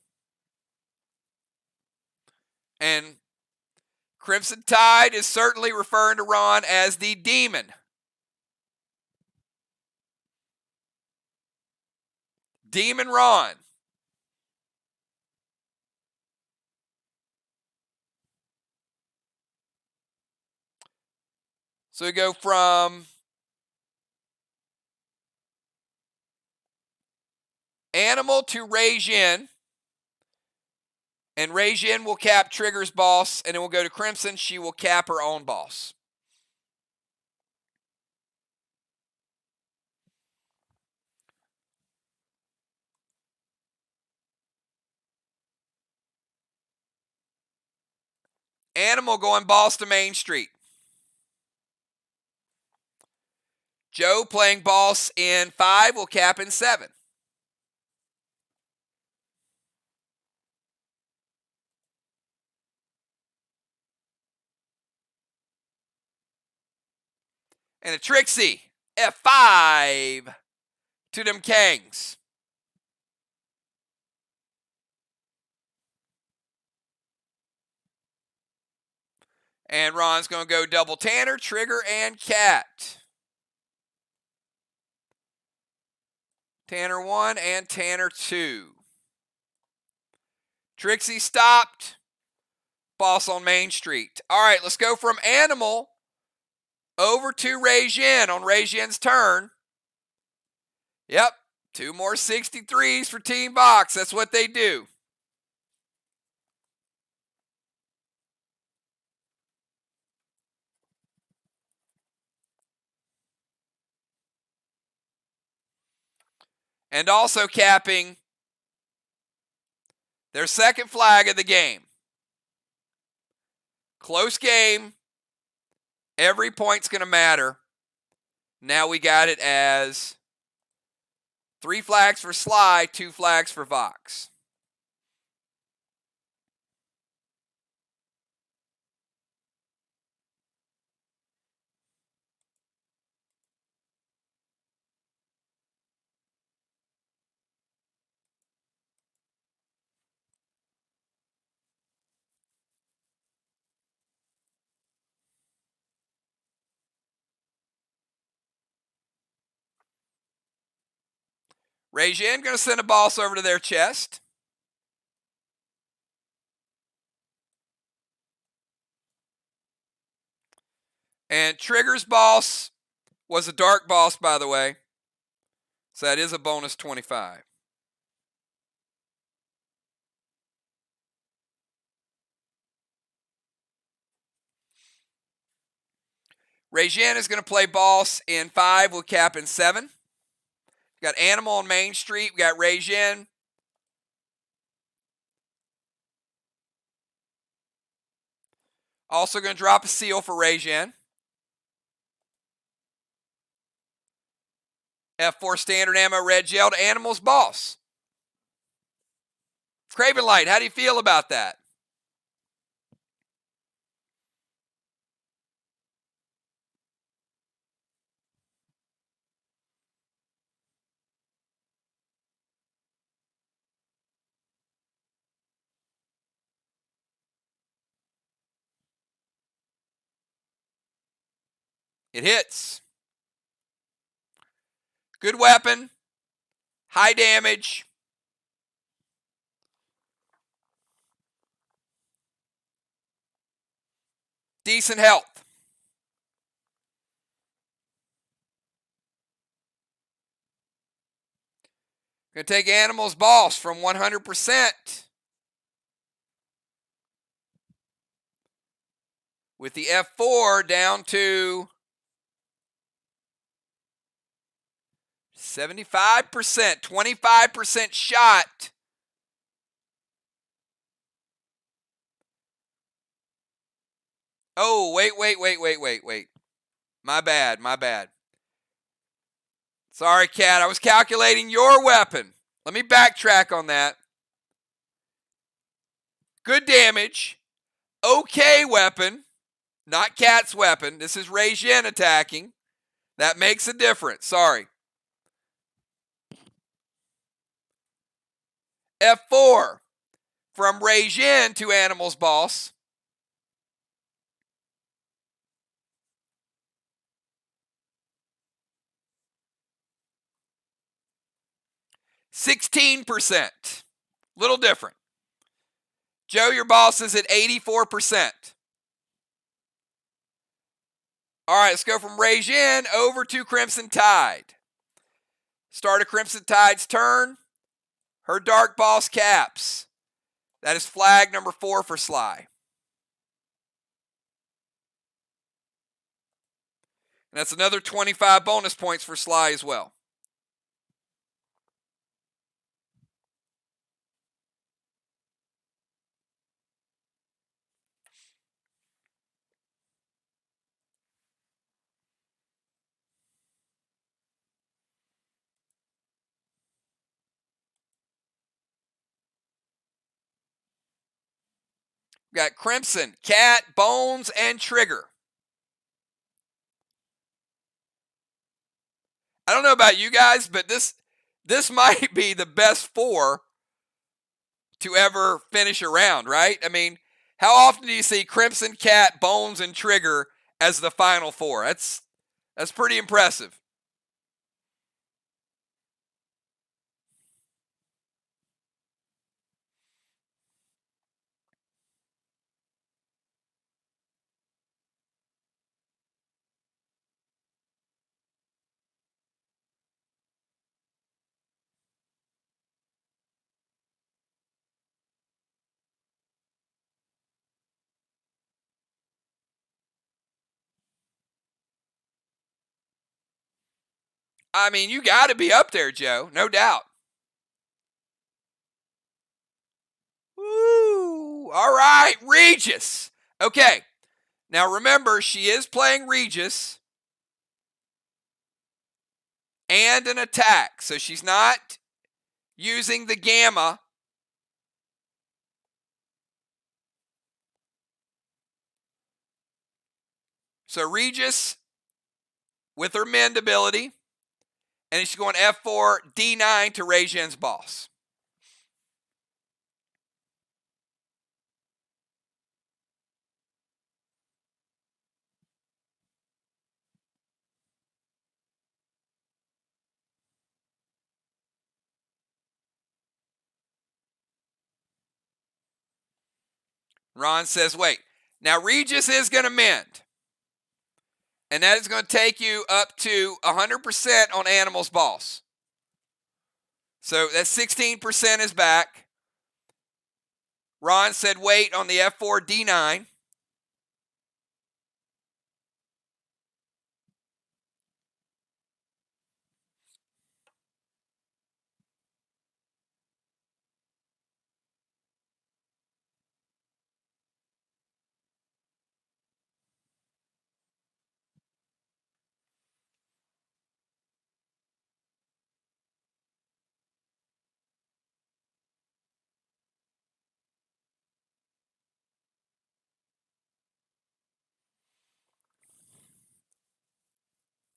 And Crimson Tide is certainly referring to Ron as the demon. Demon Ron. So we go from Animal to Rei-Jin. And Rei-Jin will cap Trigger's boss, and then we'll go to Crimson. She will cap her own boss. Animal going boss to Main Street. Joe playing boss in 5 will cap in 7. And a Trixie, F5 to them Kangs. And Ron's going to go double Tanner, Trigger, and Cat. Tanner 1 and Tanner 2. Trixie stopped. Boss on Main Street. All right, let's go from Animal over to Rei-Jin on Rei-Jin's turn. Yep, 2 more 63s for Team VOX. That's what they do. And also capping their second flag of the game. Close game. Every point's going to matter. Now we got it as 3 flags for SLY, 2 flags for VOX. Rei-Jin going to send a boss over to their chest. And Trigger's boss was a dark boss, by the way. So that is a bonus 25. Regine is going to play boss in 5 with cap in 7. We got Animal on Main Street. We got Regine. Also going to drop a seal for Regine. F4 standard ammo, red gel to Animal's boss. Craven Light, how do you feel about that? It hits. Good weapon. High damage. Decent health. Going to take Animal's boss from 100% with the F4 down to 75%, 25% shot. Oh, wait. My bad. Sorry, Cat. I was calculating your weapon. Let me backtrack on that. Good damage. Okay weapon. Not Cat's weapon. This is Regine attacking. That makes a difference. Sorry. F4 from Regine to Animal's boss. %. Little different. Joe, your boss is at 84%. All right, let's go from Regine over to Crimson Tide. Start of Crimson Tide's turn. Her dark boss caps. That is flag number 4 for SLY. And that's another 25 bonus points for SLY as well. We got Crimson, Cat, Bones, and Trigger. I don't know about you guys, but this might be the best 4 to ever finish a round, right? I mean, how often do you see Crimson, Cat, Bones, and Trigger as the final 4? That's pretty impressive. I mean, you got to be up there, Joe, no doubt. Woo! All right, Regis. Okay, now remember, she is playing Regis and an attack, so she's not using the Gamma. So Regis with her Mend ability, and she's going F4, D9 to Regine's boss. Ron says, wait. Now Regis is going to mend. And that is going to take you up to 100% on Animals Boss. So that 16% is back. Ron said wait on the F4 D9.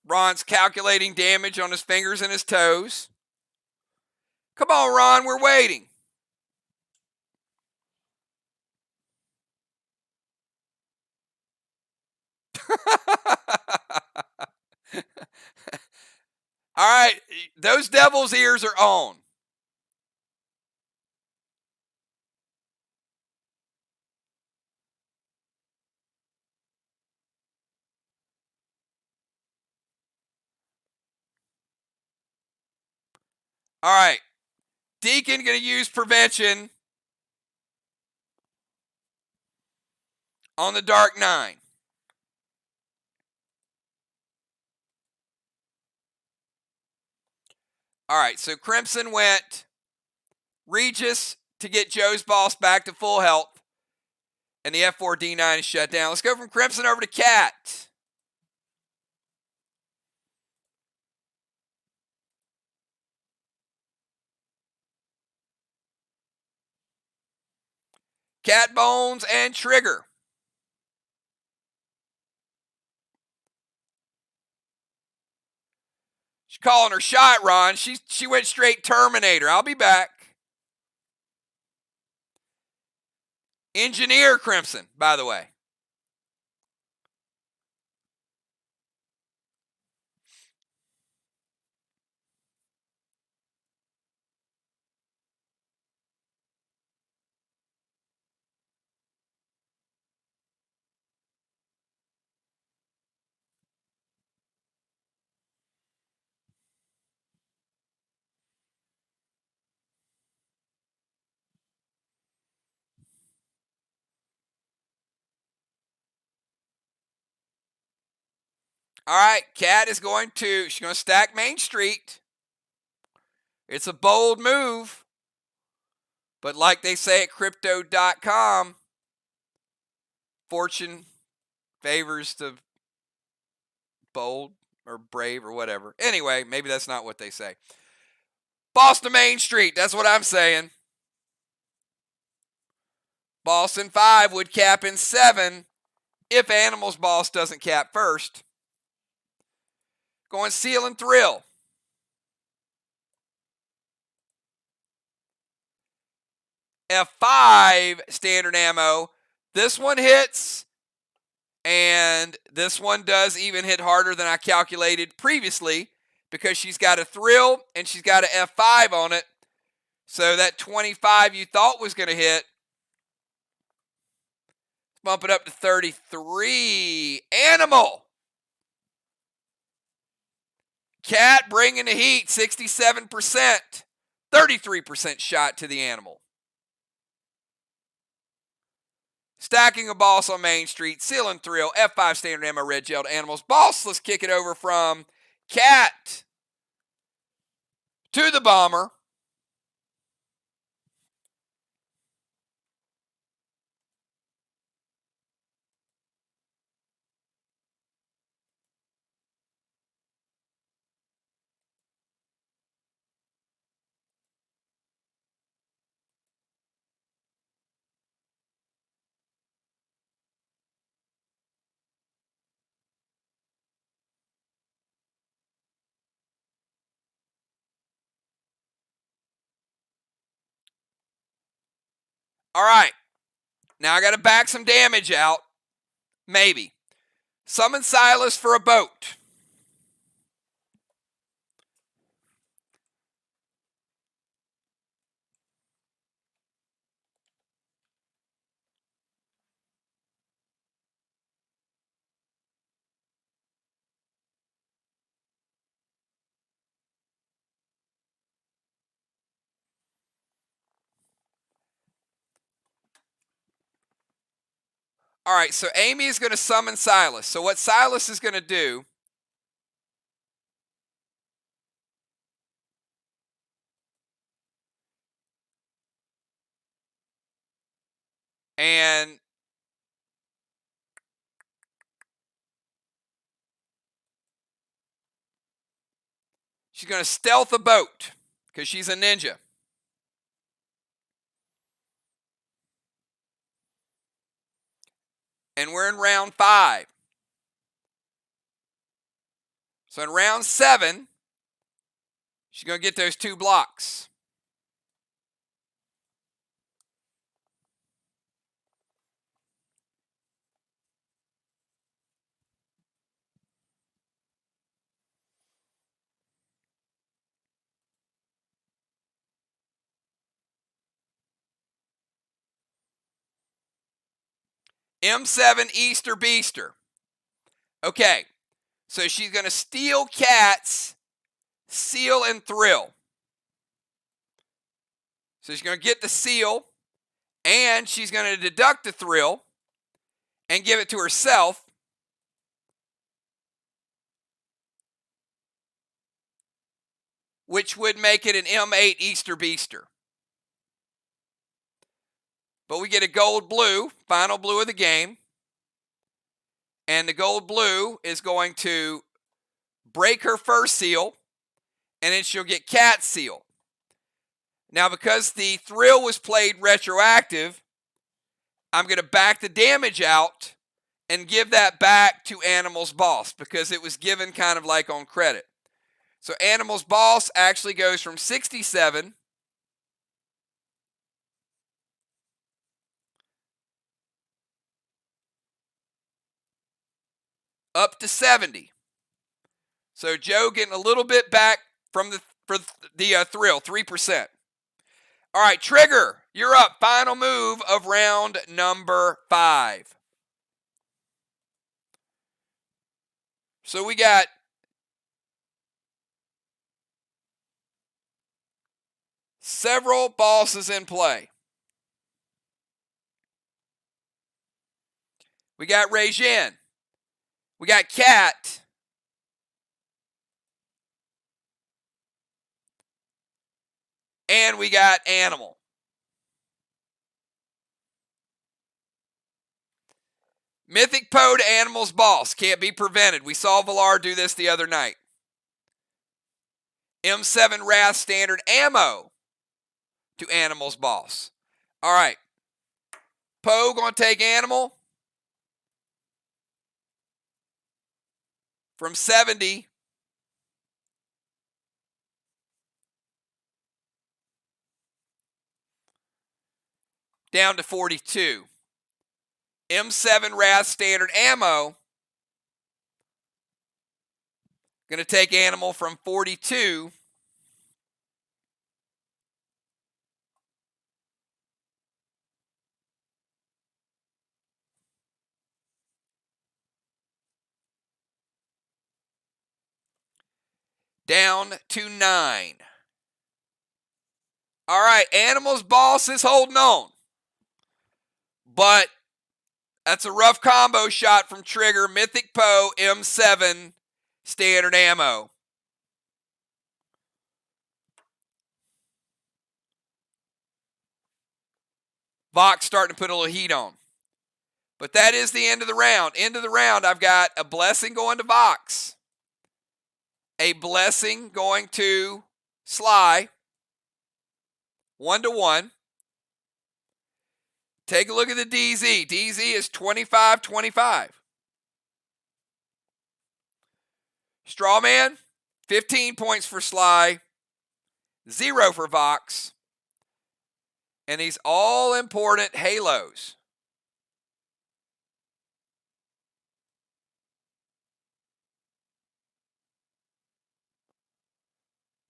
Ron's calculating damage on his fingers and his toes. Come on, Ron, we're waiting. All right, those devil's ears are on. All right, Deacon going to use prevention on the Dark 9. All right, so Crimson went Regis to get Joe's boss back to full health. And the F4 D9 is shut down. Let's go from Crimson over to Cat. Cat Bones and Trigger. She's calling her shot, Ron. She went straight Terminator. I'll be back. Engineer Crimson, by the way. All right, Cat is she's going to stack Main Street. It's a bold move. But like they say at crypto.com, fortune favors the bold or brave or whatever. Anyway, maybe that's not what they say. Boss to Main Street, that's what I'm saying. Boss in 5 would cap in 7 if Animals Boss doesn't cap first. Going Seal and Thrill. F5 standard ammo. This one hits, and this one does even hit harder than I calculated previously because she's got a Thrill and she's got an F5 on it. So that 25 you thought was going to hit, bump it up to 33. Animal. Cat bringing the heat, 67%. 33% shot to the Animal. Stacking a boss on Main Street, Seal and Thrill, F5 standard ammo, red gelled Animals. Boss, let's kick it over from Cat to the Bomber. All right. Now I got to back some damage out. Maybe. Summon Silas for a boat. All right, so Amy is going to summon Silas. So what Silas is going to do, and she's going to stealth a boat because she's a ninja. And we're in round 5. So in round 7, she's going to get those 2 blocks. M7 Easter Beaster. Okay, so she's going to steal Cat's Seal and Thrill. So she's going to get the Seal, and she's going to deduct the Thrill and give it to herself. Which would make it an M8 Easter Beaster. But we get a gold blue, final blue of the game. And the gold blue is going to break her first seal, and then she'll get Cat's seal. Now, because the Thrill was played retroactive, I'm going to back the damage out and give that back to Animal's Boss because it was given kind of like on credit. So Animal's Boss actually goes from 67 up to 70. So Joe getting a little bit back from the Thrill, 3%. All right, Trigger, you're up. Final move of round number 5. So we got several bosses in play. We got Rejin. We got Cat. And we got Animal. Mythic Poe to Animal's Boss. Can't be prevented. We saw Valar do this the other night. M7 Wrath Standard Ammo to Animal's Boss. All right. Poe going to take Animal from 70 down to 42. M7 Wrath Standard Ammo going to take Animal from 42 down to 9. All right, Animal's Boss is holding on. But that's a rough combo shot from Trigger. Mythic Poe, M7, Standard Ammo. Vox starting to put a little heat on. But that is the end of the round. End of the round, I've got a blessing going to Vox. A blessing going to SLY. 1-1. Take a look at the DZ. DZ is 25-25. Strawman, 15 points for SLY, 0 for Vox. And these all-important halos.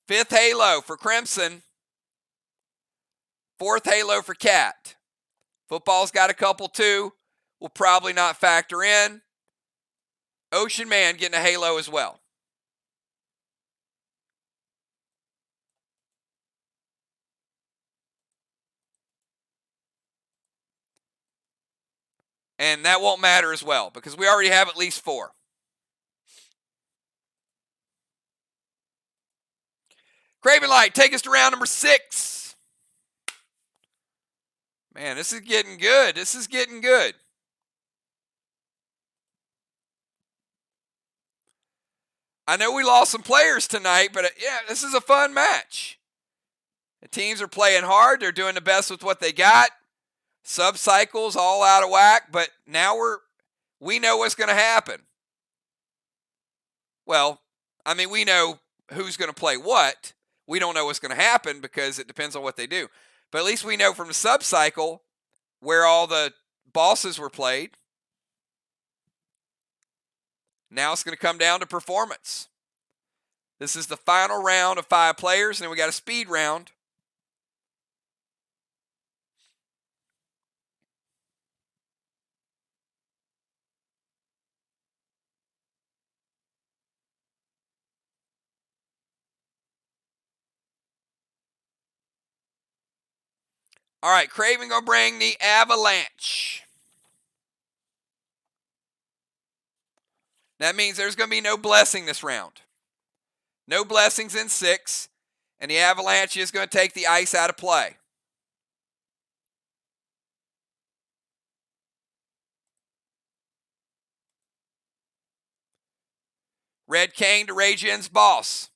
Fifth halo for Crimson. Fourth halo for Cat. Football's got a couple too. Will probably not factor in. Ocean Man getting a halo as well. And that won't matter as well because we already have at least 4. Craven Light, take us to round number 6. Man, this is getting good. This is getting good. I know we lost some players tonight, but yeah, this is a fun match. The teams are playing hard. They're doing the best with what they got. Sub-cycles all out of whack, but now we know what's going to happen. Well, I mean, we know who's going to play what. We don't know what's going to happen because it depends on what they do. But at least we know from the sub-cycle where all the bosses were played. Now it's going to come down to performance. This is the final round of 5 players, and then we got a speed round. All right, Craven going to bring the Avalanche. That means there's going to be no blessing this round. No blessings in 6, and the Avalanche is going to take the ice out of play. Red Cane to Rajin's boss.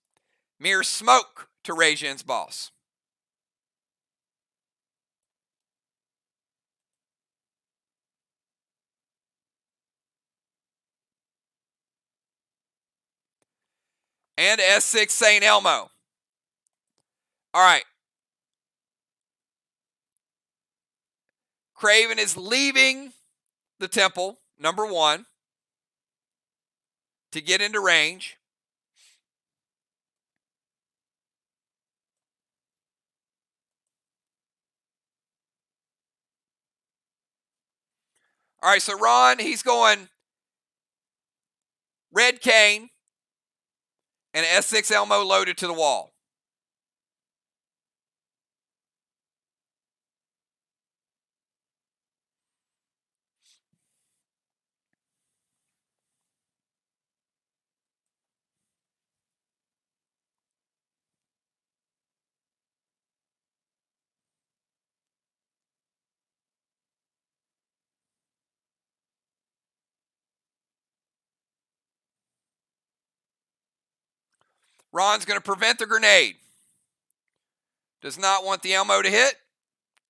Mere Smoke to Rajin's boss. And S6 St. Elmo. All right. Craven is leaving the temple, number 1, to get into range. All right, so Ron, he's going Red Cane and S6 Elmo loaded to the wall. Ron's going to prevent the grenade. Does not want the Elmo to hit.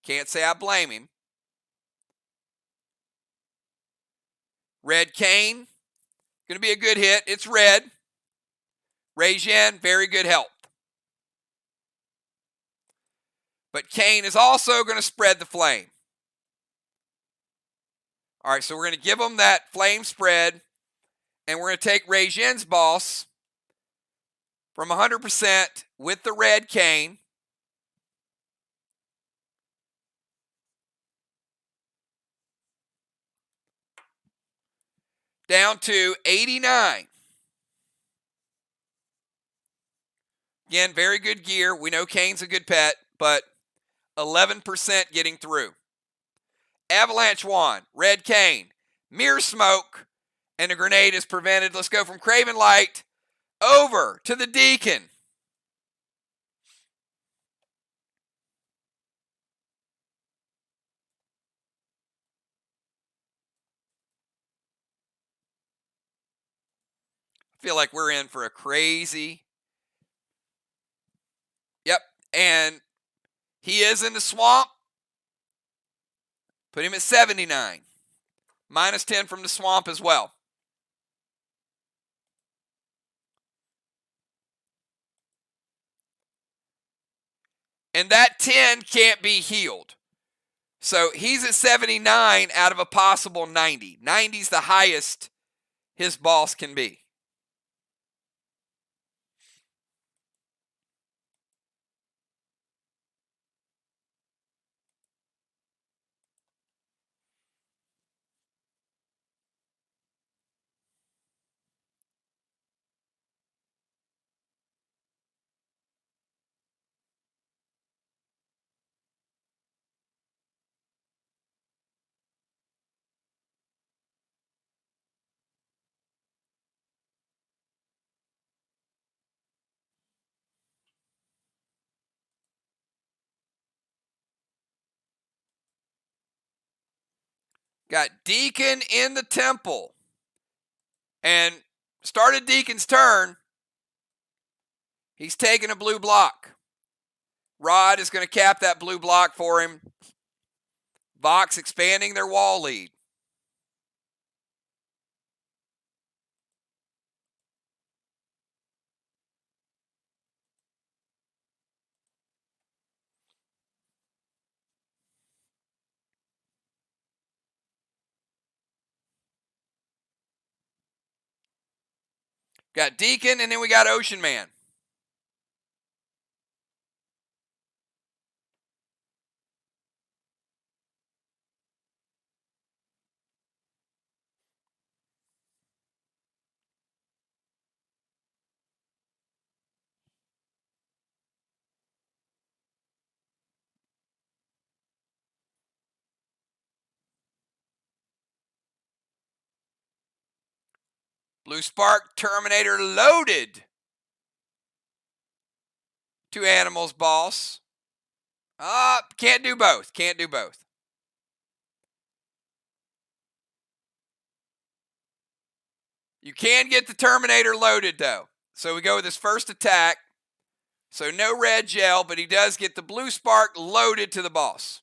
Can't say I blame him. Red Cane, going to be a good hit. It's red. Rajin, very good help. But Cane is also going to spread the flame. All right, so we're going to give him that flame spread, and we're going to take Rajin's boss from 100% with the Red Cane down to 89. Again, very good gear. We know Cane's a good pet, but 11% getting through. Avalanche Wand, Red Cane, Mere Smoke, and the grenade is prevented. Let's go from Craven Light over to the Deacon. I feel like we're in for a crazy. Yep, and he is in the swamp. Put him at 79. Minus 10 from the swamp as well. And that 10 can't be healed. So he's at 79 out of a possible 90. 90's the highest his boss can be. Got Deacon in the temple. And started Deacon's turn. He's taking a blue block. Rod is going to cap that blue block for him. VOX expanding their wall lead. Got Deacon, and then we got Ocean Man. Blue Spark Terminator loaded to Animals Boss. Can't do both. Can't do both. You can get the Terminator loaded, though. So we go with his first attack. So no red gel, but he does get the Blue Spark loaded to the boss.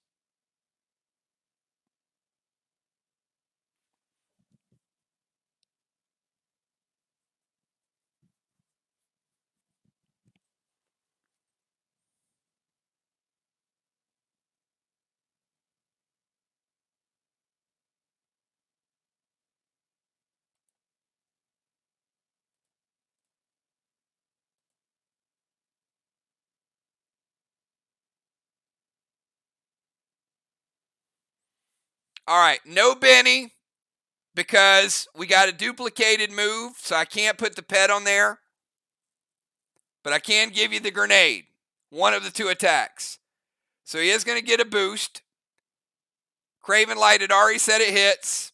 All right, no Benny because we got a duplicated move, so I can't put the pet on there. But I can give you the grenade, one of the two attacks. So he is going to get a boost. Craven Light had already said it hits.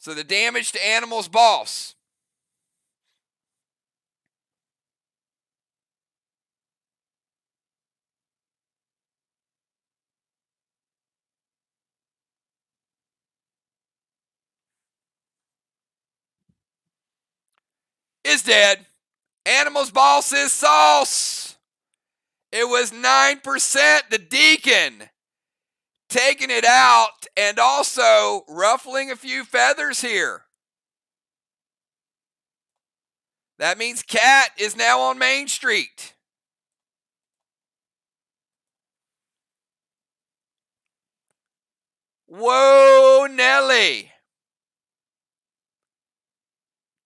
So the damage to Animals Boss. Is dead. Animals Boss is sauce. It was 9%. The Deacon taking it out and also ruffling a few feathers here. That means Cat is now on Main Street. Whoa, Nelly.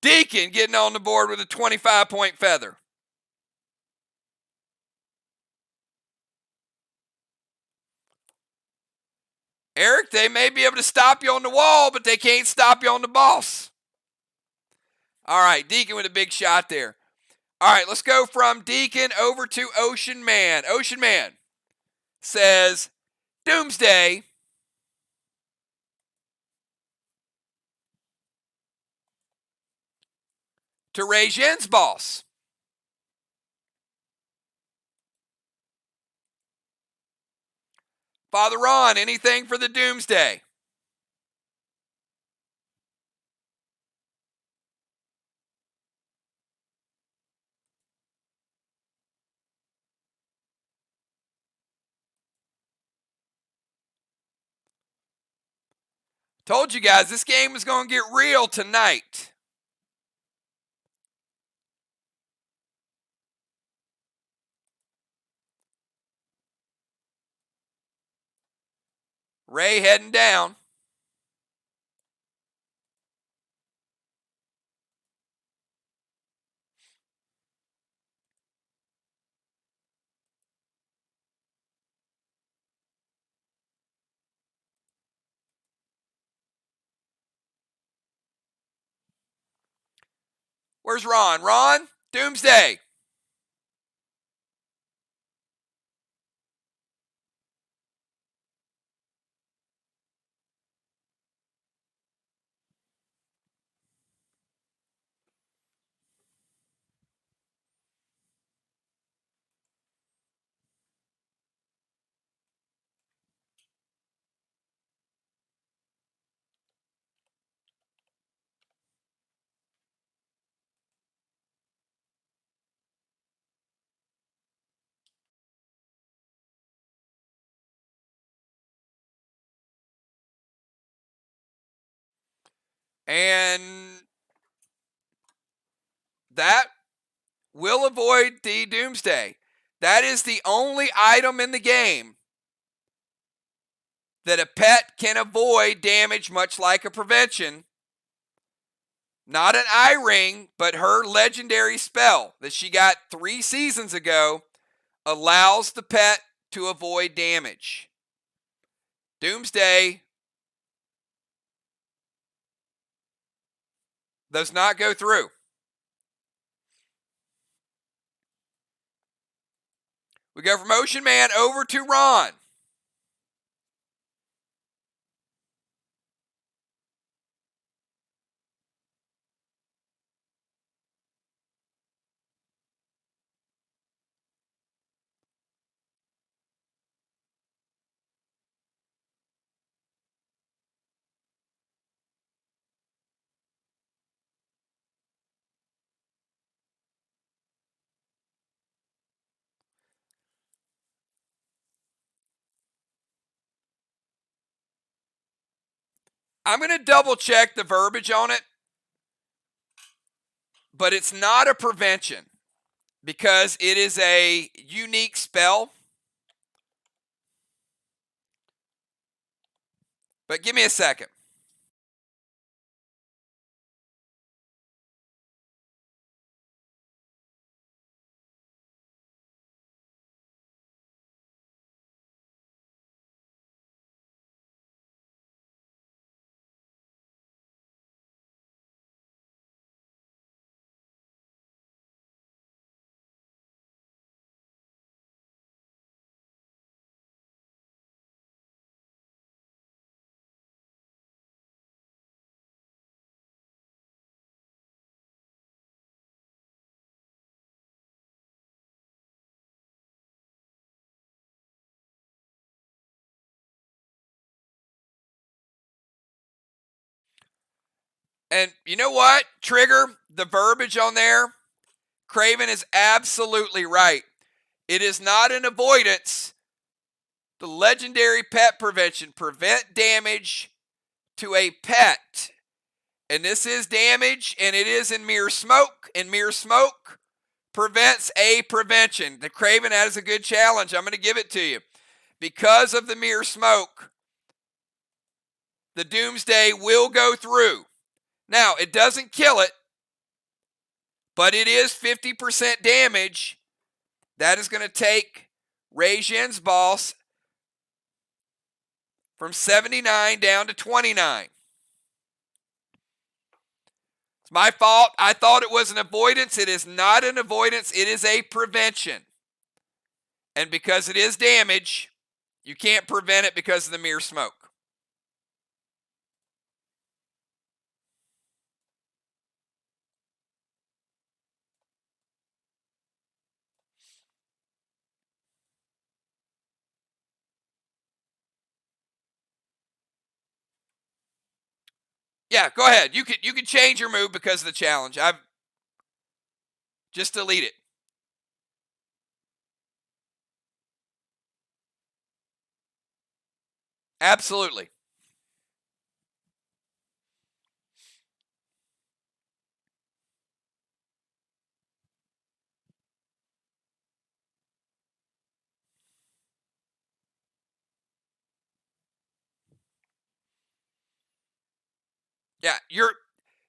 Deacon getting on the board with a 25-point feather. Eric, they may be able to stop you on the wall, but they can't stop you on the boss. All right, Deacon with a big shot there. All right, let's go from Deacon over to Ocean Man. Ocean Man says, Doomsday to Rejin's boss. Father Ron, anything for the Doomsday? Told you guys, this game is going to get real tonight. Ray heading down. Where's Ron? Ron, Doomsday. And that will avoid the Doomsday. That is the only item in the game that a pet can avoid damage, much like a prevention. Not an eye ring, but her legendary spell that she got 3 seasons ago allows the pet to avoid damage. Doomsday does not go through. We go from Ocean Man over to Ron. I'm going to double check the verbiage on it, but it's not a prevention because it is a unique spell. But give me a second. And you know what, Trigger? The verbiage on there, Craven is absolutely right. It is not an avoidance. The legendary pet prevention, prevent damage to a pet. And this is damage, and it is in Mirror Smoke. And Mirror Smoke prevents a prevention. The Craven, that is a good challenge. I'm going to give it to you. Because of the Mirror Smoke, the Doomsday will go through. Now, it doesn't kill it, but it is 50% damage. That is going to take Rei-Jin's boss from 79 down to 29. It's my fault. I thought it was an avoidance. It is not an avoidance. It is a prevention. And because it is damage, you can't prevent it because of the Mirror Smoke. Yeah, go ahead. You can change your move because of the challenge. I've just delete it. Absolutely. Yeah,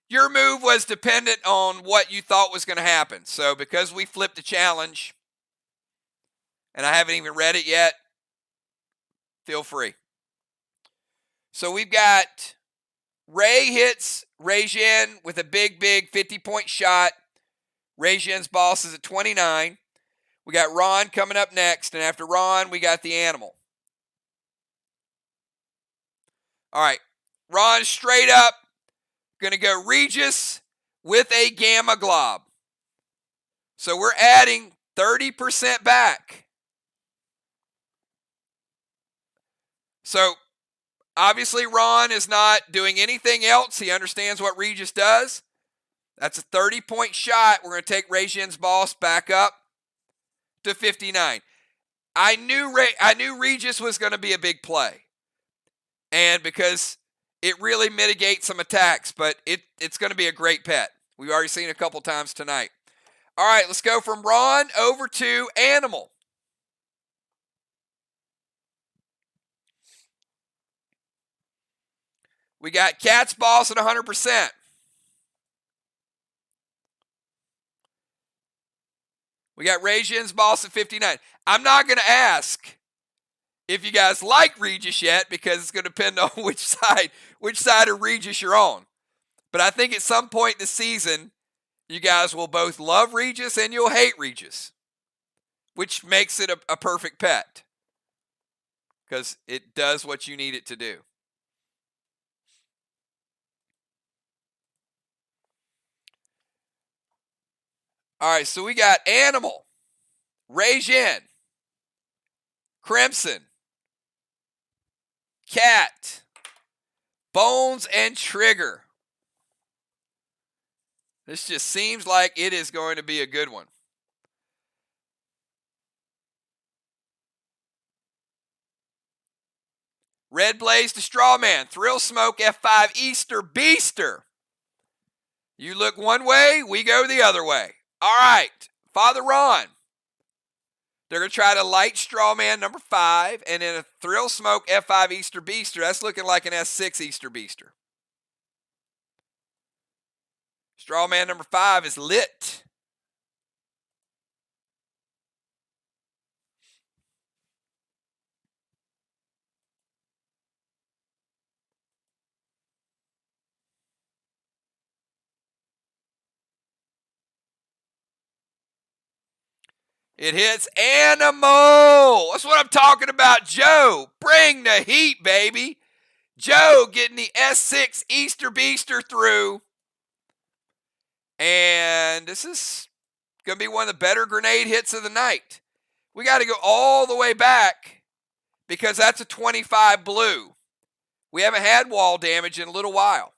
your move was dependent on what you thought was going to happen. So because we flipped the challenge, and I haven't even read it yet, feel free. So we've got Ray hits Rei-Jin with a big 50-point shot. Rei-Jin's boss is at 29. We got Ron coming up next, and after Ron, we got the animal. All right, Ron straight up going to go Regis with a Gamma Glob. So we're adding 30% back. So obviously Ron is not doing anything else. He understands what Regis does. That's a 30-point shot. We're going to take Rei-Jin's boss back up to 59. I knew Regis was going to be a big play. And because it really mitigates some attacks, but it's going to be a great pet. We've already seen it a couple times tonight. All right, let's go from Ron over to Animal. We got Cat's Boss at 100%. We got Rajin's Boss at 59. I'm not going to ask if you guys like Regis yet, because it's going to depend on which side of Regis you're on. But I think at some point this season, you guys will both love Regis and you'll hate Regis, which makes it a perfect pet because it does what you need it to do. All right, so we got Animal, Rajin, Crimson, Cat, Bones, and Trigger. This just seems like it is going to be a good one. Red Blaze to Strawman, Thrill Smoke F5 Easter Beaster. You look one way, we go the other way. All right, Father Ron. They're going to try to light Strawman number 5, and then a Thrill Smoke F5 Easter Beaster. That's looking like an S6 Easter Beaster. Strawman number 5 is lit. It hits Animal. That's what I'm talking about, Joe. Bring the heat, baby. Joe getting the S6 Easter Beaster through. And this is going to be one of the better grenade hits of the night. We got to go all the way back because that's a 25 blue. We haven't had wall damage in a little while.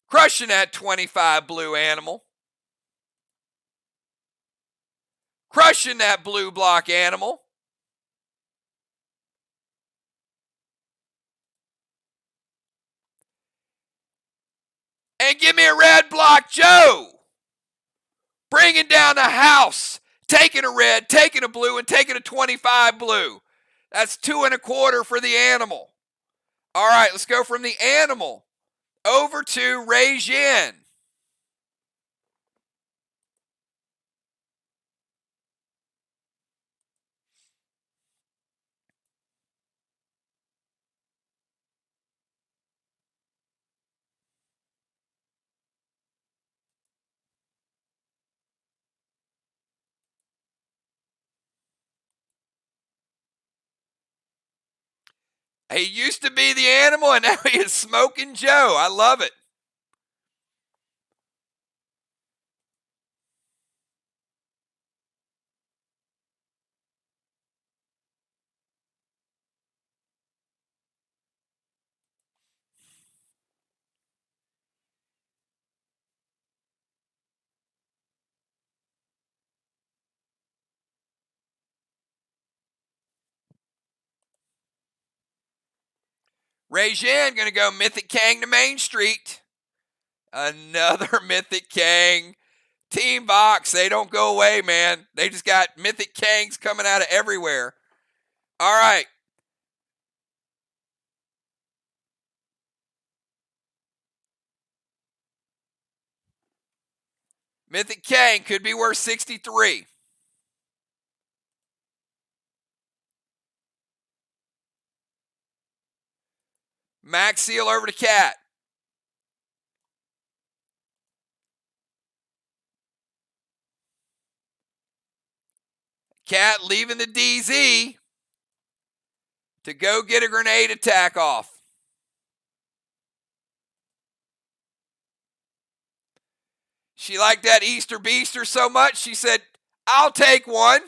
Crushing that 25 blue, Animal. Crushing that blue block, Animal. And give me a red block, Joe. Bringing down the house. Taking a red, taking a blue, and taking a 25 blue. That's 2 1/4 for the Animal. All right, let's go from the Animal over to Rajin. He used to be the Animal, and now he is Smoking Joe. I love it. Rajin going to go Mythic Kang to Main Street. Another Mythic Kang. Team VOX, they don't go away, man. They just got Mythic Kangs coming out of everywhere. All right. Mythic Kang could be worth 63. Max Seal over to Cat. Cat leaving the DZ to go get a grenade attack off. She liked that Easter Beaster so much, she said, I'll take one.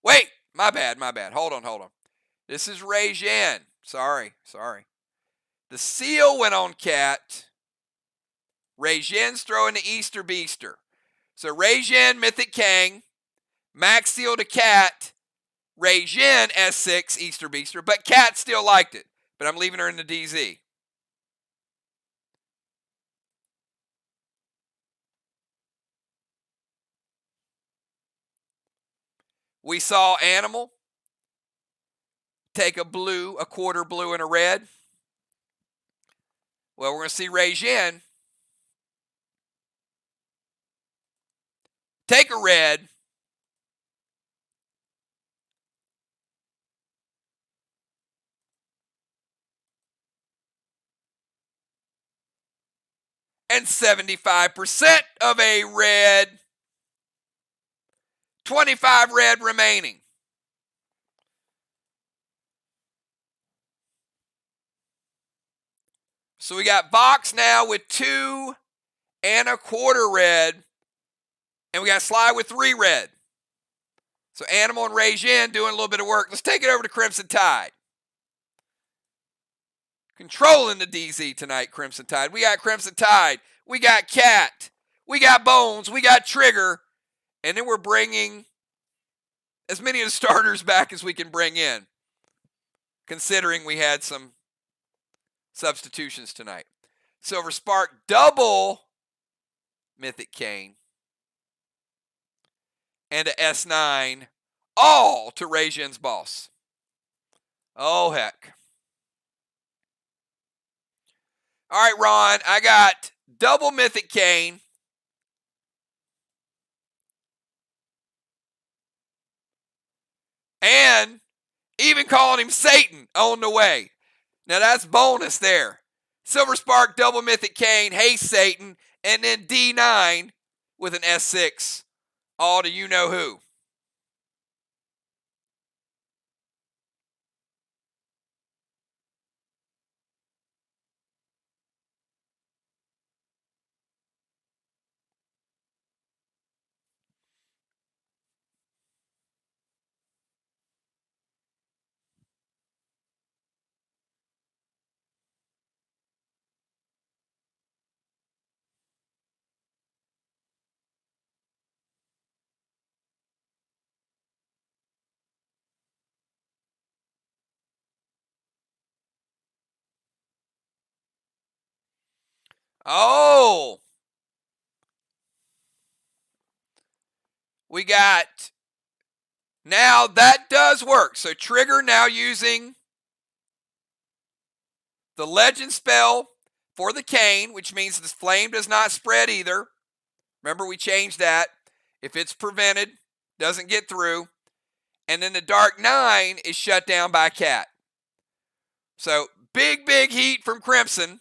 Wait, my bad. Hold on. This is Rajin. Sorry. The seal went on Cat. Rei-Jin's throwing the Easter Beaster. So Rei-Jin, Mythic Kang, Max Seal to Cat, Rei-Jin, S6, Easter Beaster, but Cat still liked it. But I'm leaving her in the DZ. We saw Animal take a blue, a quarter blue, and a red. Well, we're going to see Rei-Jin take a red, and 75% of a red, 25 red remaining. So we got VOX now with 2 1/4 red, and we got SLY with 3 red. So Animal and Rei-Jin doing a little bit of work. Let's take it over to Crimson Tide. Controlling the DZ tonight, Crimson Tide. We got Crimson Tide. We got Cat. We got Bones. We got Trigger. And then we're bringing as many of the starters back as we can bring in, considering we had some substitutions tonight. Silver Spark, double Mythic Kane. And a S9, all to Rei-Jin's boss. Oh, heck. All right, Ron, I got double Mythic Kane. And even calling him Satan on the way. Now, that's bonus there. Silver Spark, double Mythic Kane, hey, Satan, and then D9 with an S6, all to you-know-who. Oh, we got, now that does work. So Trigger now using the Legend spell for the Kane, which means the flame does not spread either. Remember, we changed that. If it's prevented, doesn't get through. And then the Dark 9 is shut down by Cat. So big, big heat from Crimson.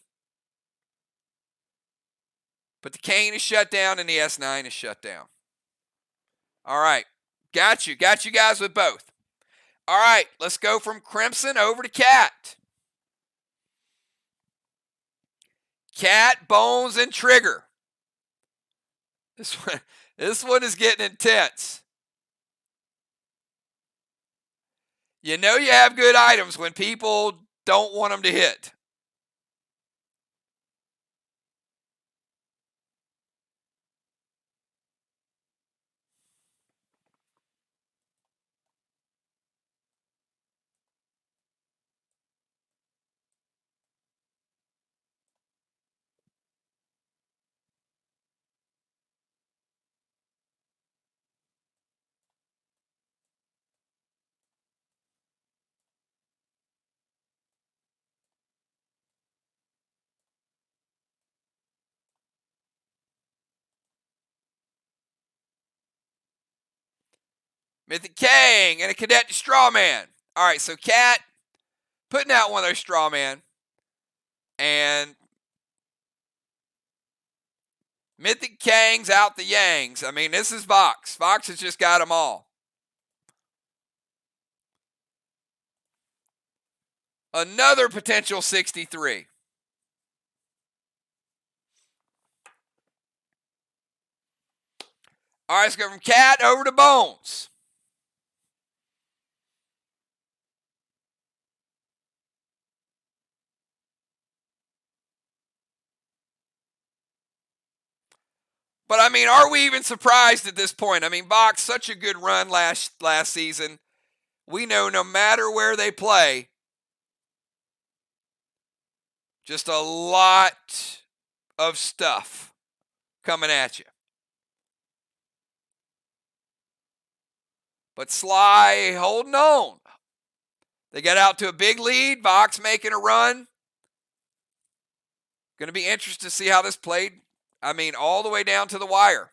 But the Kane is shut down and the S9 is shut down. All right. Got you. Got you guys with both. All right. Let's go from Crimson over to Cat. Cat, Bones, and Trigger. This one is getting intense. You know you have good items when people don't want them to hit. Mythic Kang and a Cadet Strawman. All right, so Cat putting out one of those Strawman. And Mythic Kang's out the Yangs. I mean, this is VOX. VOX has just got them all. Another potential 63. All right, let's go from Cat over to Bones. But I mean, are we even surprised at this point? I mean, VOX, such a good run last season. We know no matter where they play, just a lot of stuff coming at you. But SLY holding on. They got out to a big lead. VOX making a run. Going to be interested to see how this played. I mean, all the way down to the wire.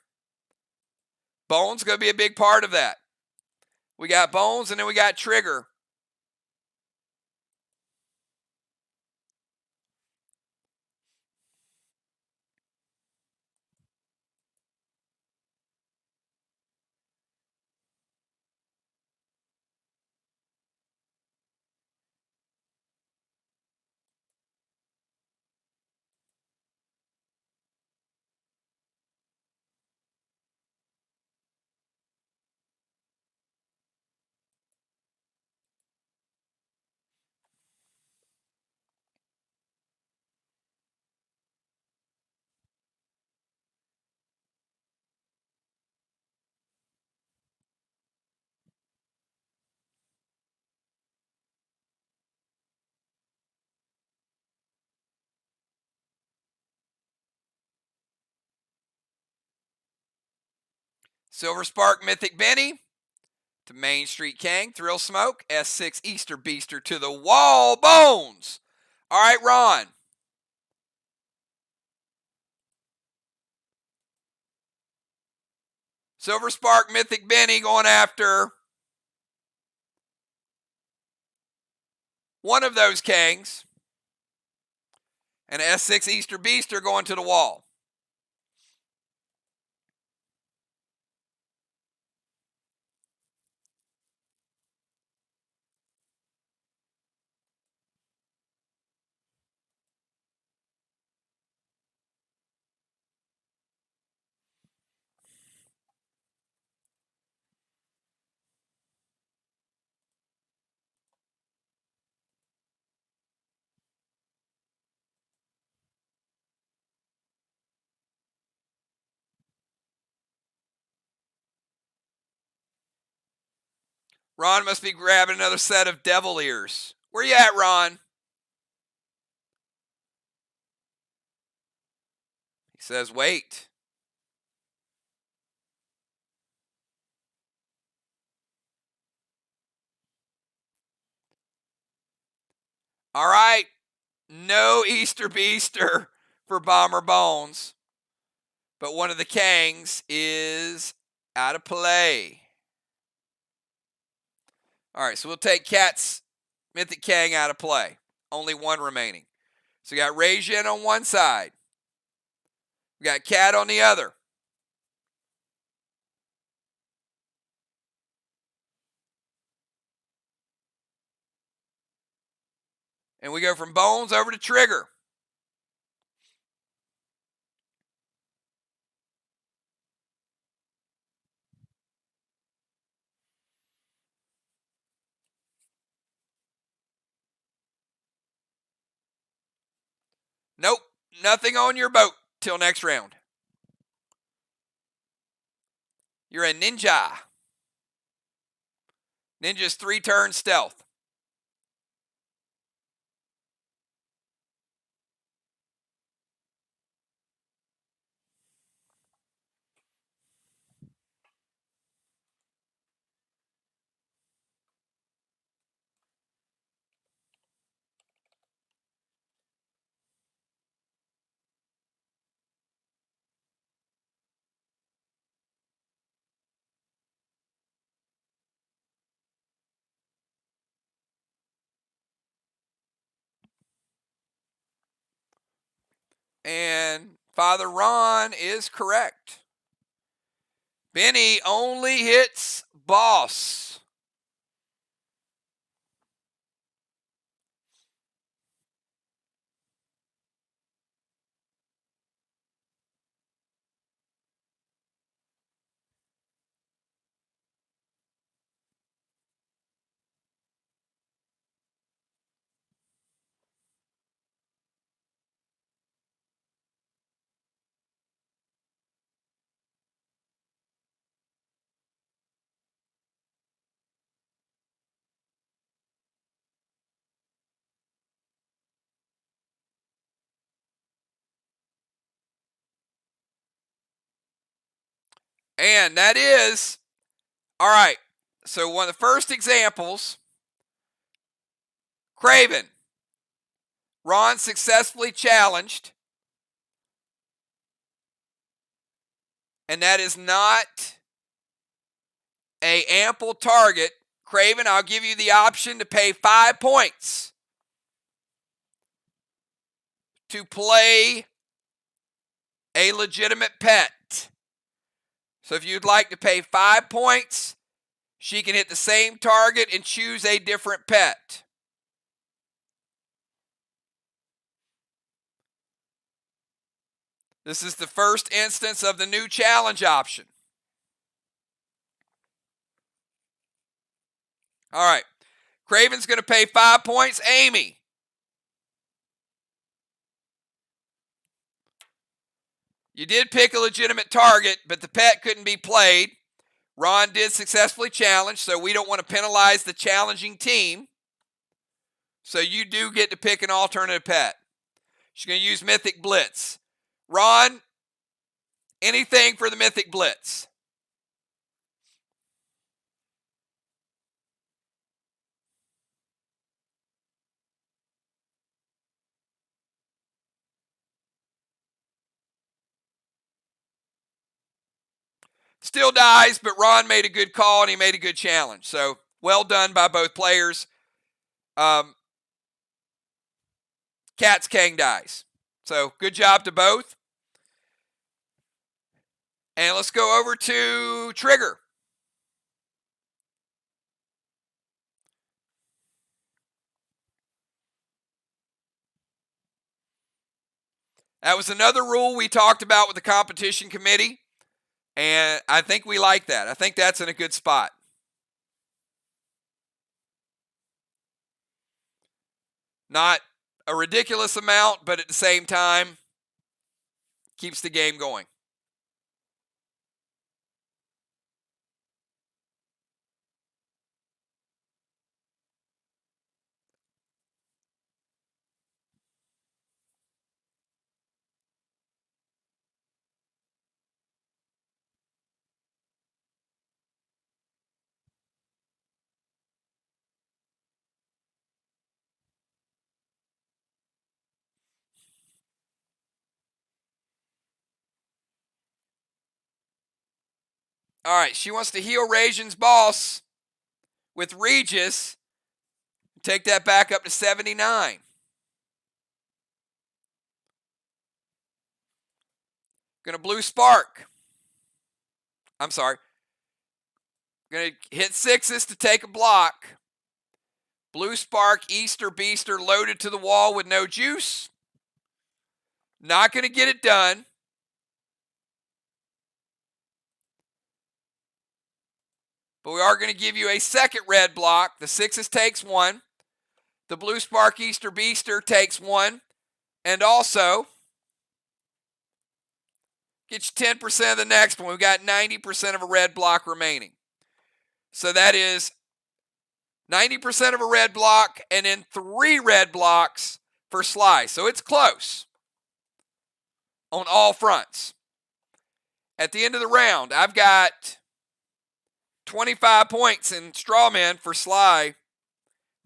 Bones going to be a big part of that. We got Bones, and then we got Trigger. Silver Spark, Mythic Benny to Main Street King, Thrill Smoke, S6 Easter Beaster to the wall, Bones. All right, Ron. Silver Spark, Mythic Benny going after one of those Kings. And S6 Easter Beaster going to the wall. Ron must be grabbing another set of devil ears. Where you at, Ron? He says, wait. All right. No Easter Beaster for Bomber Bones. But one of the Kangs is out of play. All right, so we'll take Cat's Mythic Kang out of play. Only one remaining. So we got Rajin on one side. We got Cat on the other. And we go from Bones over to Trigger. Nope, nothing on your boat till next round. You're a ninja. Ninja's 3-turn stealth. And Father Ron is correct. Benny only hits boss. And that is, all right, so one of the first examples, Craven. Ron successfully challenged, and that is not a ample target. Craven, I'll give you the option to pay 5 points to play a legitimate pet. So if you'd like to pay 5 points, she can hit the same target and choose a different pet. This is the first instance of the new challenge option. All right. Craven's going to pay 5 points. Amy. You did pick a legitimate target, but the pet couldn't be played. Ron did successfully challenge, so we don't want to penalize the challenging team. So you do get to pick an alternative pet. She's going to use Mythic Blitz. Ron, anything for the Mythic Blitz? Still dies, but Ron made a good call and he made a good challenge. So well done by both players. Cat's King dies. So good job to both. And let's go over to Trigger. That was another rule we talked about with the competition committee. And I think we like that. I think that's in a good spot. Not a ridiculous amount, but at the same time, keeps the game going. All right, she wants to heal Rajan's boss with Regis. Take that back up to 79. Gonna blue spark. I'm sorry. Gonna hit 6s to take a block. Blue spark, Easter Beaster loaded to the wall with no juice. Not gonna get it done. But we are going to give you a second red block. The 6s takes 1. The Blue Spark Easter Beaster takes 1. And also, get you 10% of the next one. We've got 90% of a red block remaining. So that is 90% of a red block and then 3 red blocks for SLY. So it's close on all fronts. At the end of the round, I've got 25 points in Strawman for SLY,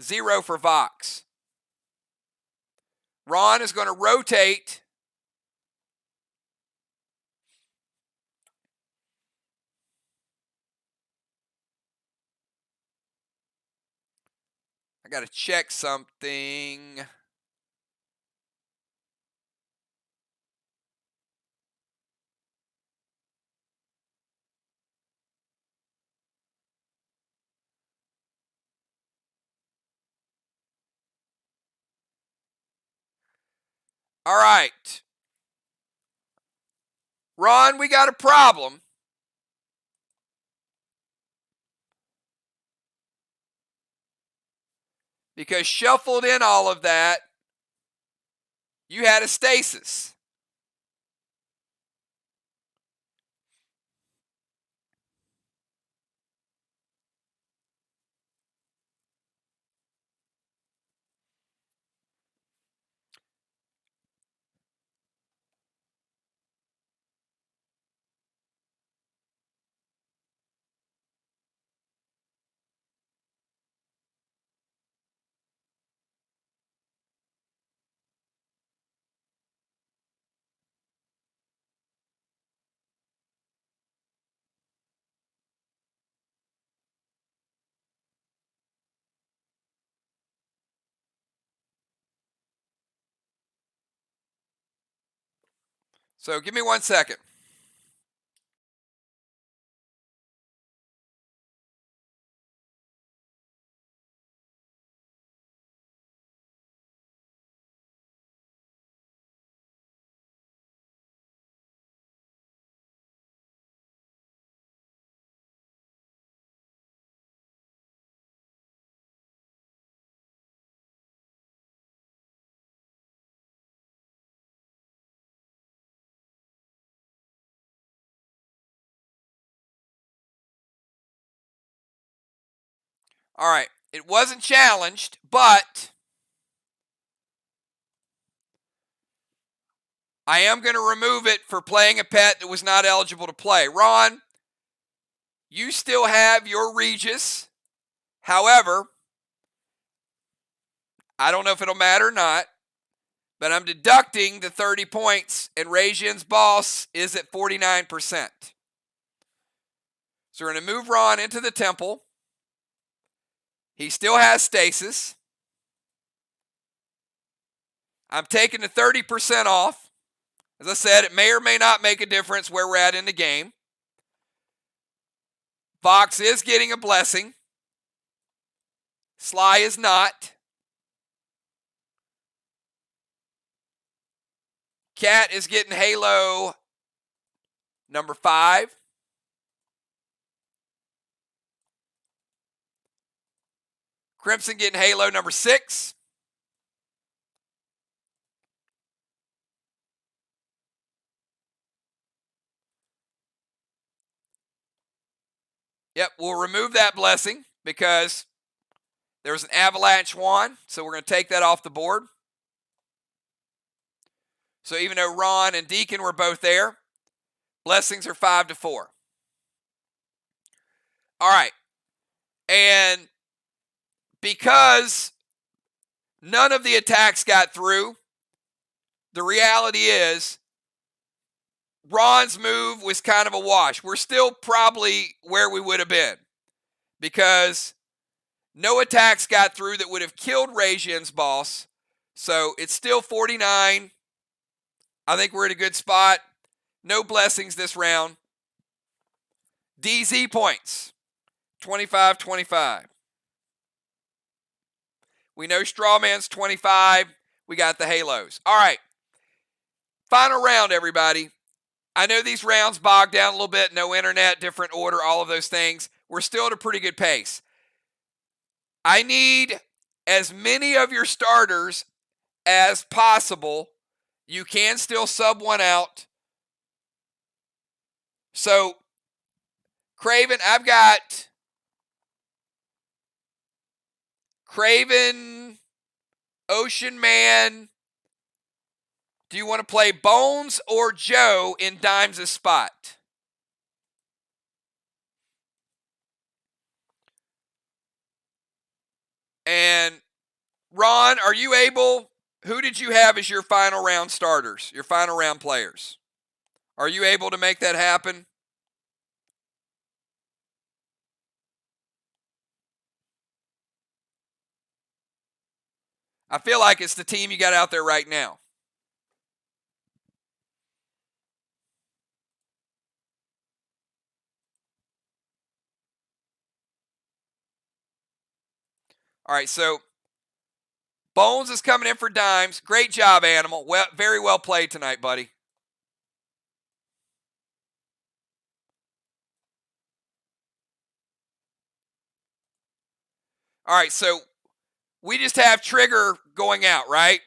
0 for VOX. Ron is going to rotate. I got to check something. All right. Ron, we got a problem. Because shuffled in all of that, you had a stasis. So give me 1 second. All right. It wasn't challenged, but I am going to remove it for playing a pet that was not eligible to play. Ron, you still have your Regis. However, I don't know if it'll matter or not, but I'm deducting the 30 points, and Rajian's boss is at 49%. So we're going to move Ron into the temple. He still has stasis. I'm taking the 30% off. As I said, it may or may not make a difference where we're at in the game. VOX is getting a blessing. SLY is not. Cat is getting Halo number 5. Crimson getting Halo number 6. Yep, we'll remove that blessing because there was an avalanche wand, so we're going to take that off the board. So even though Ron and Deacon were both there, blessings are 5-4. All right. And because none of the attacks got through, the reality is Ron's move was kind of a wash. We're still probably where we would have been because no attacks got through that would have killed Rajian's boss. So it's still 49. I think we're at a good spot. No blessings this round. DZ points, 25-25. We know Strawman's 25. We got the Halos. All right. Final round, everybody. I know these rounds bogged down a little bit. No internet, different order, all of those things. We're still at a pretty good pace. I need as many of your starters as possible. You can still sub one out. So, Craven, I've got Craven, Ocean Man. Do you want to play Bones or Joe in Dimes' spot? And Ron, are you able? Who did you have as your final round starters, your final round players? Are you able to make that happen? I feel like it's the team you got out there right now. All right, so Bones is coming in for Dimes. Great job, Animal. Well, very well played tonight, buddy. All right, so we just have Trigger going out, right?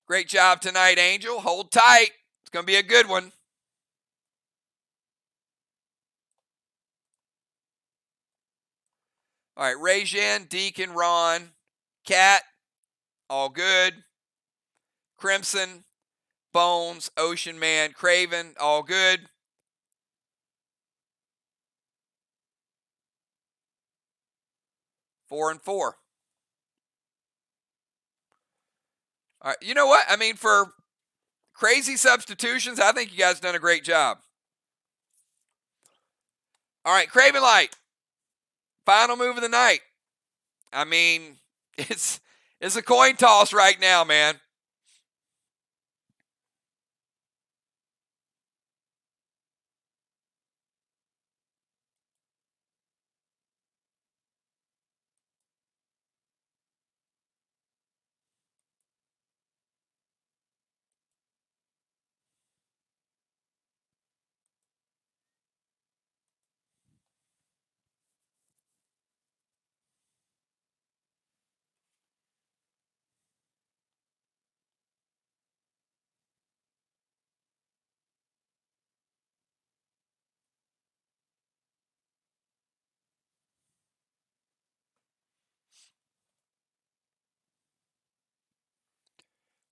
Great job tonight, Angel. Hold tight. It's going to be a good one. All right, Rajan, Deacon, Ron, Cat, all good. Crimson, Bones, Ocean Man, Craven, all good. Four and 4. All right, you know what? I mean, for crazy substitutions, I think you guys done a great job. All right, Craven Light. Final move of the night. I mean, it's a coin toss right now, man.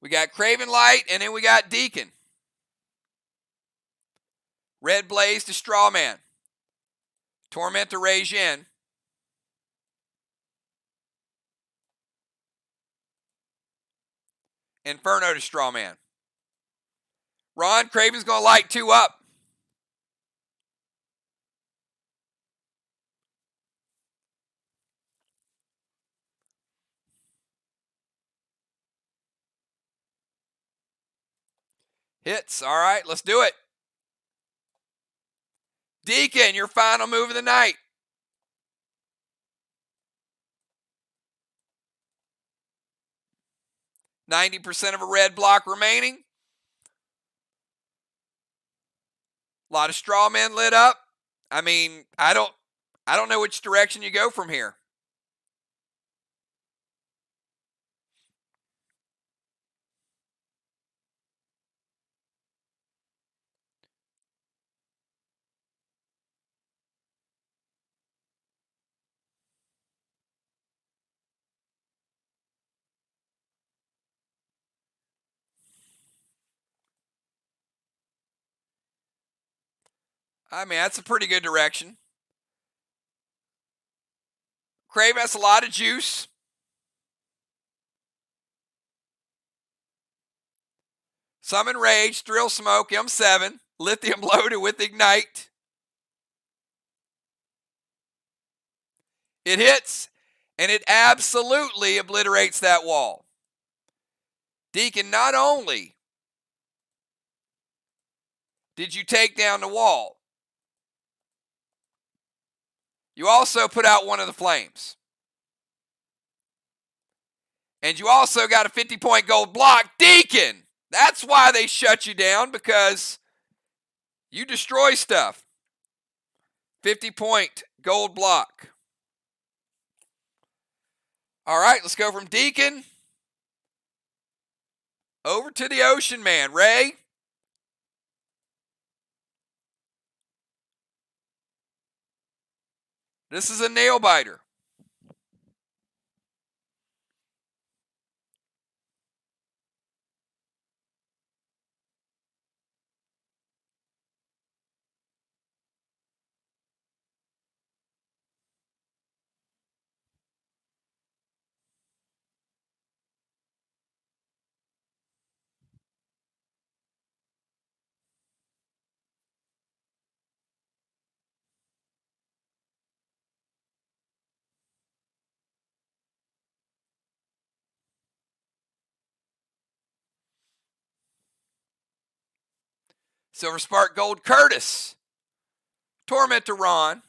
We got Craven Light, and then we got Deacon. Red Blaze to Strawman. Torment to Rajin. Inferno to Strawman. Ron, Craven's going to light 2 up. Hits. All right, let's do it. Deacon, your final move of the night. %90 of a red block remaining. A lot of straw men lit up. I mean, I don't know which direction you go from here. I mean, that's a pretty good direction. Craven has a lot of juice. Summon Rage, Thrill Smoke, M7, Lithium loaded with Ignite. It hits, and it absolutely obliterates that wall. Deacon, not only did you take down the wall, you also put out one of the flames. And you also got a 50-point gold block. Deacon! That's why they shut you down, because you destroy stuff. 50-point gold block. All right, let's go from Deacon over to the Ocean Man. Ray? This is a nail biter. Silver Spark Gold Curtis. Torment to Ron.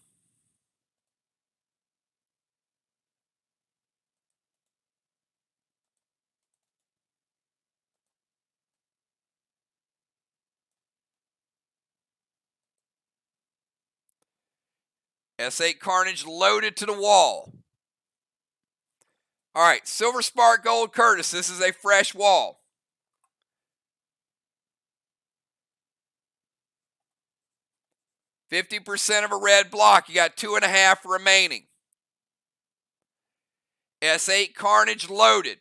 S8 Carnage loaded to the wall. All right, Silver Spark Gold Curtis. This is a fresh wall. %50 of a red block. You got 2.5 remaining. S8 Carnage loaded.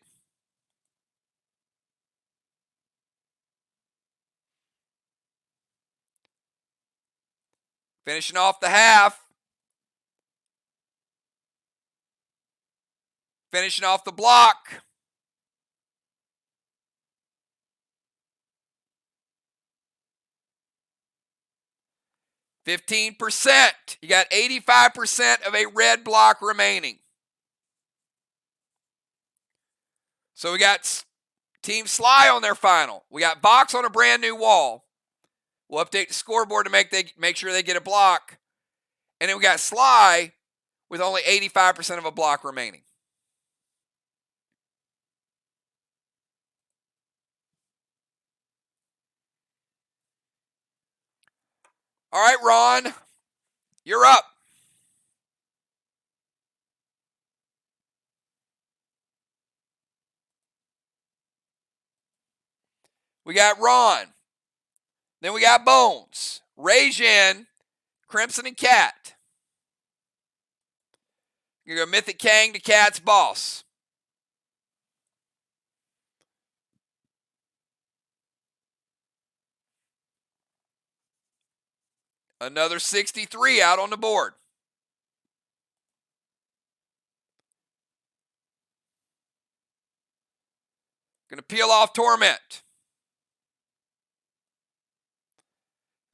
Finishing off the half. Finishing off the block. 15%. You got 85% of a red block remaining. So we got Team SLY on their final. We got VOX on a brand new wall. We'll update the scoreboard to make sure they get a block. And then we got SLY with only 85% of a block remaining. All right, Ron, you're up. We got Ron. Then we got Bones, Rajin, Crimson, and Cat. You're going to go Mythic Kang to Cat's boss. Another 63 out on the board. Going to peel off Torment.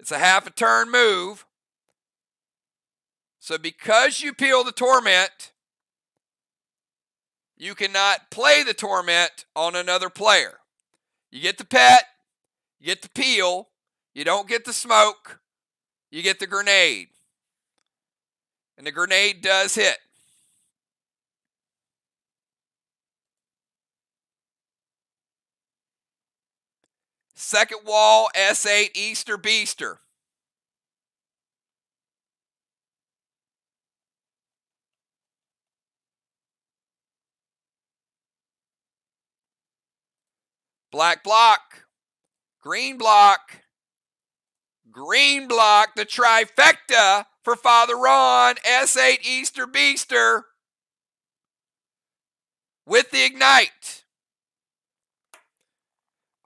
It's a half a turn move. So because you peel the Torment, you cannot play the Torment on another player. You get the pet, you get the peel, you don't get the smoke, you get the grenade. And the grenade does hit. Second wall, S8, Easter Beaster. Black block, green block, green block, the trifecta for Father Ron, S8 Easter Beaster with the Ignite.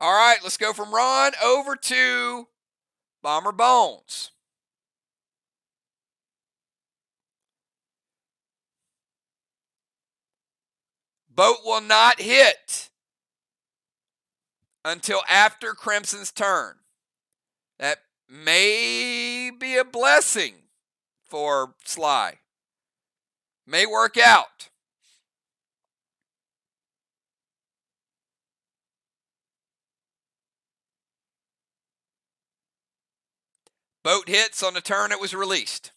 All right, let's go from Ron over to Bomber Bones. Boat will not hit until after Crimson's turn. That may be a blessing for SLY. May work out. Boat hits on the turn it was released.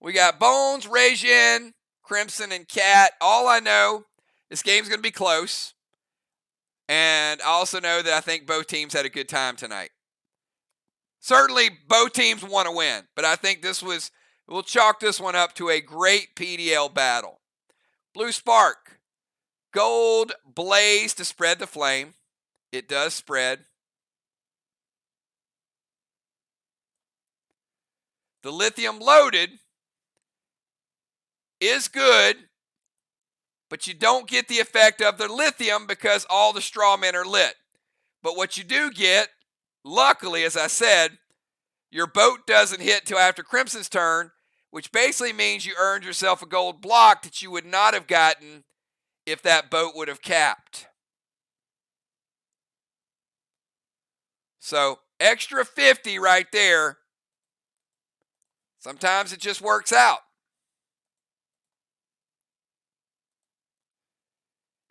We got Bones, Rajin, Crimson, and Cat. All I know, this game's going to be close. And I also know that I think both teams had a good time tonight. Certainly, both teams want to win. But I think we'll chalk this one up to a great PDL battle. Blue Spark. Gold Blaze to spread the flame. It does spread. The Lithium Loaded is good, but you don't get the effect of the lithium because all the straw men are lit. But what you do get, luckily, as I said, your boat doesn't hit till after Crimson's turn, which basically means you earned yourself a gold block that you would not have gotten if that boat would have capped. So extra 50 right there. Sometimes it just works out.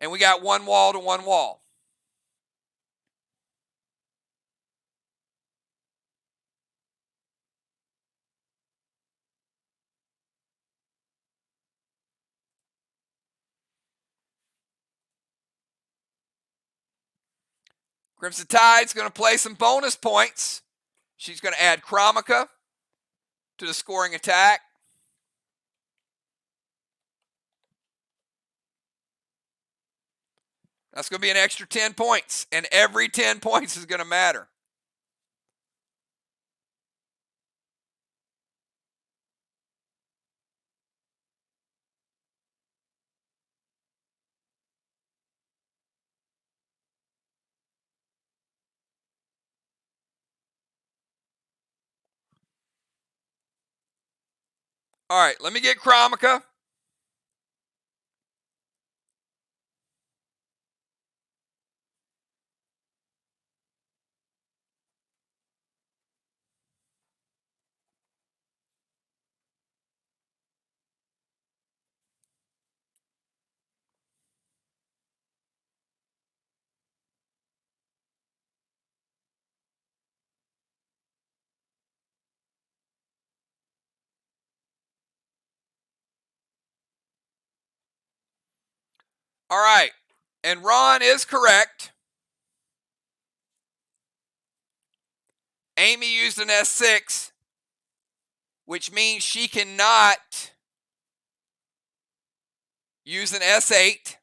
And we got one wall to one wall. Crimson Tide's going to play some bonus points. She's going to add Chromica to the scoring attack. That's going to be an extra 10 points, and every 10 points is going to matter. All right, let me get Chromica. All right, and Ron is correct. Amy used an S6, which means she cannot use an S8.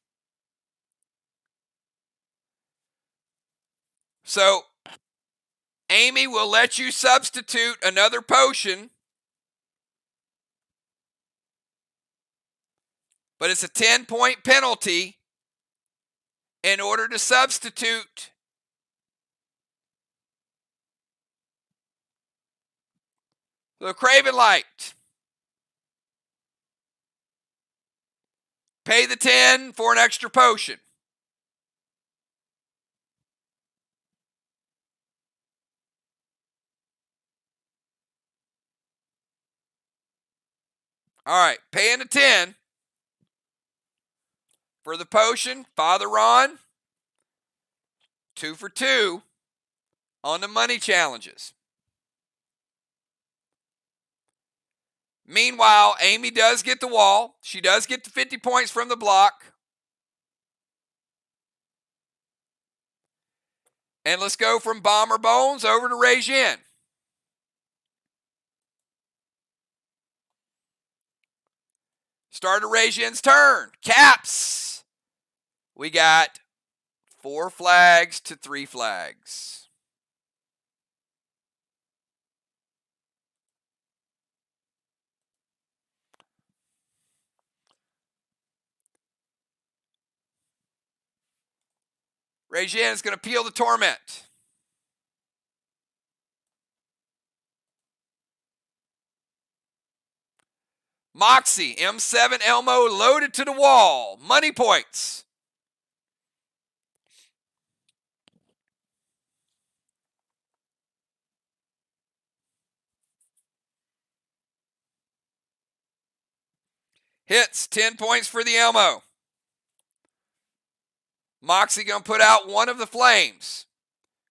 So Amy will let you substitute another potion, but it's a 10-point penalty in order to substitute the Craven Light. Pay the 10 for an extra potion. All right, paying the 10 for the potion. Father Ron, 2 for 2 on the money challenges. Meanwhile, Amy does get the wall. She does get the 50 points from the block. And let's go from Bomber Bones over to Regine. Start of Regine's turn. Caps. We got 4 flags to 3 flags. Regine is going to peel the Torment. Moxie, M7 Elmo loaded to the wall. Money points. Hits, 10 points for the Elmo. Moxie going to put out one of the flames.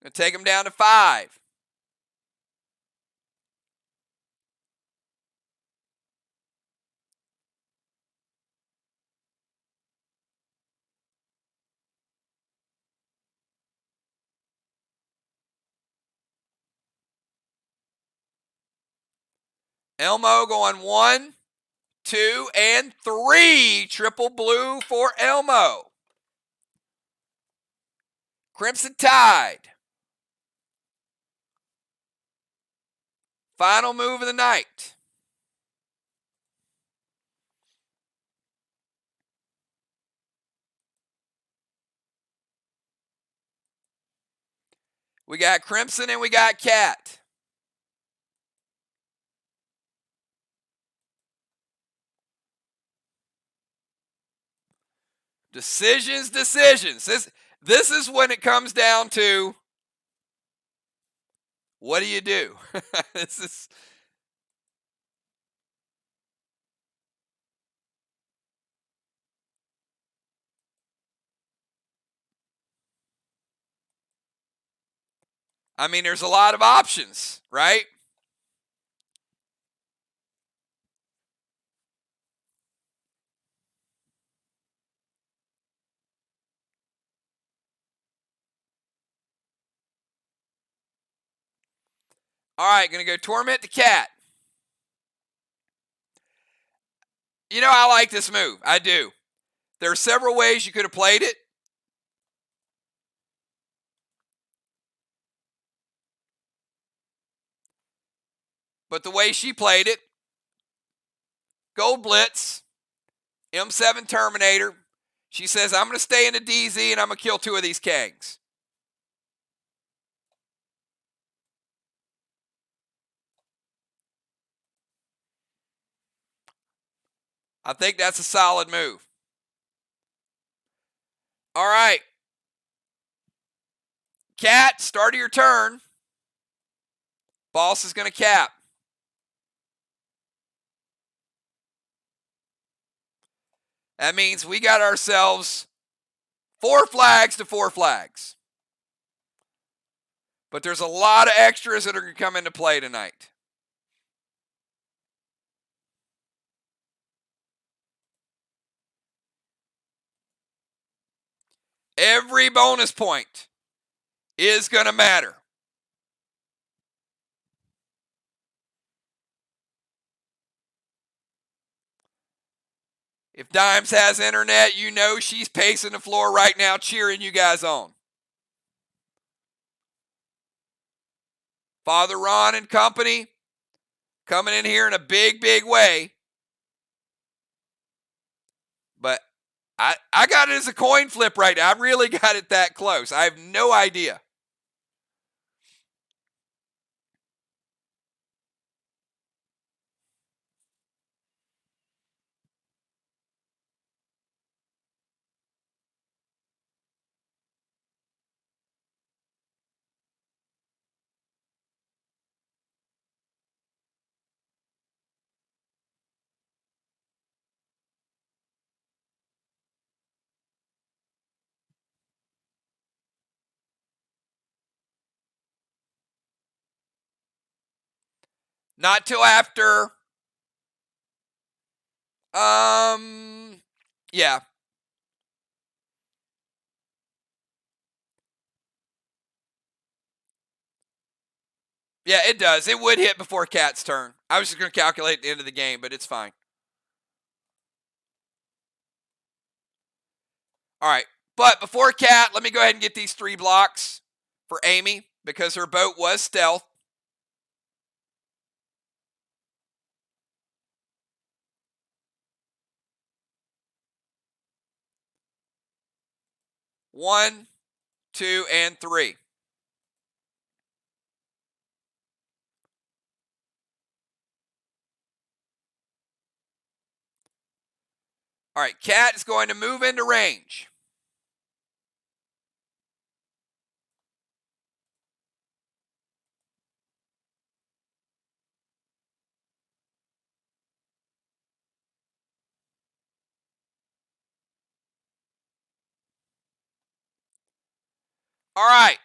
Going to take him down to 5. Elmo going 1, 2, and 3. Triple blue for Elmo. Crimson Tide. Final move of the night. We got Crimson and we got Cat. Decisions. This is when it comes down to what do you do? This is. I mean, there's a lot of options, right? All right, going to go Torment the Cat. You know, I like this move. I do. There are several ways you could have played it. But the way she played it, Gold Blitz, M7 Terminator. She says, I'm going to stay in the DZ and I'm going to kill 2 of these Kangs. I think that's a solid move. All right. Cat, start of your turn. Boss is going to cap. That means we got ourselves 4 flags to 4 flags. But there's a lot of extras that are going to come into play tonight. Every bonus point is going to matter. If Dimes has internet, you know she's pacing the floor right now, cheering you guys on. Father Ron and company coming in here in a big, big way. But I got it as a coin flip right now. I really got it that close. I have no idea. Not till after. Yeah. Yeah, it does. It would hit before Cat's turn. I was just going to calculate at the end of the game, but it's fine. All right. But before Cat, let me go ahead and get these 3 blocks for Amy because her boat was stealth. One, 2, and 3. All right, Cat is going to move into range. All right.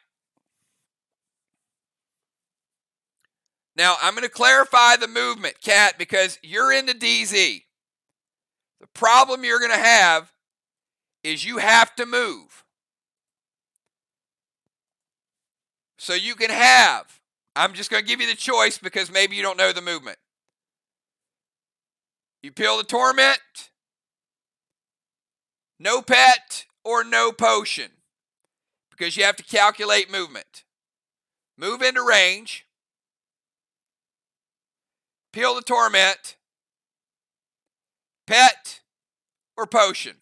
Now, I'm going to clarify the movement, Cat, because you're into DZ. The problem you're going to have is you have to move. So you can have, I'm just going to give you the choice because maybe you don't know the movement. You peel the torment, no pet, or no potion. Because you have to calculate movement. Move into range. Peel the torment, pet, or potion.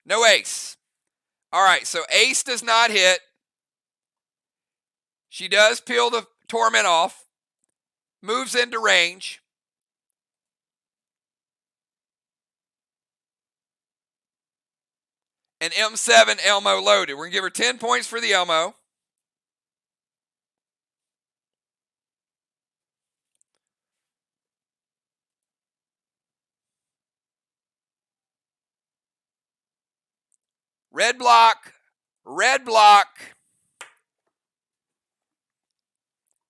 No ace. All right, so ace does not hit. She does peel the torment off. Moves into range. And M7 Elmo loaded. We're going to give her 10 points for the Elmo. Red block,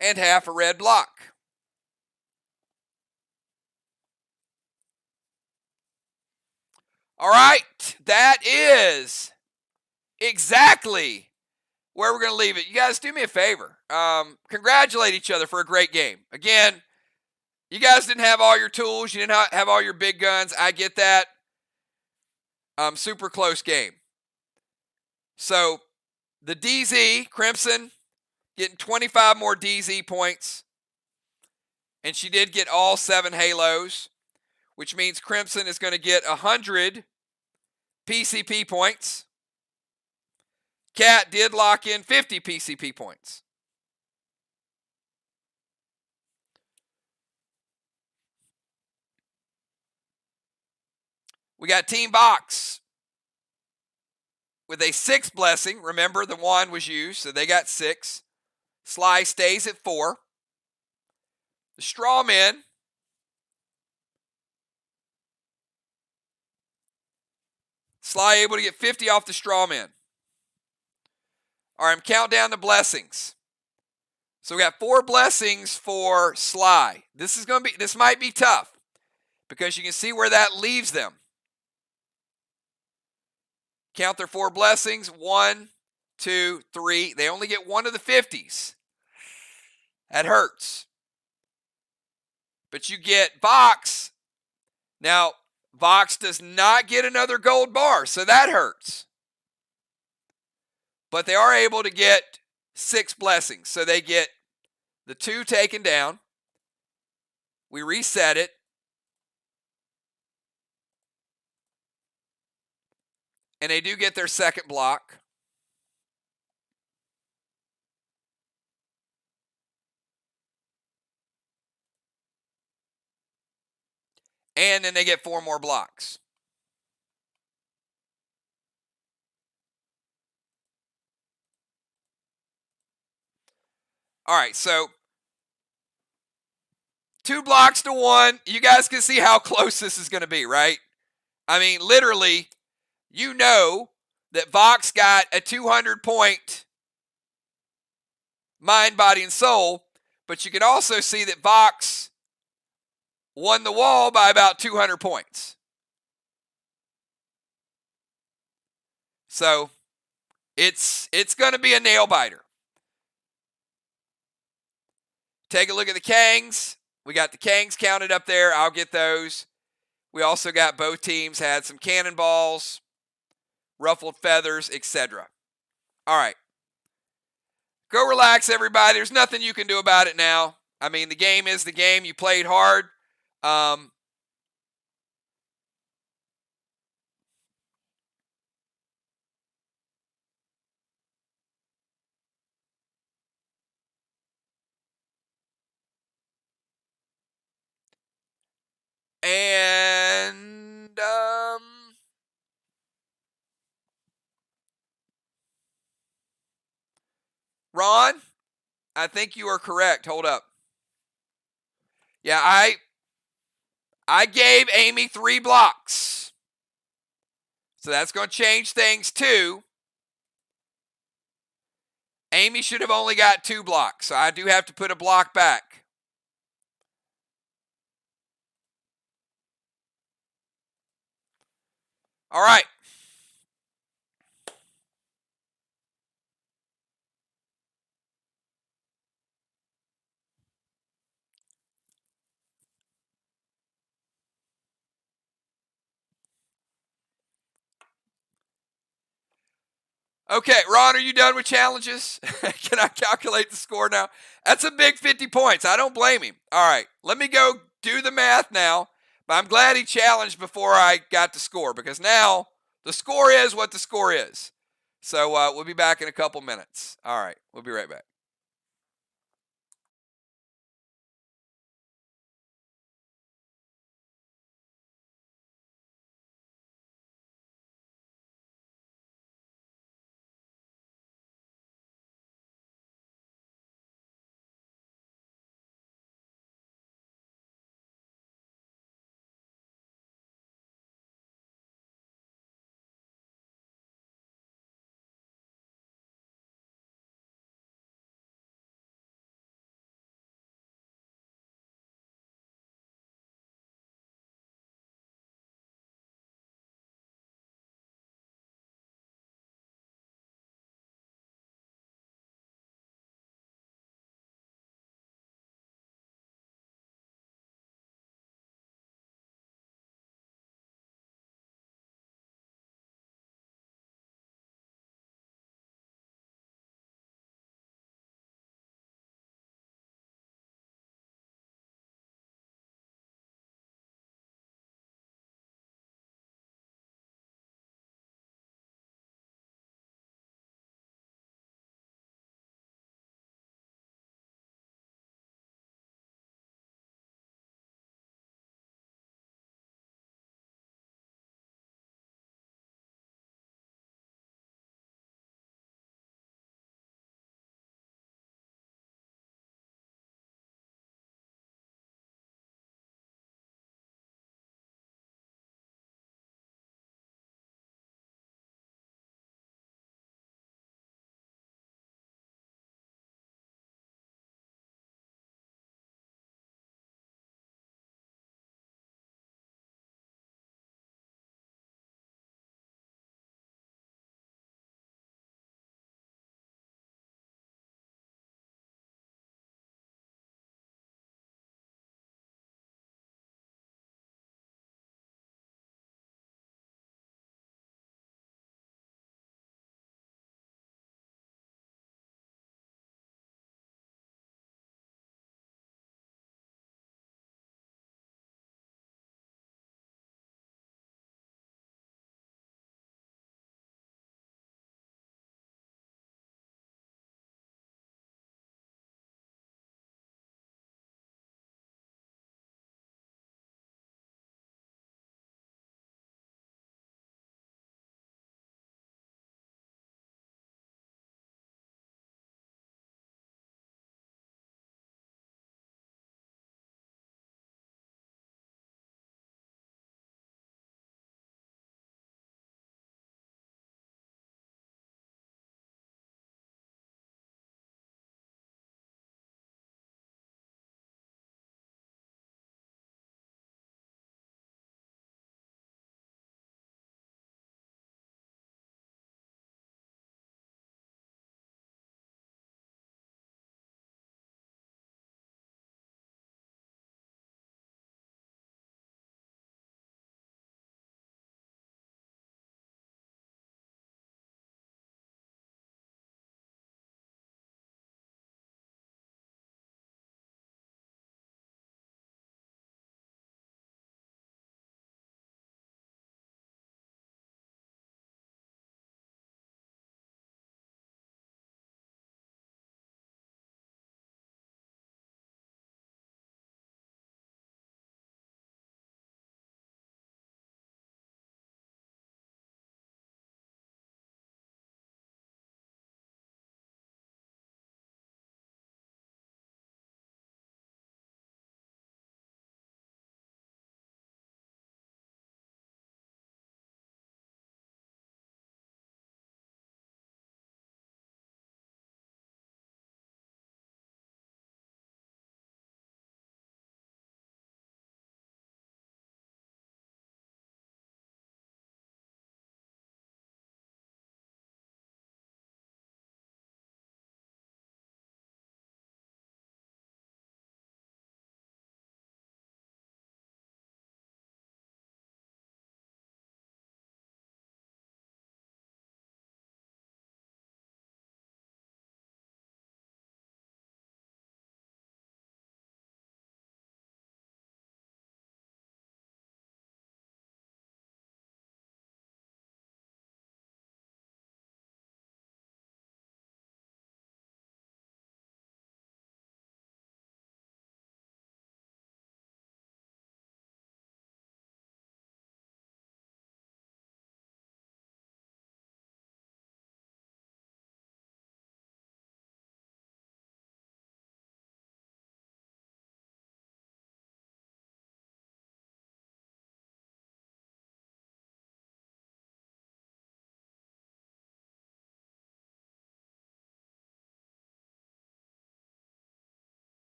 and half a red block. All right, that is exactly where we're going to leave it. You guys do me a favor. Congratulate each other for a great game. Again, you guys didn't have all your tools. You didn't have all your big guns. I get that. Super close game. So the DZ, Crimson, getting 25 more DZ points. And she did get all 7 halos, which means Crimson is going to get 100 PCP points. Cat did lock in 50 PCP points. We got Team Vox with a 6 blessing. Remember, the wand was used, so they got 6. SLY stays at 4. The Strawmen SLY able to get 50 off the Strawmen. All right, I'm counting down the blessings. So we got 4 blessings for SLY. This might be tough because you can see where that leaves them. Count their 4 blessings. 1, 2, 3. They only get 1 of the 50s. That hurts. But you get VOX. Now, VOX does not get another gold bar, so that hurts. But they are able to get 6 blessings. So they get the 2 taken down. We reset it. And they do get their second block. And then they get 4 more blocks. All right, so 2 blocks to 1. You guys can see how close this is going to be, right? I mean, literally, you know that VOX got a 200-point mind, body, and soul, but you can also see that VOX won the wall by about 200 points. So it's going to be a nail biter. Take a look at the Kangs. We got the Kangs counted up there. I'll get those. We also got both teams had some cannonballs, ruffled feathers, etc. All right. Go relax, everybody. There's nothing you can do about it now. I mean, the game is the game. You played hard. And Ron, I think you are correct. Hold up. Yeah, I gave Amy 3 blocks. So that's going to change things too. Amy should have only got 2 blocks. So I do have to put a block back. All right. Okay, Ron, are you done with challenges? Can I calculate the score now? That's a big 50 points. I don't blame him. All right, let me go do the math now. But I'm glad he challenged before I got the score because now the score is what the score is. So we'll be back in a couple minutes. All right, we'll be right back.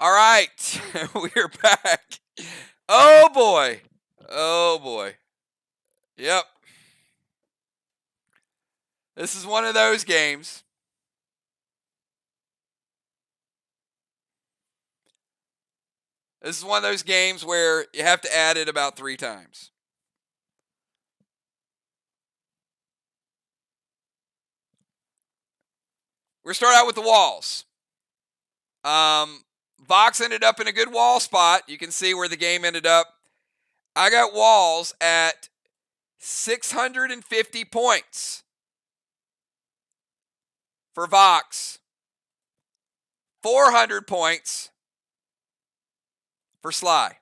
All right, we're back. Oh boy. Oh boy. Yep. This is one of those games. This is one of those games where you have to add it about 3 times. We're start out with the walls. Vox ended up in a good wall spot. You can see where the game ended up. I got walls at 650 points for Vox. 400 points for SLY.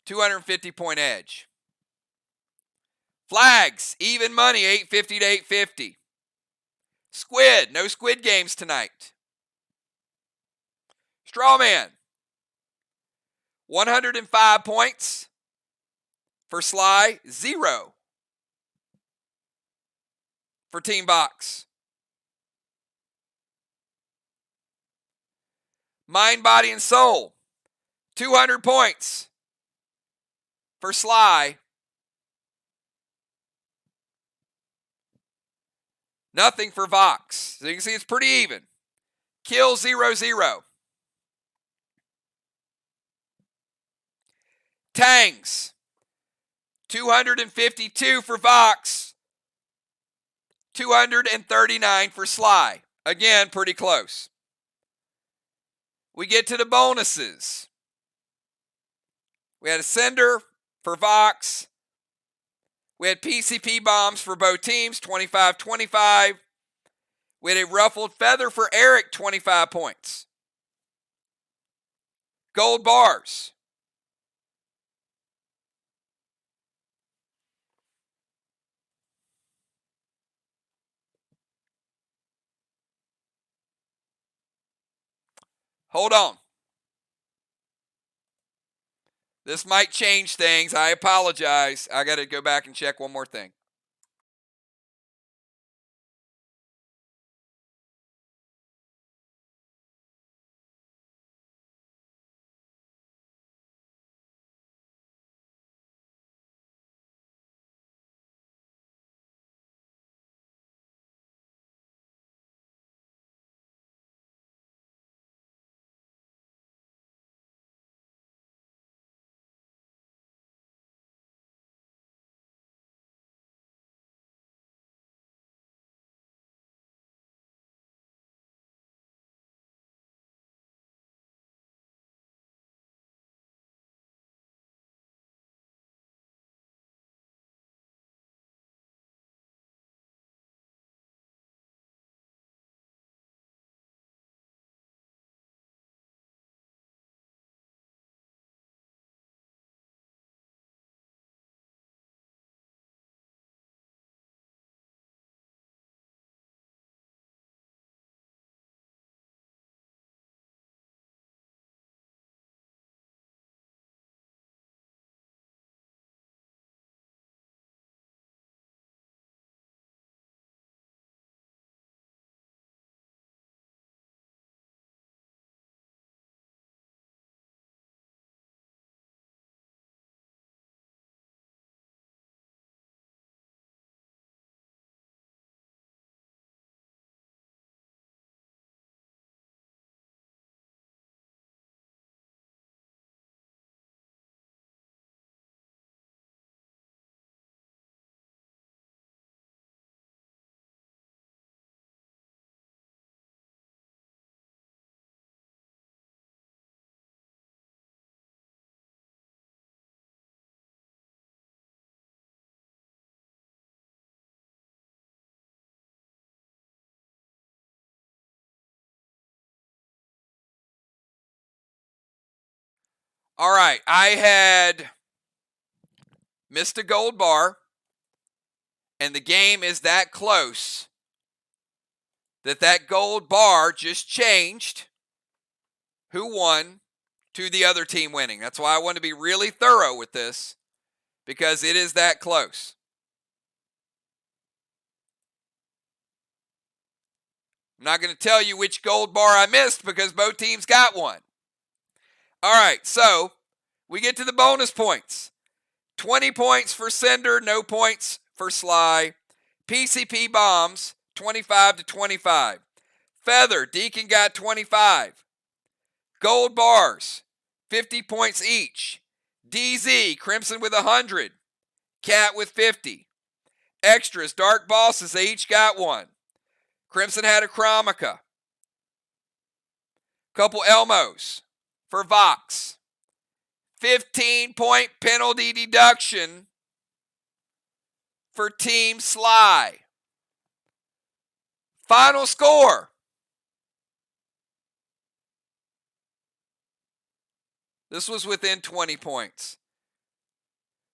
250 point edge. Flags, even money, 850 to 850. Squid, no squid games tonight. Strawman, 105 points for SLY, 0 for Team Vox. Mind, Body, and Soul, 200 points for SLY. Nothing for Vox. So you can see it's pretty even. Kill 0-0. Tangs, 252 for Vox. 239 for SLY. Again, pretty close. We get to the bonuses. We had a Cinder for Vox. We had PCP bombs for both teams, 25-25. We had a Ruffled Feather for Eric, 25 points. Gold bars. Hold on. This might change things. I apologize. I got to go back and check one more thing. All right, I had missed a gold bar, and the game is that close that gold bar just changed who won to the other team winning. That's why I want to be really thorough with this, because it is that close. I'm not going to tell you which gold bar I missed because both teams got one. All right, so we get to the bonus points. 20 points for Sender, no points for Sly. PCP bombs, 25 to 25. Feather, Deacon got 25. Gold bars, 50 points each. DZ, Crimson with 100. Cat with 50. Extras, Dark Bosses, they each got one. Crimson had a Chromica. Couple Elmos for VOX. 15-point penalty deduction for Team Sly. Final score. This was within 20 points.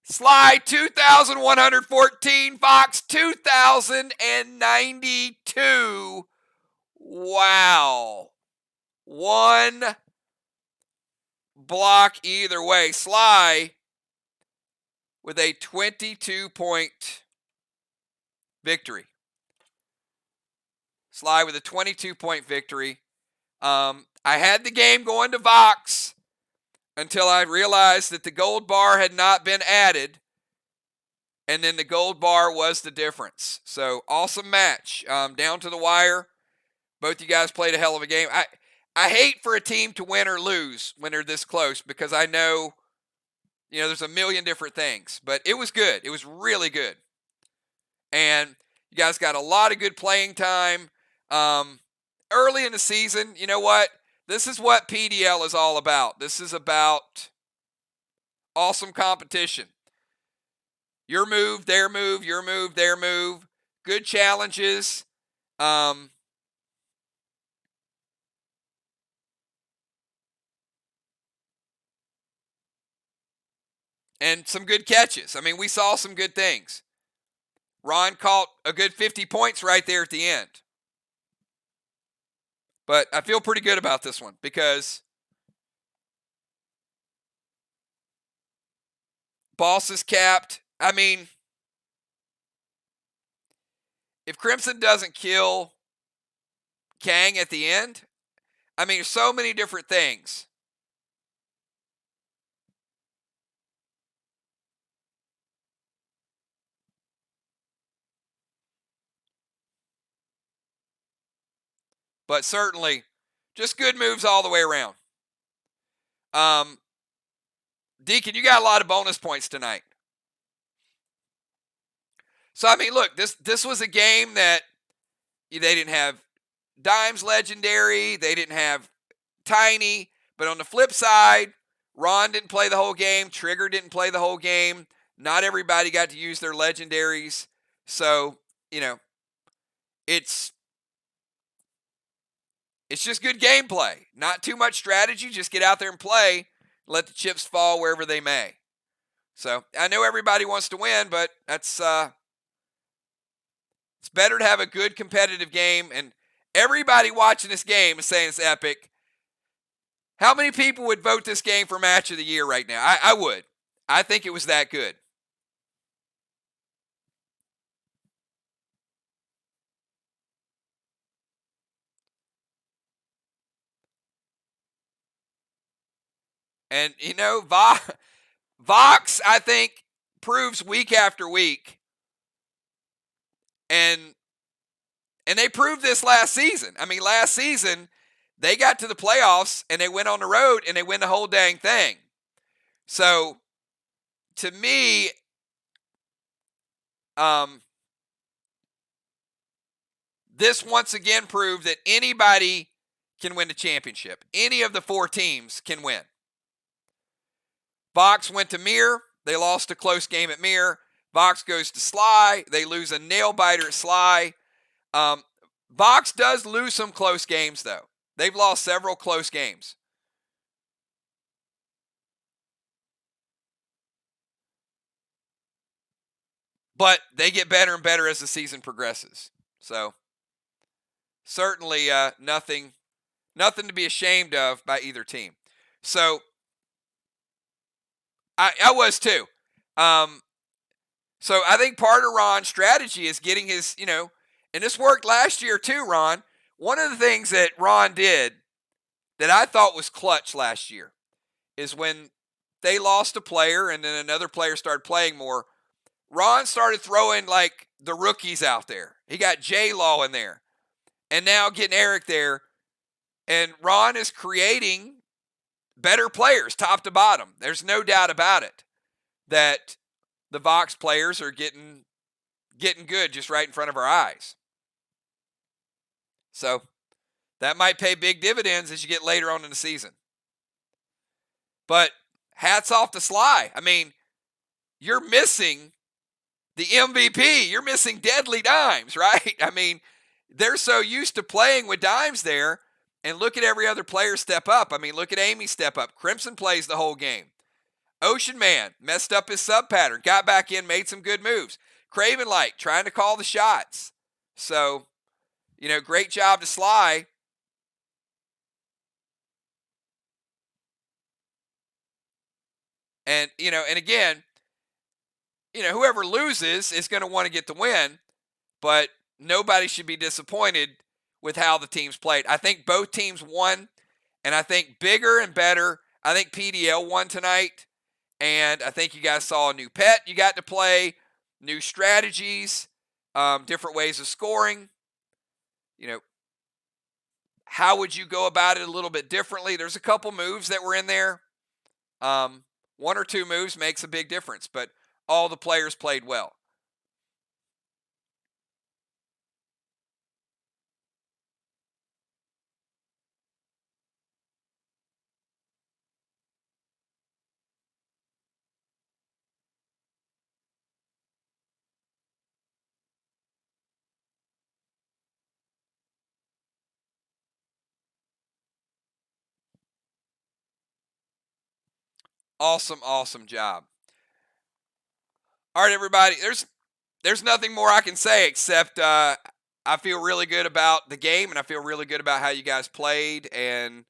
Sly 2,114, VOX 2,092. Wow. One block either way. Sly with a 22-point victory. Sly with a 22-point victory. I had the game going to VOX until I realized that the gold bar had not been added, and then the gold bar was the difference. So, awesome match. Down to the wire. Both you guys played a hell of a game. I hate for a team to win or lose when they're this close because I know, there's a million different things. But it was good. It was really good. And you guys got a lot of good playing time. Early in the season, you know what? This is what PDL is all about. This is about awesome competition. Your move, their move, your move, their move. Good challenges. And some good catches. I mean, we saw some good things. Ron caught a good 50 points right there at the end. But I feel pretty good about this one because Boss is capped. I mean, if Crimson doesn't kill Kang at the end, I mean, there's so many different things. But certainly, just good moves all the way around. Deacon, you got a lot of bonus points tonight. So, I mean, look, this was a game that they didn't have Dimes Legendary. They didn't have Tiny. But on the flip side, Ron didn't play the whole game. Trigger didn't play the whole game. Not everybody got to use their legendaries. So, it's just good gameplay. Not too much strategy. Just get out there and play. Let the chips fall wherever they may. So, I know everybody wants to win, but that's it's better to have a good competitive game. And everybody watching this game is saying it's epic. How many people would vote this game for match of the year right now? I would. I think it was that good. And, VOX, I think, proves week after week. And they proved this last season. I mean, last season, they got to the playoffs, and they went on the road, and they win the whole dang thing. So, to me, this once again proved that anybody can win the championship. Any of the four teams can win. VOX went to Mirror. They lost a close game at Mirror. VOX goes to Sly. They lose a nail-biter at Sly. VOX does lose some close games, though. They've lost several close games. But they get better and better as the season progresses. So, certainly nothing to be ashamed of by either team. So, I was too. So I think part of Ron's strategy is getting his, and this worked last year too, Ron. One of the things that Ron did that I thought was clutch last year is when they lost a player and then another player started playing more, Ron started throwing like the rookies out there. He got J-Law in there and now getting Eric there. And Ron is creating better players top to bottom. There's no doubt about it that the VOX players are getting good just right in front of our eyes. So that might pay big dividends as you get later on in the season. But hats off to SLY. I mean, you're missing the MVP. You're missing deadly dimes, right? I mean, they're so used to playing with dimes there. And look at every other player step up. I mean, look at Amy step up. Crimson plays the whole game. Ocean Man messed up his sub pattern, got back in, made some good moves. Craven Light trying to call the shots. So, great job to SLY. And, and again, whoever loses is going to want to get the win, but nobody should be disappointed with how the teams played. I think both teams won, and I think bigger and better. I think PDL won tonight, and I think you guys saw a new pet you got to play, new strategies, different ways of scoring. How would you go about it a little bit differently? There's a couple moves that were in there. One or two moves makes a big difference, but all the players played well. Awesome job. All right, everybody. There's nothing more I can say except I feel really good about the game, and I feel really good about how you guys played and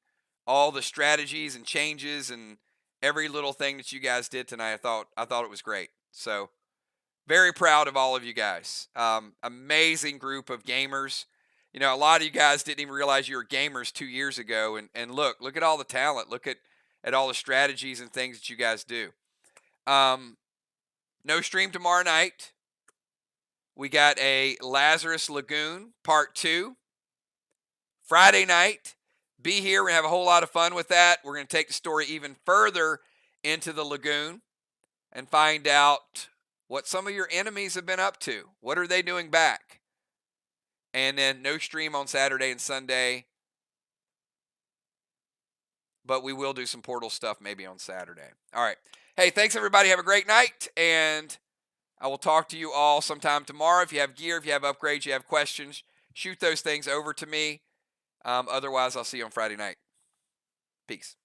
all the strategies and changes and every little thing that you guys did tonight. I thought it was great. So very proud of all of you guys. Amazing group of gamers. A lot of you guys didn't even realize you were gamers 2 years ago, and look at all the talent. Look at all the strategies and things that you guys do. No stream tomorrow night. We got a Lazarus Lagoon Part 2. Friday night, be here. We're going to have a whole lot of fun with that. We're going to take the story even further into the lagoon and find out what some of your enemies have been up to. What are they doing back? And then no stream on Saturday and Sunday. But we will do some Portal stuff maybe on Saturday. All right. Hey, thanks, everybody. Have a great night. And I will talk to you all sometime tomorrow. If you have gear, if you have upgrades, you have questions, shoot those things over to me. Otherwise, I'll see you on Friday night. Peace.